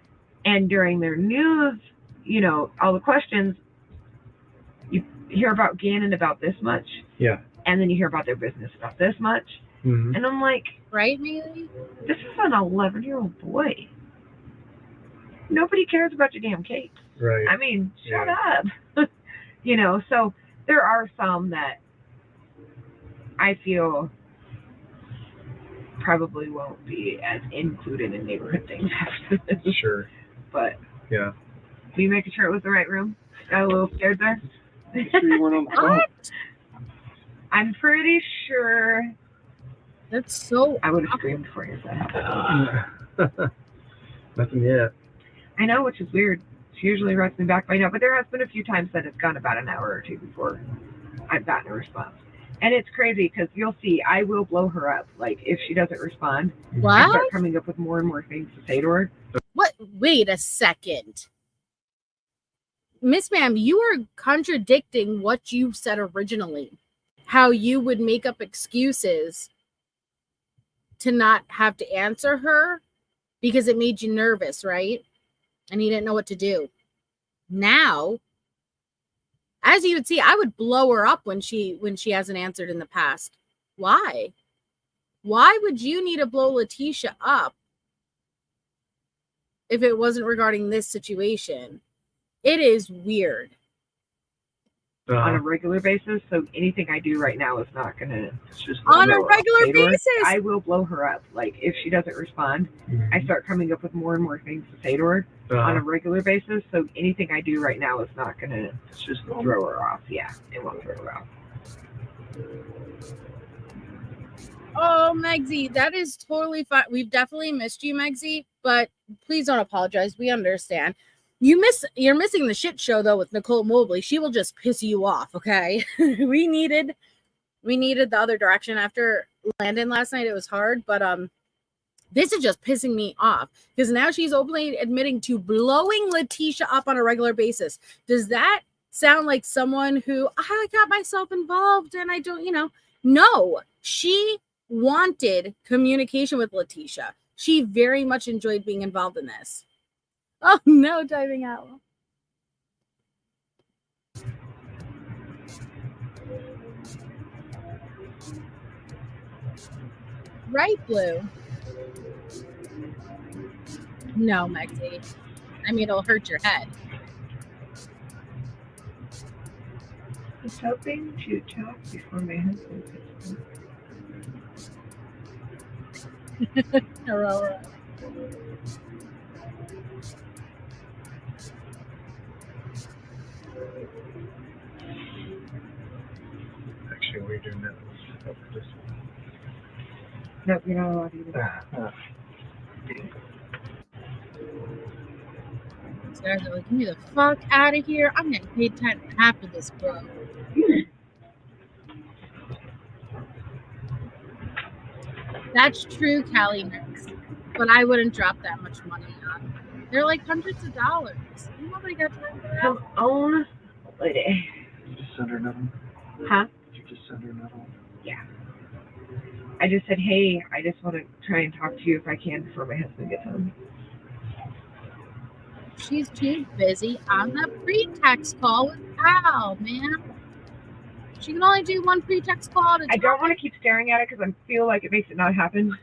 Speaker 5: And during their news, you know, all the questions, you hear about Gannon about this much.
Speaker 6: Yeah.
Speaker 5: And then you hear about their business about this much.
Speaker 6: Mm-hmm.
Speaker 5: And I'm like,
Speaker 2: right, Mealy?
Speaker 5: This is an 11-year-old boy. Nobody cares about your damn cakes.
Speaker 6: Right.
Speaker 5: I mean, shut up. You know, so there are some that I feel probably won't be as included in neighborhood things after this.
Speaker 6: Sure.
Speaker 5: But
Speaker 6: yeah.
Speaker 5: Were you making sure it was the right room? Got a little scared there?
Speaker 4: Make sure you weren't on the phone.
Speaker 5: I'm pretty sure.
Speaker 2: That's so.
Speaker 5: I would have screamed for you.
Speaker 6: Nothing yet.
Speaker 5: I know, which is weird. She usually writes me back by now, but there has been a few times that it's gone about an hour or 2 before I've gotten a response. And it's crazy because you'll see, I will blow her up. Like, if she doesn't respond, I start coming up with more and more things to say to her.
Speaker 2: What? Wait a second. Miss Ma'am, you are contradicting what you said originally. How you would make up excuses to not have to answer her because it made you nervous, right? And you didn't know what to do. Now, as you would see, I would blow her up when she hasn't answered in the past. Why? Why would you need to blow Leticia up if it wasn't regarding this situation? It is weird.
Speaker 5: On a regular basis, so anything I do right now is not gonna.
Speaker 2: On a regular basis,
Speaker 5: I will blow her up. Like, if she doesn't respond, I start coming up with more and more things to say to her on a regular basis. So anything I do right now is not gonna throw her off. Yeah, it won't throw her off.
Speaker 2: Oh, Megsy, that is totally fine. We've definitely missed you, Megsy, but please don't apologize. We understand. You're missing the shit show though with Nicole Mobley. She will just piss you off, okay? we needed the other direction after Landon last night. It was hard, but this is just pissing me off because now she's openly admitting to blowing Leticia up on a regular basis. Does that sound like someone who I got myself involved and I don't, No, she wanted communication with Leticia. She very much enjoyed being involved in this. Oh, no, diving out. Right, Blue? No, Megsy. I mean, it'll hurt your head.
Speaker 5: I was hoping to talk before my husband gets home.
Speaker 2: Aurora.
Speaker 6: Actually, we're doing that over this one.
Speaker 5: Nope, you're not allowed to do that.
Speaker 2: Guys are like, get me the fuck out of here. I'm getting paid time and a half for this, bro. That's true, Callie Mix. But I wouldn't drop that much money on. They're like hundreds of dollars. Nobody got time for that.
Speaker 5: Come on, lady.
Speaker 4: Did you just send her another one?
Speaker 5: Huh?
Speaker 4: Did you just send her another one?
Speaker 5: Yeah. I just said, hey, I just want to try and talk to you if I can before my husband gets home.
Speaker 2: She's too busy on the pretext call with Al, man. She can only do one pretext call at a time.
Speaker 5: I don't want to keep staring at it because I feel like it makes it not happen.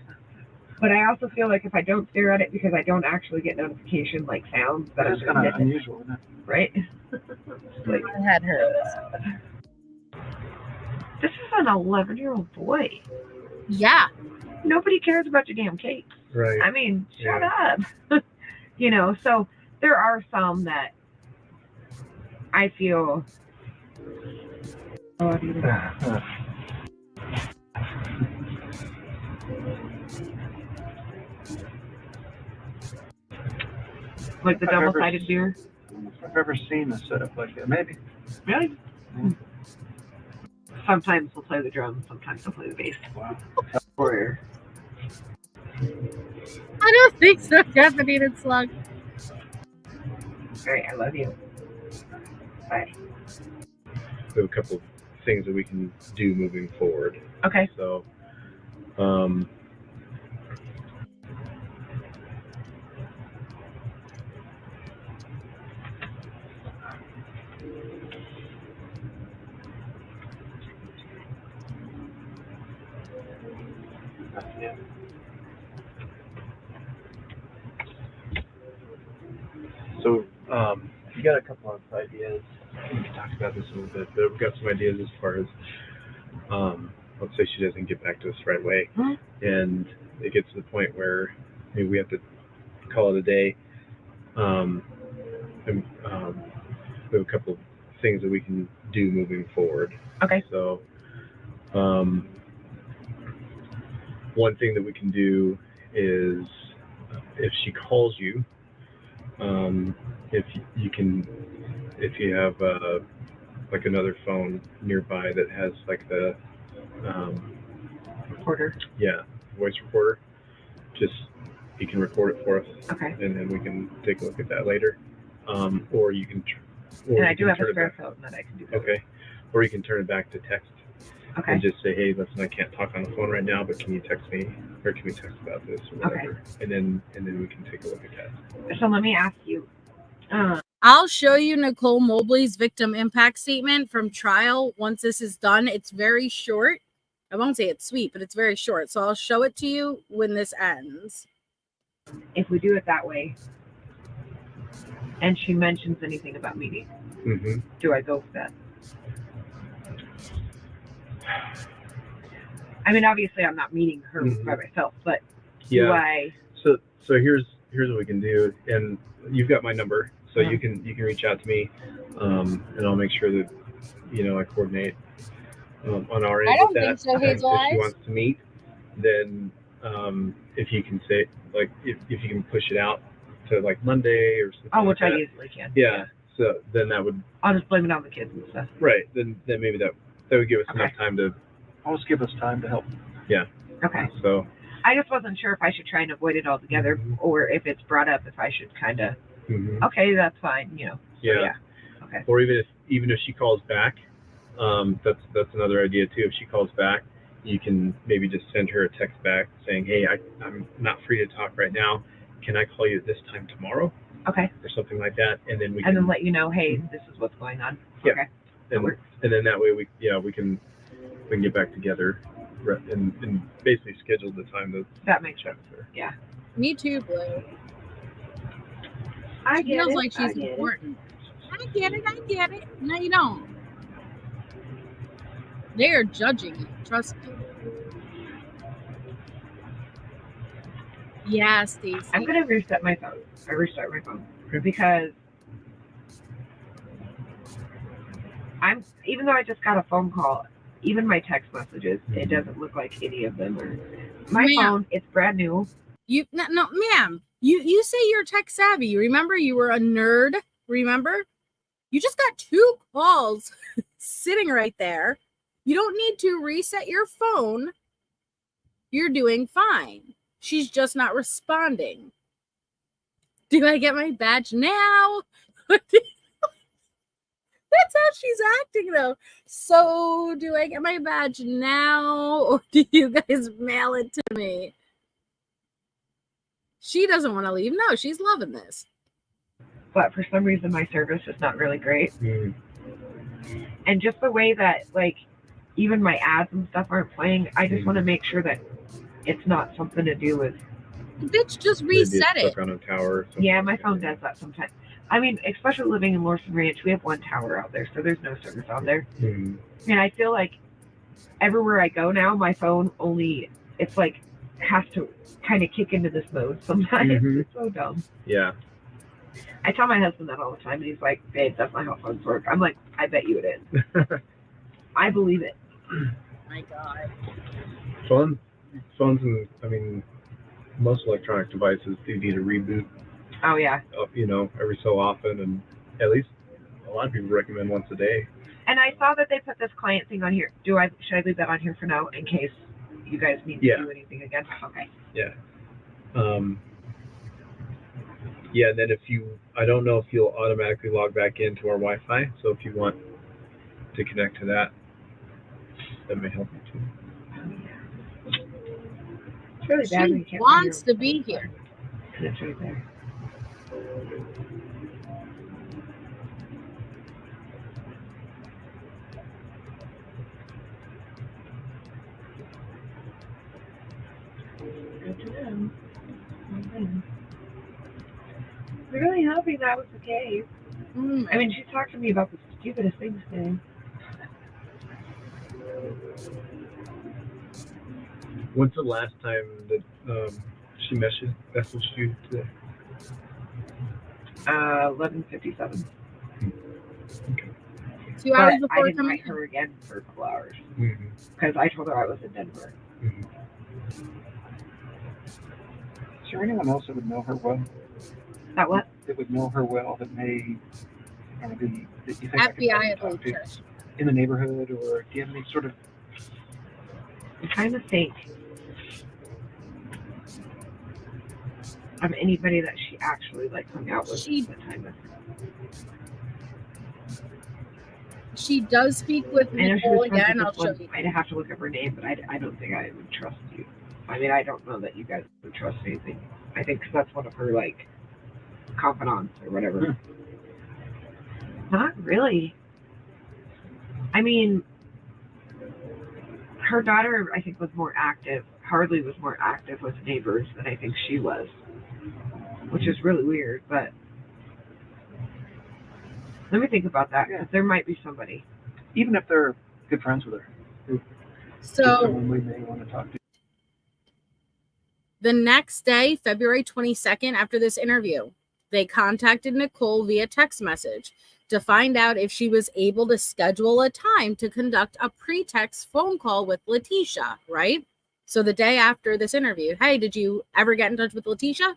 Speaker 5: But I also feel like if I don't stare at it because I don't actually get notification like sounds that
Speaker 4: That's kind of unusual, isn't it?
Speaker 5: Right?
Speaker 2: Like, my head hurts.
Speaker 5: This is an 11-year-old boy.
Speaker 2: Yeah.
Speaker 5: Nobody cares about your damn cake.
Speaker 6: Right.
Speaker 5: I mean, shut up. So there are some that I feel. Like the double-sided beer?
Speaker 4: I've ever seen a setup like that. Maybe.
Speaker 5: Really? Mm. Sometimes we'll play the drums, sometimes we'll play the bass.
Speaker 4: Wow.
Speaker 5: Or...
Speaker 2: I don't think so, caffeinated slug.
Speaker 5: All right, I love you. Bye.
Speaker 6: We have a couple of things that we can do moving forward.
Speaker 5: Okay.
Speaker 6: So, So, we got a couple of ideas. We can talk about this a little bit, but we've got some ideas as far as, let's say she doesn't get back to us right away, and it gets to the point where maybe we have to call it a day. And, we have a couple of things that we can do moving forward.
Speaker 5: Okay.
Speaker 6: So, one thing that we can do is if she calls you, if you have like another phone nearby that has like the
Speaker 5: recorder.
Speaker 6: Yeah, voice recorder. Just you can record it for us.
Speaker 5: Okay.
Speaker 6: And then we can take a look at that later. Or you can.
Speaker 5: And I do have a spare phone that I can do that.
Speaker 6: Okay. Or you can turn it back to text.
Speaker 5: Okay.
Speaker 6: And just say, hey, listen, I can't talk on the phone right now, but can you text me, or can we text about this, or whatever? Okay. And then we can take a look at that.
Speaker 5: So let me ask you.
Speaker 2: I'll show you Nicole Mobley's victim impact statement from trial once this is done. It's very short. I won't say it's sweet, but it's very short. So I'll show it to you when this ends.
Speaker 5: If we do it that way, and she mentions anything about meeting, do I go for that? I mean, obviously, I'm not meeting her by myself, but do I?
Speaker 6: So here's what we can do, and you've got my number, so you can reach out to me, and I'll make sure that I coordinate on our end.
Speaker 2: I don't
Speaker 6: with
Speaker 2: think
Speaker 6: that.
Speaker 2: so, Hazel.
Speaker 6: If she wants to meet, then if you can say if you can push it out to like Monday or something.
Speaker 5: Oh, which
Speaker 6: like
Speaker 5: I
Speaker 6: that.
Speaker 5: usually can.
Speaker 6: Yeah. So then that would.
Speaker 5: I'll just blame it on the kids and stuff.
Speaker 6: Right. Then maybe that would give us enough time to.
Speaker 4: Always give us time to help.
Speaker 6: Yeah.
Speaker 5: Okay.
Speaker 6: So.
Speaker 5: I just wasn't sure if I should try and avoid it altogether, or if it's brought up, if I should kind of. Okay, that's fine. So, yeah. Okay.
Speaker 6: Or even if she calls back, that's another idea too. If she calls back, you can maybe just send her a text back saying, "Hey, I'm not free to talk right now. Can I call you at this time tomorrow?"
Speaker 5: Okay.
Speaker 6: Or something like that, and then we
Speaker 5: can then let you know, hey, this is what's going on.
Speaker 6: Yeah.
Speaker 5: Okay.
Speaker 6: And then that way we can get back together and basically schedule the time
Speaker 5: that makes sense.
Speaker 6: Yeah.
Speaker 2: Me too, Blue.
Speaker 5: I get
Speaker 2: feels
Speaker 5: it.
Speaker 2: like she's important. I get it. No, you don't. They are judging you. Trust me. Yeah, Stacey.
Speaker 5: I'm gonna restart my phone because even though I just got a phone call, even my text messages, it doesn't look like any of them are my phone. It's brand new.
Speaker 2: No, ma'am. You say you're tech savvy. Remember, you were a nerd. Remember, you just got 2 calls sitting right there. You don't need to reset your phone. You're doing fine. She's just not responding. Do I get my badge now? That's how she's acting, though. So, do I get my badge now, or do you guys mail it to me? She doesn't want to leave. No, she's loving this.
Speaker 5: But for some reason, my service is not really great. And just the way that, even my ads and stuff aren't playing, I just want to make sure that it's not something to do with...
Speaker 2: Bitch, just reset it.
Speaker 6: On a tower.
Speaker 5: Yeah, my phone does that sometimes. I mean, especially living in Lorson Ranch, we have 1 tower out there, so there's no service out there. And I feel like everywhere I go now, my phone only, it's has to kind of kick into this mode sometimes. It's so dumb.
Speaker 6: Yeah.
Speaker 5: I tell my husband that all the time, and he's like, babe, that's not how phones work. I'm like, I bet you it is. I believe it.
Speaker 2: My God.
Speaker 6: Phones and, most electronic devices do need a reboot.
Speaker 5: Oh, yeah.
Speaker 6: Every so often, and at least a lot of people recommend once a day.
Speaker 5: And I saw that they put this client thing on here. Should I leave that on here for now in case you guys need to do anything again? Okay.
Speaker 6: Yeah. Yeah, and then I don't know if you'll automatically log back into our Wi-Fi, so if you want to connect to that may help you too.
Speaker 5: It's really bad when you
Speaker 2: She
Speaker 5: can't
Speaker 2: wants to be here.
Speaker 5: And it's right there. Good to know. I'm really hoping that was the case. I mean, she talked to me about the stupidest things today.
Speaker 6: When's the last time that she messaged you today?
Speaker 5: 11:57.
Speaker 6: Okay.
Speaker 2: 2 hours
Speaker 5: But
Speaker 2: before
Speaker 5: I didn't
Speaker 2: coming
Speaker 5: write her again for a couple hours
Speaker 6: Mm-hmm.
Speaker 5: because I told her I was in Denver.
Speaker 6: Mm-hmm.
Speaker 4: Is there anyone else that would know her well?
Speaker 5: That what?
Speaker 4: That would know her well that may be that you think
Speaker 2: FBI
Speaker 4: I could talk to
Speaker 2: church.
Speaker 4: in the neighborhood, or do you have any sort of?
Speaker 5: I'm trying to think of anybody that she actually hung out with at the time.
Speaker 2: She does speak with
Speaker 5: I know she
Speaker 2: Nicole
Speaker 5: was friends
Speaker 2: again.
Speaker 5: with
Speaker 2: I'll
Speaker 5: this
Speaker 2: show
Speaker 5: one.
Speaker 2: you.
Speaker 5: I'd have to look up her name, but I don't think I would trust you. I mean, I don't know that you guys would trust anything. I think 'cause that's one of her confidants or whatever. Not really. I mean, her daughter, I think, was more active. Hardly was more active with neighbors than I think she was, which is really weird. But let me think about that. 'Cause there might be somebody,
Speaker 4: Even if they're good friends with her, just
Speaker 2: So
Speaker 4: someone we may want to talk to.
Speaker 2: the next day, February 22nd, after this interview, they contacted Nicole via text message to find out if she was able to schedule a time to conduct a pretext phone call with Leticia, right? So the day after this interview, hey, did you ever get in touch with Leticia?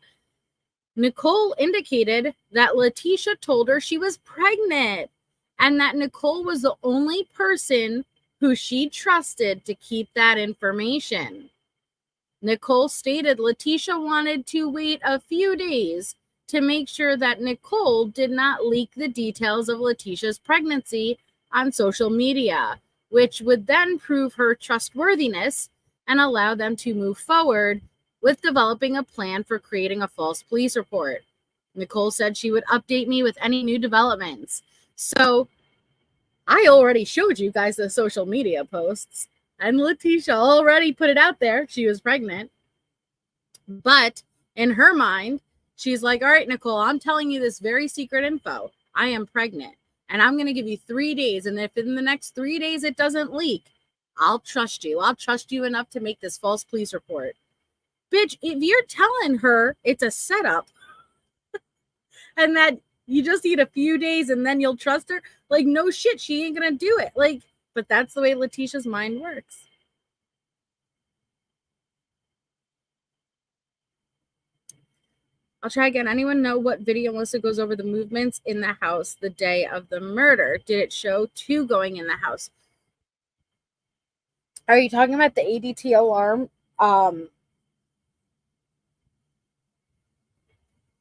Speaker 2: Nicole indicated that Leticia told her she was pregnant and that Nicole was the only person who she trusted to keep that information. Nicole stated Leticia wanted to wait a few days to make sure that Nicole did not leak the details of Leticia's pregnancy on social media, which would then prove her trustworthiness and allow them to move forward with developing a plan for creating a false police report. Nicole said she would update me with any new developments. So I already showed you guys the social media posts, and Leticia already put it out there. She was pregnant. But in her mind, she's like, all right, Nicole, I'm telling you this very secret info. I am pregnant, and I'm going to give you 3 days. And if in the next 3 days it doesn't leak, I'll trust you. I'll trust you enough to make this false police report. Bitch, if you're telling her it's a setup and that you just need a few days and then you'll trust her, no shit, she ain't going to do it. But that's the way Leticia's mind works. I'll try again. Anyone know what video Melissa goes over the movements in the house the day of the murder? Did it show two going in the house? Are you talking about the ADT alarm?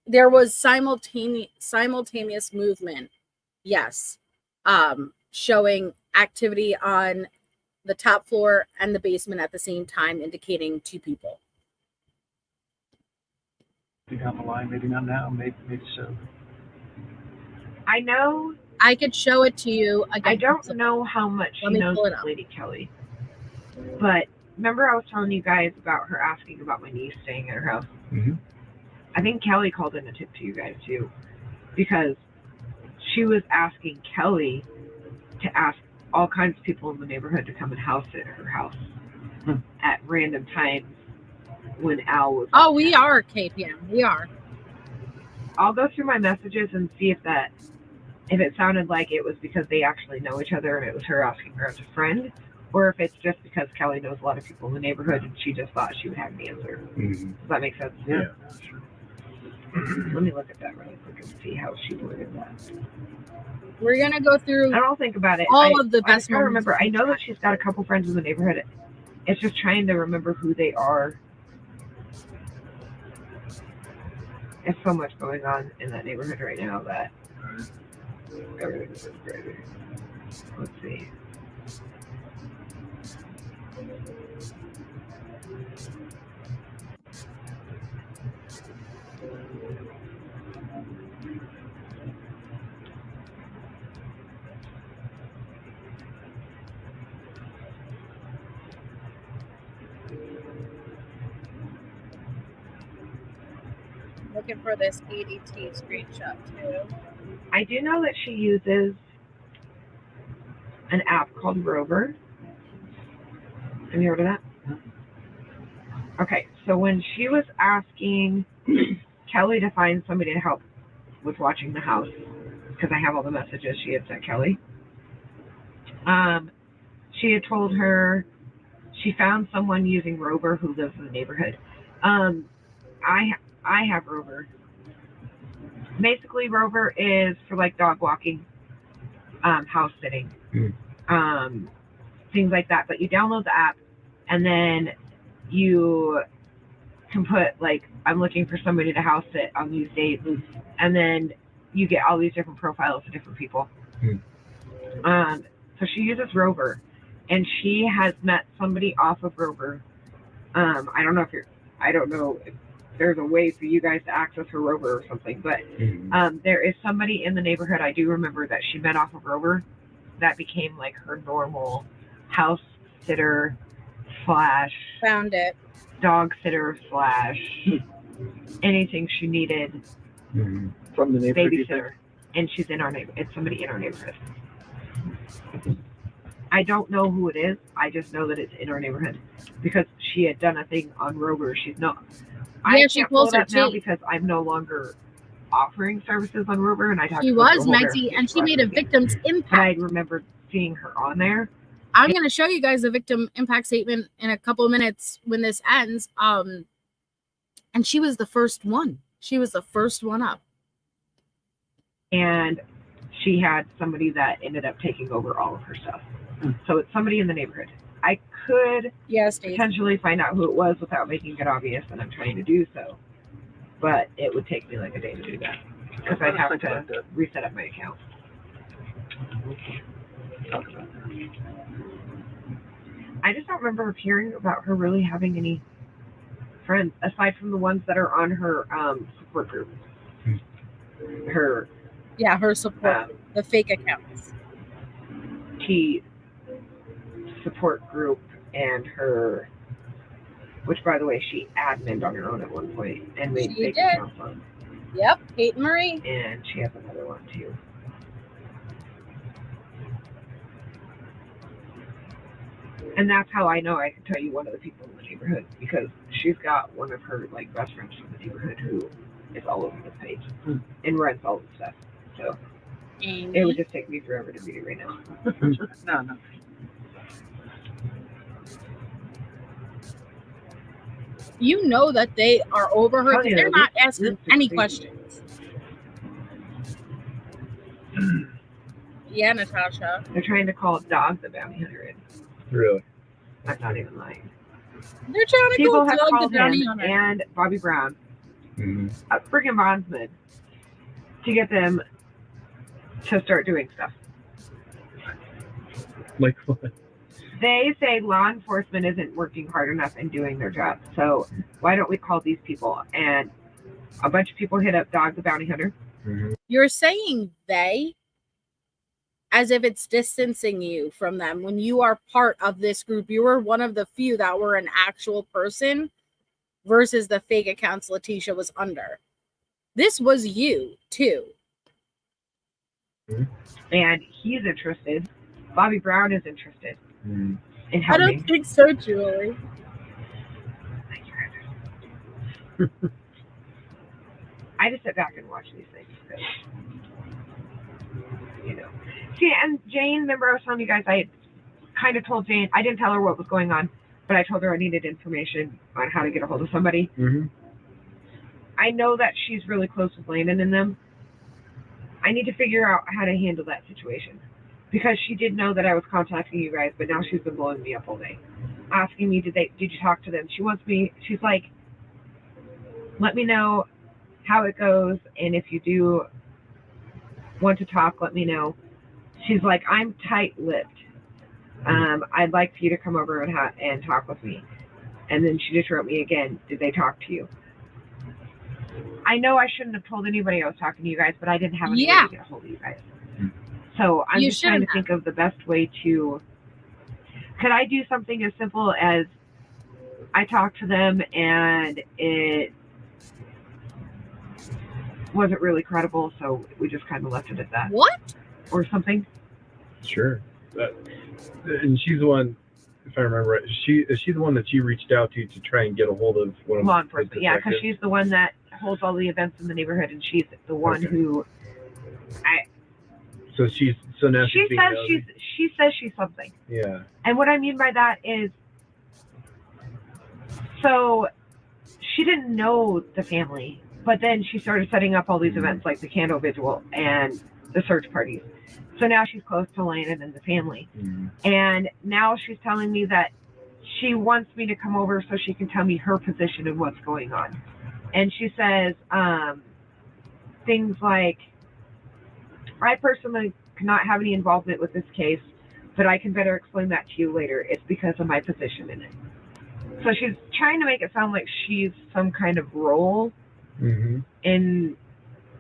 Speaker 2: There was simultaneous movement. Yes. Showing activity on the top floor and the basement at the same time, indicating two people.
Speaker 4: Down the line, maybe not now, maybe so.
Speaker 5: I know.
Speaker 2: I could show it to you again.
Speaker 5: I don't know how much she knows of Lady Kelly, but remember I was telling you guys about her asking about my niece staying at her house?
Speaker 6: Mm-hmm.
Speaker 5: I think Kelly called in a tip to you guys too, because she was asking Kelly to ask all kinds of people in the neighborhood to come and house sit at her house at random times when Al was.
Speaker 2: Oh, we are KPM. We are.
Speaker 5: I'll go through my messages and see if it sounded like it was because they actually know each other and it was her asking her as a friend, or if it's just because Kelly knows a lot of people in the neighborhood and she just thought she would have an answer.
Speaker 6: Mm-hmm.
Speaker 5: Does that make sense?
Speaker 6: Yeah, sure.
Speaker 5: Let me look at that really quick and see how she worded that.
Speaker 2: We're gonna go through.
Speaker 5: I'll think about it.
Speaker 2: All of the best.
Speaker 5: I remember. I know that she's got a couple friends in the neighborhood. It's just trying to remember who they are. There's so much going on in that neighborhood right now that everything is crazy. Let's see.
Speaker 2: Looking for this ADT screenshot too.
Speaker 5: I do know that she uses an app called Rover. Have you heard of that? Okay, so when she was asking Kelly to find somebody to help with watching the house, because I have all the messages she had sent Kelly, she had told her she found someone using Rover who lives in the neighborhood. I have Rover. Basically, Rover is for like dog walking, house sitting, things like that. But you download the app, and then you can put like, I'm looking for somebody to house sit on these dates, and then you get all these different profiles of different people. So she uses Rover, and she has met somebody off of Rover. I don't know if there's a way for you guys to access her Rover or something, but there is somebody in the neighborhood I do remember that she met off of Rover that became like her normal house sitter /
Speaker 2: found it
Speaker 5: dog sitter / anything she needed
Speaker 4: from the neighborhood.
Speaker 5: Babysitter, and she's in our neighborhood. It's somebody in our neighborhood. I don't know who it is. I just know that it's in our neighborhood because she had done a thing on Rover. She's not.
Speaker 2: Yeah,
Speaker 5: I
Speaker 2: she
Speaker 5: can't pull
Speaker 2: pulls
Speaker 5: it
Speaker 2: her
Speaker 5: up now
Speaker 2: teeth.
Speaker 5: because I'm no longer offering services on Rover, and I'd have
Speaker 2: She
Speaker 5: to go
Speaker 2: was
Speaker 5: through a whole
Speaker 2: Mexi, and she
Speaker 5: verification
Speaker 2: made a
Speaker 5: process.
Speaker 2: victim's
Speaker 5: But I
Speaker 2: impact.
Speaker 5: remember seeing her on there.
Speaker 2: I'm going to show you guys the victim impact statement in a couple of minutes when this ends. And she was the first one. She was the first one up.
Speaker 5: And she had somebody that ended up taking over all of her stuff. So it's somebody in the neighborhood. I could potentially find out who it was without making it obvious, and I'm trying to do so. But it would take me like a day to do that because I'd have to reset up my account. I just don't remember hearing about her really having any friends aside from the ones that are on her support group. Her
Speaker 2: support, the fake accounts.
Speaker 5: T support group and her, which by the way she admined on her own at one point and made fake accounts on.
Speaker 2: Yep, Kate and Marie.
Speaker 5: And she has another one too. And that's how I know I can tell you one of the people in the neighborhood because she's got one of her like best friends from the neighborhood who is all over this page and rents all the stuff. So it would just take me forever to read it right now.
Speaker 4: No.
Speaker 2: You know that they are over her because they're not asking any questions. Yeah, Natasha.
Speaker 5: They're trying to call Dog the bounty hunter in.
Speaker 6: Really?
Speaker 5: I'm not even lying.
Speaker 2: They're trying to
Speaker 5: People
Speaker 2: go
Speaker 5: have
Speaker 2: Dog
Speaker 5: called
Speaker 2: the bounty
Speaker 5: him
Speaker 2: hunter.
Speaker 5: and Bobby Brown, a freaking bondsman, to get them to start doing stuff.
Speaker 6: Like what?
Speaker 5: They say law enforcement isn't working hard enough and doing their job. So why don't we call these people? And a bunch of people hit up Dog the bounty hunter.
Speaker 2: You're saying they as if it's distancing you from them when you are part of this group. You were one of the few that were an actual person versus the fake accounts Leticia was under. This was you too.
Speaker 5: And he's interested. Bobby Brown is interested in helping.
Speaker 2: I don't think so, Julie.
Speaker 5: I just sit back and watch these things because, you know. See, and Jane, remember I was telling you guys, I kind of told Jane, I didn't tell her what was going on, but I told her I needed information on how to get a hold of somebody. I I know that she's really close with Landon and them. I need to figure out how to handle that situation. Because she did know that I was contacting you guys, but now she's been blowing me up all day. Asking me, did you talk to them? She's like, let me know how it goes, and if you do want to talk, let me know. She's like, I'm tight-lipped. I'd like for you to come over and talk with me. And then she just wrote me again, did they talk to you? I know I shouldn't have told anybody I was talking to you guys, but I didn't have any way to get a hold of you guys. So I'm just trying to think of the best way to... Could I do something as simple as I talked to them and it wasn't really credible, so we just kind of left it at that?
Speaker 2: What?
Speaker 5: Or something?
Speaker 6: Sure. And she's the one, if I remember right, is she the one that you reached out to try and get a hold of one of
Speaker 5: law enforcement? Yeah, because she's the one that holds all the events in the neighborhood, and she's the one who
Speaker 6: So now
Speaker 5: she says she's something.
Speaker 6: Yeah.
Speaker 5: And what I mean by that is, so she didn't know the family, but then she started setting up all these events like the candle vigil and the search parties. So now she's close to Landon and the family. And now she's telling me that she wants me to come over so she can tell me her position and what's going on. And she says things like, I personally cannot have any involvement with this case, but I can better explain that to you later. It's because of my position in it. So she's trying to make it sound like she's some kind of role in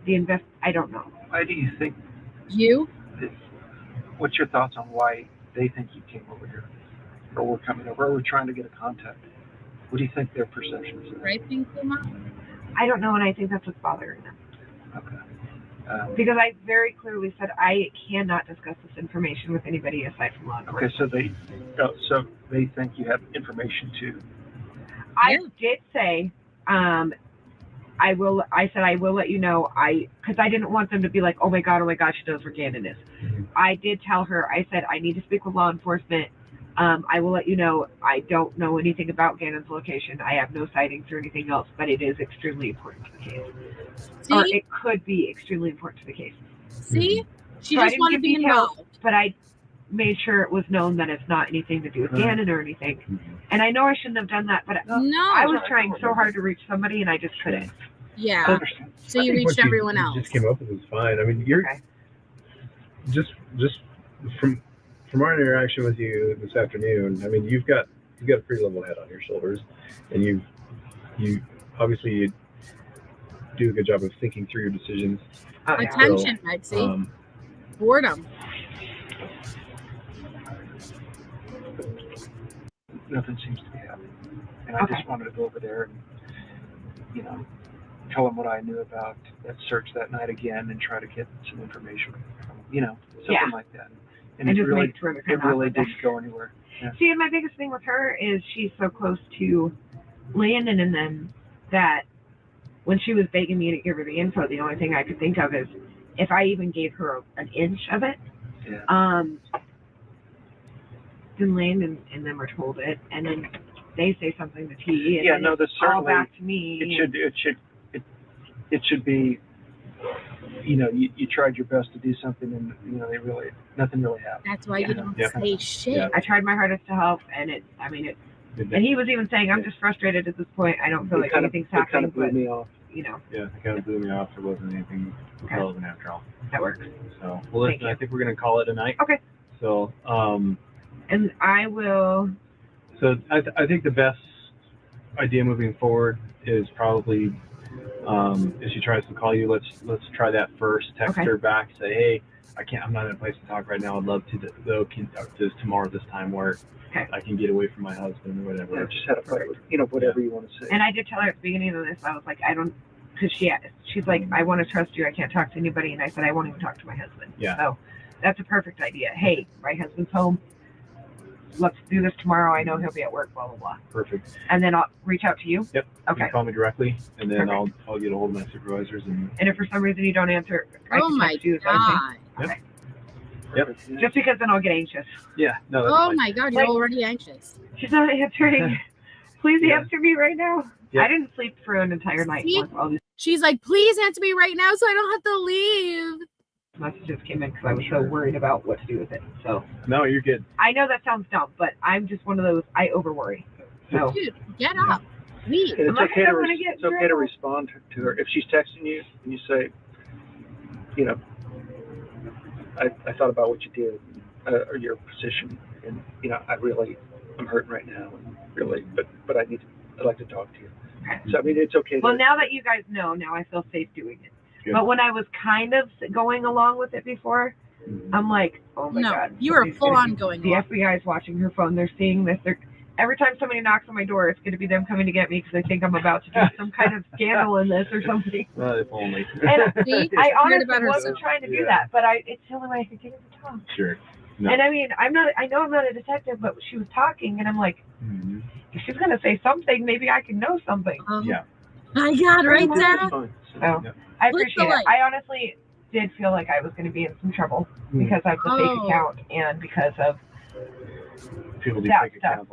Speaker 5: the I don't know.
Speaker 4: Why do you think? What's your thoughts on why they think you came over here, or we're coming over, or we're trying to get a contact? What do you think their perception is?
Speaker 2: Raping them up?
Speaker 5: I don't know, and I think that's what's bothering them.
Speaker 4: Okay.
Speaker 5: Because I very clearly said I cannot discuss this information with anybody aside from law enforcement.
Speaker 4: Okay, so they think you have information too.
Speaker 5: I did say, I said I will let you know. Because I didn't want them to be like, oh my god, she knows where Gannon is. I did tell her. I said I need to speak with law enforcement. I will let you know. I don't know anything about Gannon's location. I have no sightings or anything else, but it is extremely important to the case.
Speaker 2: See?
Speaker 5: Or it could be extremely important to the case.
Speaker 2: See? She
Speaker 5: So
Speaker 2: just wanted to be involved.
Speaker 5: But I made sure it was known that it's not anything to do with Gannon or anything. And I know I shouldn't have done that, but I was trying so hard to reach somebody and I just couldn't.
Speaker 2: Yeah. So you reached everyone else.
Speaker 6: Just came up with is fine. I mean, you're just from our interaction with you this afternoon. I mean, you've got a pretty level head on your shoulders, and you obviously do a good job of thinking through your decisions.
Speaker 2: Attention, Lexi. Boredom.
Speaker 4: Nothing seems to be happening, and I just wanted to go over there and, tell them what I knew about that search that night again, and try to get some information, something like that. And it really didn't go anywhere. Yeah.
Speaker 5: See, and my biggest thing with her is she's so close to Landon and them that when she was begging me to give her the info, the only thing I could think of is if I even gave her an inch of it, then Landon and them are told it, and then they say something to T, and
Speaker 4: that's
Speaker 5: all
Speaker 4: certainly
Speaker 5: back to me.
Speaker 4: It should be. You tried your best to do something, and nothing really happened.
Speaker 2: That's why you don't say shit.
Speaker 5: Yeah. I tried my hardest to help, and and he was even saying, "I'm just frustrated at this point. I don't feel like anything's happening."
Speaker 4: It kind of blew me off.
Speaker 6: Yeah, it kind of blew me off. There wasn't anything relevant after all.
Speaker 5: That works.
Speaker 6: So, well, listen, I think we're gonna call it a night.
Speaker 5: Okay.
Speaker 6: So,
Speaker 5: and I will.
Speaker 6: So I think the best idea moving forward is probably. If she tries to call you, let's try that first. Text her back, say, hey, I'm not in a place to talk right now. I'd love to though. Does tomorrow this time work? I can get away from my husband or whatever.
Speaker 4: Yeah, just had a fight, whatever you want to say.
Speaker 5: And I did tell her at the beginning of this, I was like, I don't, because she's like, I want to trust you. I can't talk to anybody. And I said, I won't even talk to my husband.
Speaker 6: Yeah.
Speaker 5: So that's a perfect idea. Hey, my husband's home. Let's do this tomorrow. I know he'll be at work, blah, blah, blah.
Speaker 6: Perfect.
Speaker 5: And then I'll reach out to you?
Speaker 6: Yep.
Speaker 5: Okay.
Speaker 6: You can call me directly, and then I'll get a hold of my supervisors. And
Speaker 5: if for some reason you don't answer, I
Speaker 2: can
Speaker 5: text you.
Speaker 2: God.
Speaker 5: Okay.
Speaker 6: Yep.
Speaker 5: Just because then I'll get anxious.
Speaker 6: Yeah. No.
Speaker 2: Oh my God, you're already anxious.
Speaker 5: She's not answering. Please answer me right now. Yep. I didn't sleep for an entire night.
Speaker 2: She's like, please answer me right now so I don't have to leave.
Speaker 5: Messages came in because I was so worried about what to do with it. So
Speaker 6: no, you're good.
Speaker 5: I know that sounds dumb, but I'm just one of those. I over worry. So
Speaker 2: dude, get up. Leave.
Speaker 4: It's okay to respond to her if she's texting you and you say, you know, I thought about what you did or your position, and you know, I'm hurting right now, and really, but I'd like to talk to you. So I mean, it's okay.
Speaker 5: Well, now that you guys know, now I feel safe doing it. Good. But when I was kind of going along with it before, I'm like, oh my God.
Speaker 2: You are full on going.
Speaker 5: The FBI is watching her phone. They're seeing this. Every time somebody knocks on my door, it's going to be them coming to get me because they think I'm about to do some kind of scandal in this or something.
Speaker 6: If only.
Speaker 5: And I honestly wasn't trying to do that, but it's the only way I could get her to talk.
Speaker 6: Sure. No.
Speaker 5: And I mean, I know I'm not a detective, but she was talking, and I'm like, if she's going to say something, maybe I can know something.
Speaker 6: Yeah.
Speaker 2: My God, right there.
Speaker 5: So I appreciate it. I honestly did feel like I was going to be in some trouble because of the fake account and because of
Speaker 6: people do fake accounts.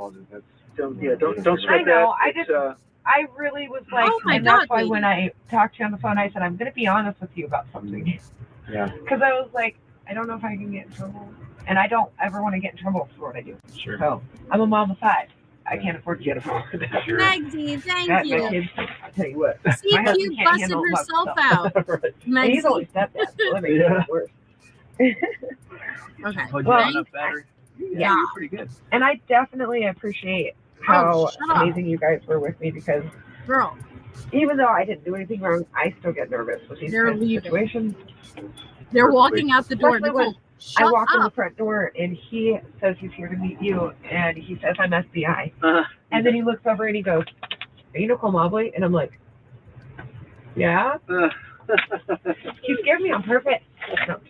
Speaker 4: Don't sweat that.
Speaker 5: I really was like, that's why when I talked to you on the phone, I said, I'm going to be honest with you about something.
Speaker 6: Yeah.
Speaker 5: Because I was like, I don't know if I can get in trouble. And I don't ever want to get in trouble for what I do.
Speaker 6: Sure.
Speaker 5: So I'm a mom of 5. I can't afford to get a phone.
Speaker 6: Sure.
Speaker 2: Maggie, thank you.
Speaker 5: My kids, I'll tell you what.
Speaker 2: CQ busted herself out.
Speaker 5: Right. And he's only stepdad, so that makes it worse.
Speaker 2: Okay.
Speaker 6: Well,
Speaker 5: yeah,
Speaker 6: you're pretty good.
Speaker 5: And I definitely appreciate how amazing you guys were with me because,
Speaker 2: girl,
Speaker 5: even though I didn't do anything wrong, I still get nervous with these kinds of situations.
Speaker 2: They're walking out the door.
Speaker 5: Nicole, I walk in the front door and he says he's here to meet you, and he says I'm FBI. And then he looks over and he goes, "Are you Nicole Mobley?" And I'm like, "Yeah." He scared me on purpose. No.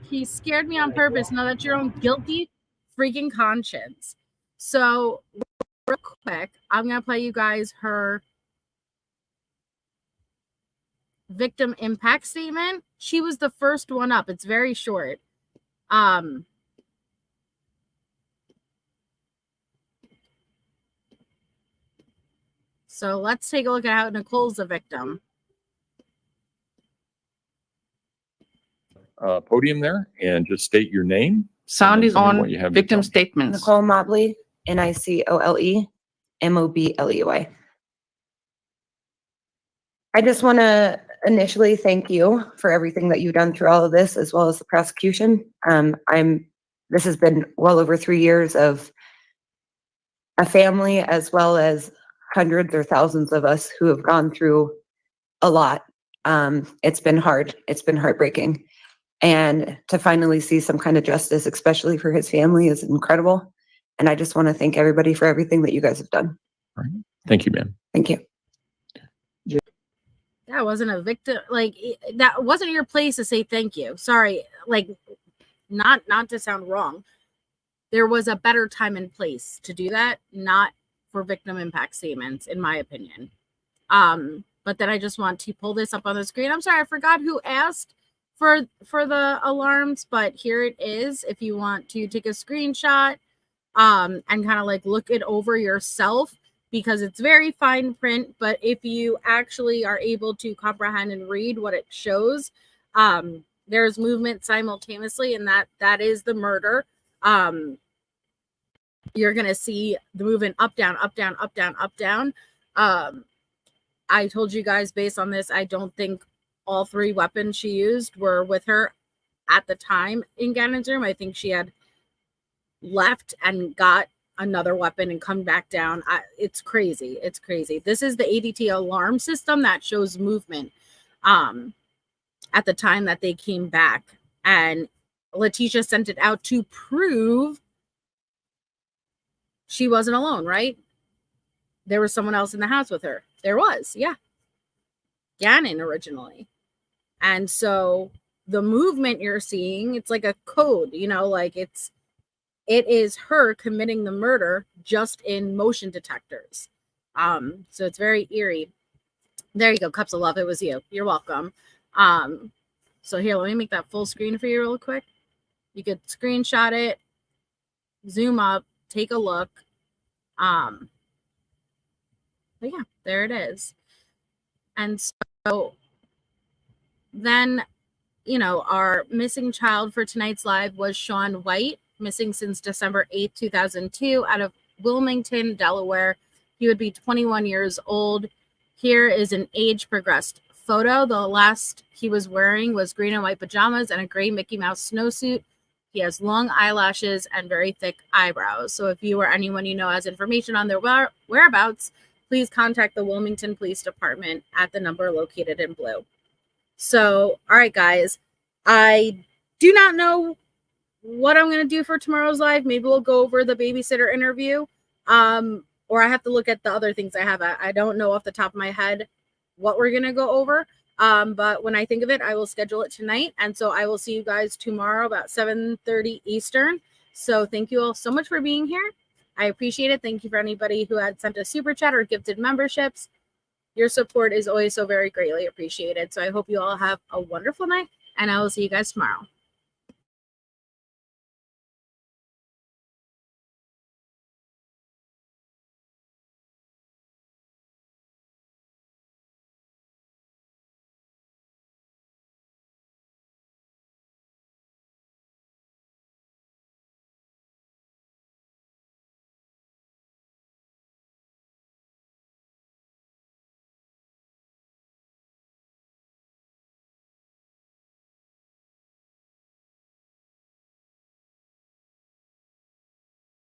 Speaker 2: He scared me on purpose. Now that's your own guilty freaking conscience. So real quick, I'm gonna play you guys her victim impact statement. She was the first one up. It's very short. So let's take a look at how Nicole's a victim.
Speaker 12: Podium there and just state your name.
Speaker 13: Sound is on. Victim statements.
Speaker 14: Nicole Mobley, Nicole Mobley. I just want to initially thank you for everything that you've done through all of this, as well as the prosecution. This has been well over 3 years of a family, as well as hundreds or thousands of us who have gone through a lot. It's been hard. It's been heartbreaking. And to finally see some kind of justice, especially for his family, is incredible. And I just want to thank everybody for everything that you guys have done.
Speaker 12: All right. Thank you, ma'am.
Speaker 14: Thank you.
Speaker 2: That wasn't a victim. Like, that wasn't your place to say thank you. Sorry. Like, not to sound wrong. There was a better time and place to do that, not for victim impact statements, in my opinion. But then I just want to pull this up on the screen. I'm sorry, I forgot who asked for the alarms, but here it is. If you want to take a screenshot and kind of like look it over yourself, because it's very fine print, but if you actually are able to comprehend and read what it shows, there's movement simultaneously, and that is the murder. You're gonna see the movement up, down, up, down, up, down, up, down. I told you guys, based on this, I don't think all 3 weapons she used were with her at the time in Gannon's room. I think she had left and got another weapon and come back down. It's crazy. It's crazy. This is the ADT alarm system that shows movement at the time that they came back. And Leticia sent it out to prove she wasn't alone, right? There was someone else in the house with her. There was, yeah. Gannon originally. And so the movement you're seeing, it's like a code, you know, like it is her committing the murder just in motion detectors. So it's very eerie. There you go, Cups of Love. It was you. You're welcome. So here, let me make that full screen for you real quick. You could screenshot it, zoom up, take a look. But yeah, there it is. And so then, you know, our missing child for tonight's live was Sean White, missing since December 8th, 2002, out of Wilmington, Delaware. He would be 21 years old. Here is an age progressed photo. The last he was wearing was green and white pajamas and a gray Mickey Mouse snowsuit. He has long eyelashes and very thick eyebrows. So if you or anyone you know has information on their whereabouts, please contact the Wilmington Police Department at the number located in blue. So, all right, guys, I do not know what I'm going to do for tomorrow's live. Maybe we'll go over the babysitter interview, or I have to look at the other things I have. I don't know off the top of my head what we're going to go over, but when I think of it, I will schedule it tonight. And so I will see you guys tomorrow about 7:30 Eastern. So thank you all so much for being here. I appreciate it. Thank you for anybody who had sent a super chat or gifted memberships. Your support is always so very greatly appreciated. So I hope you all have a wonderful night, and I will see you guys tomorrow.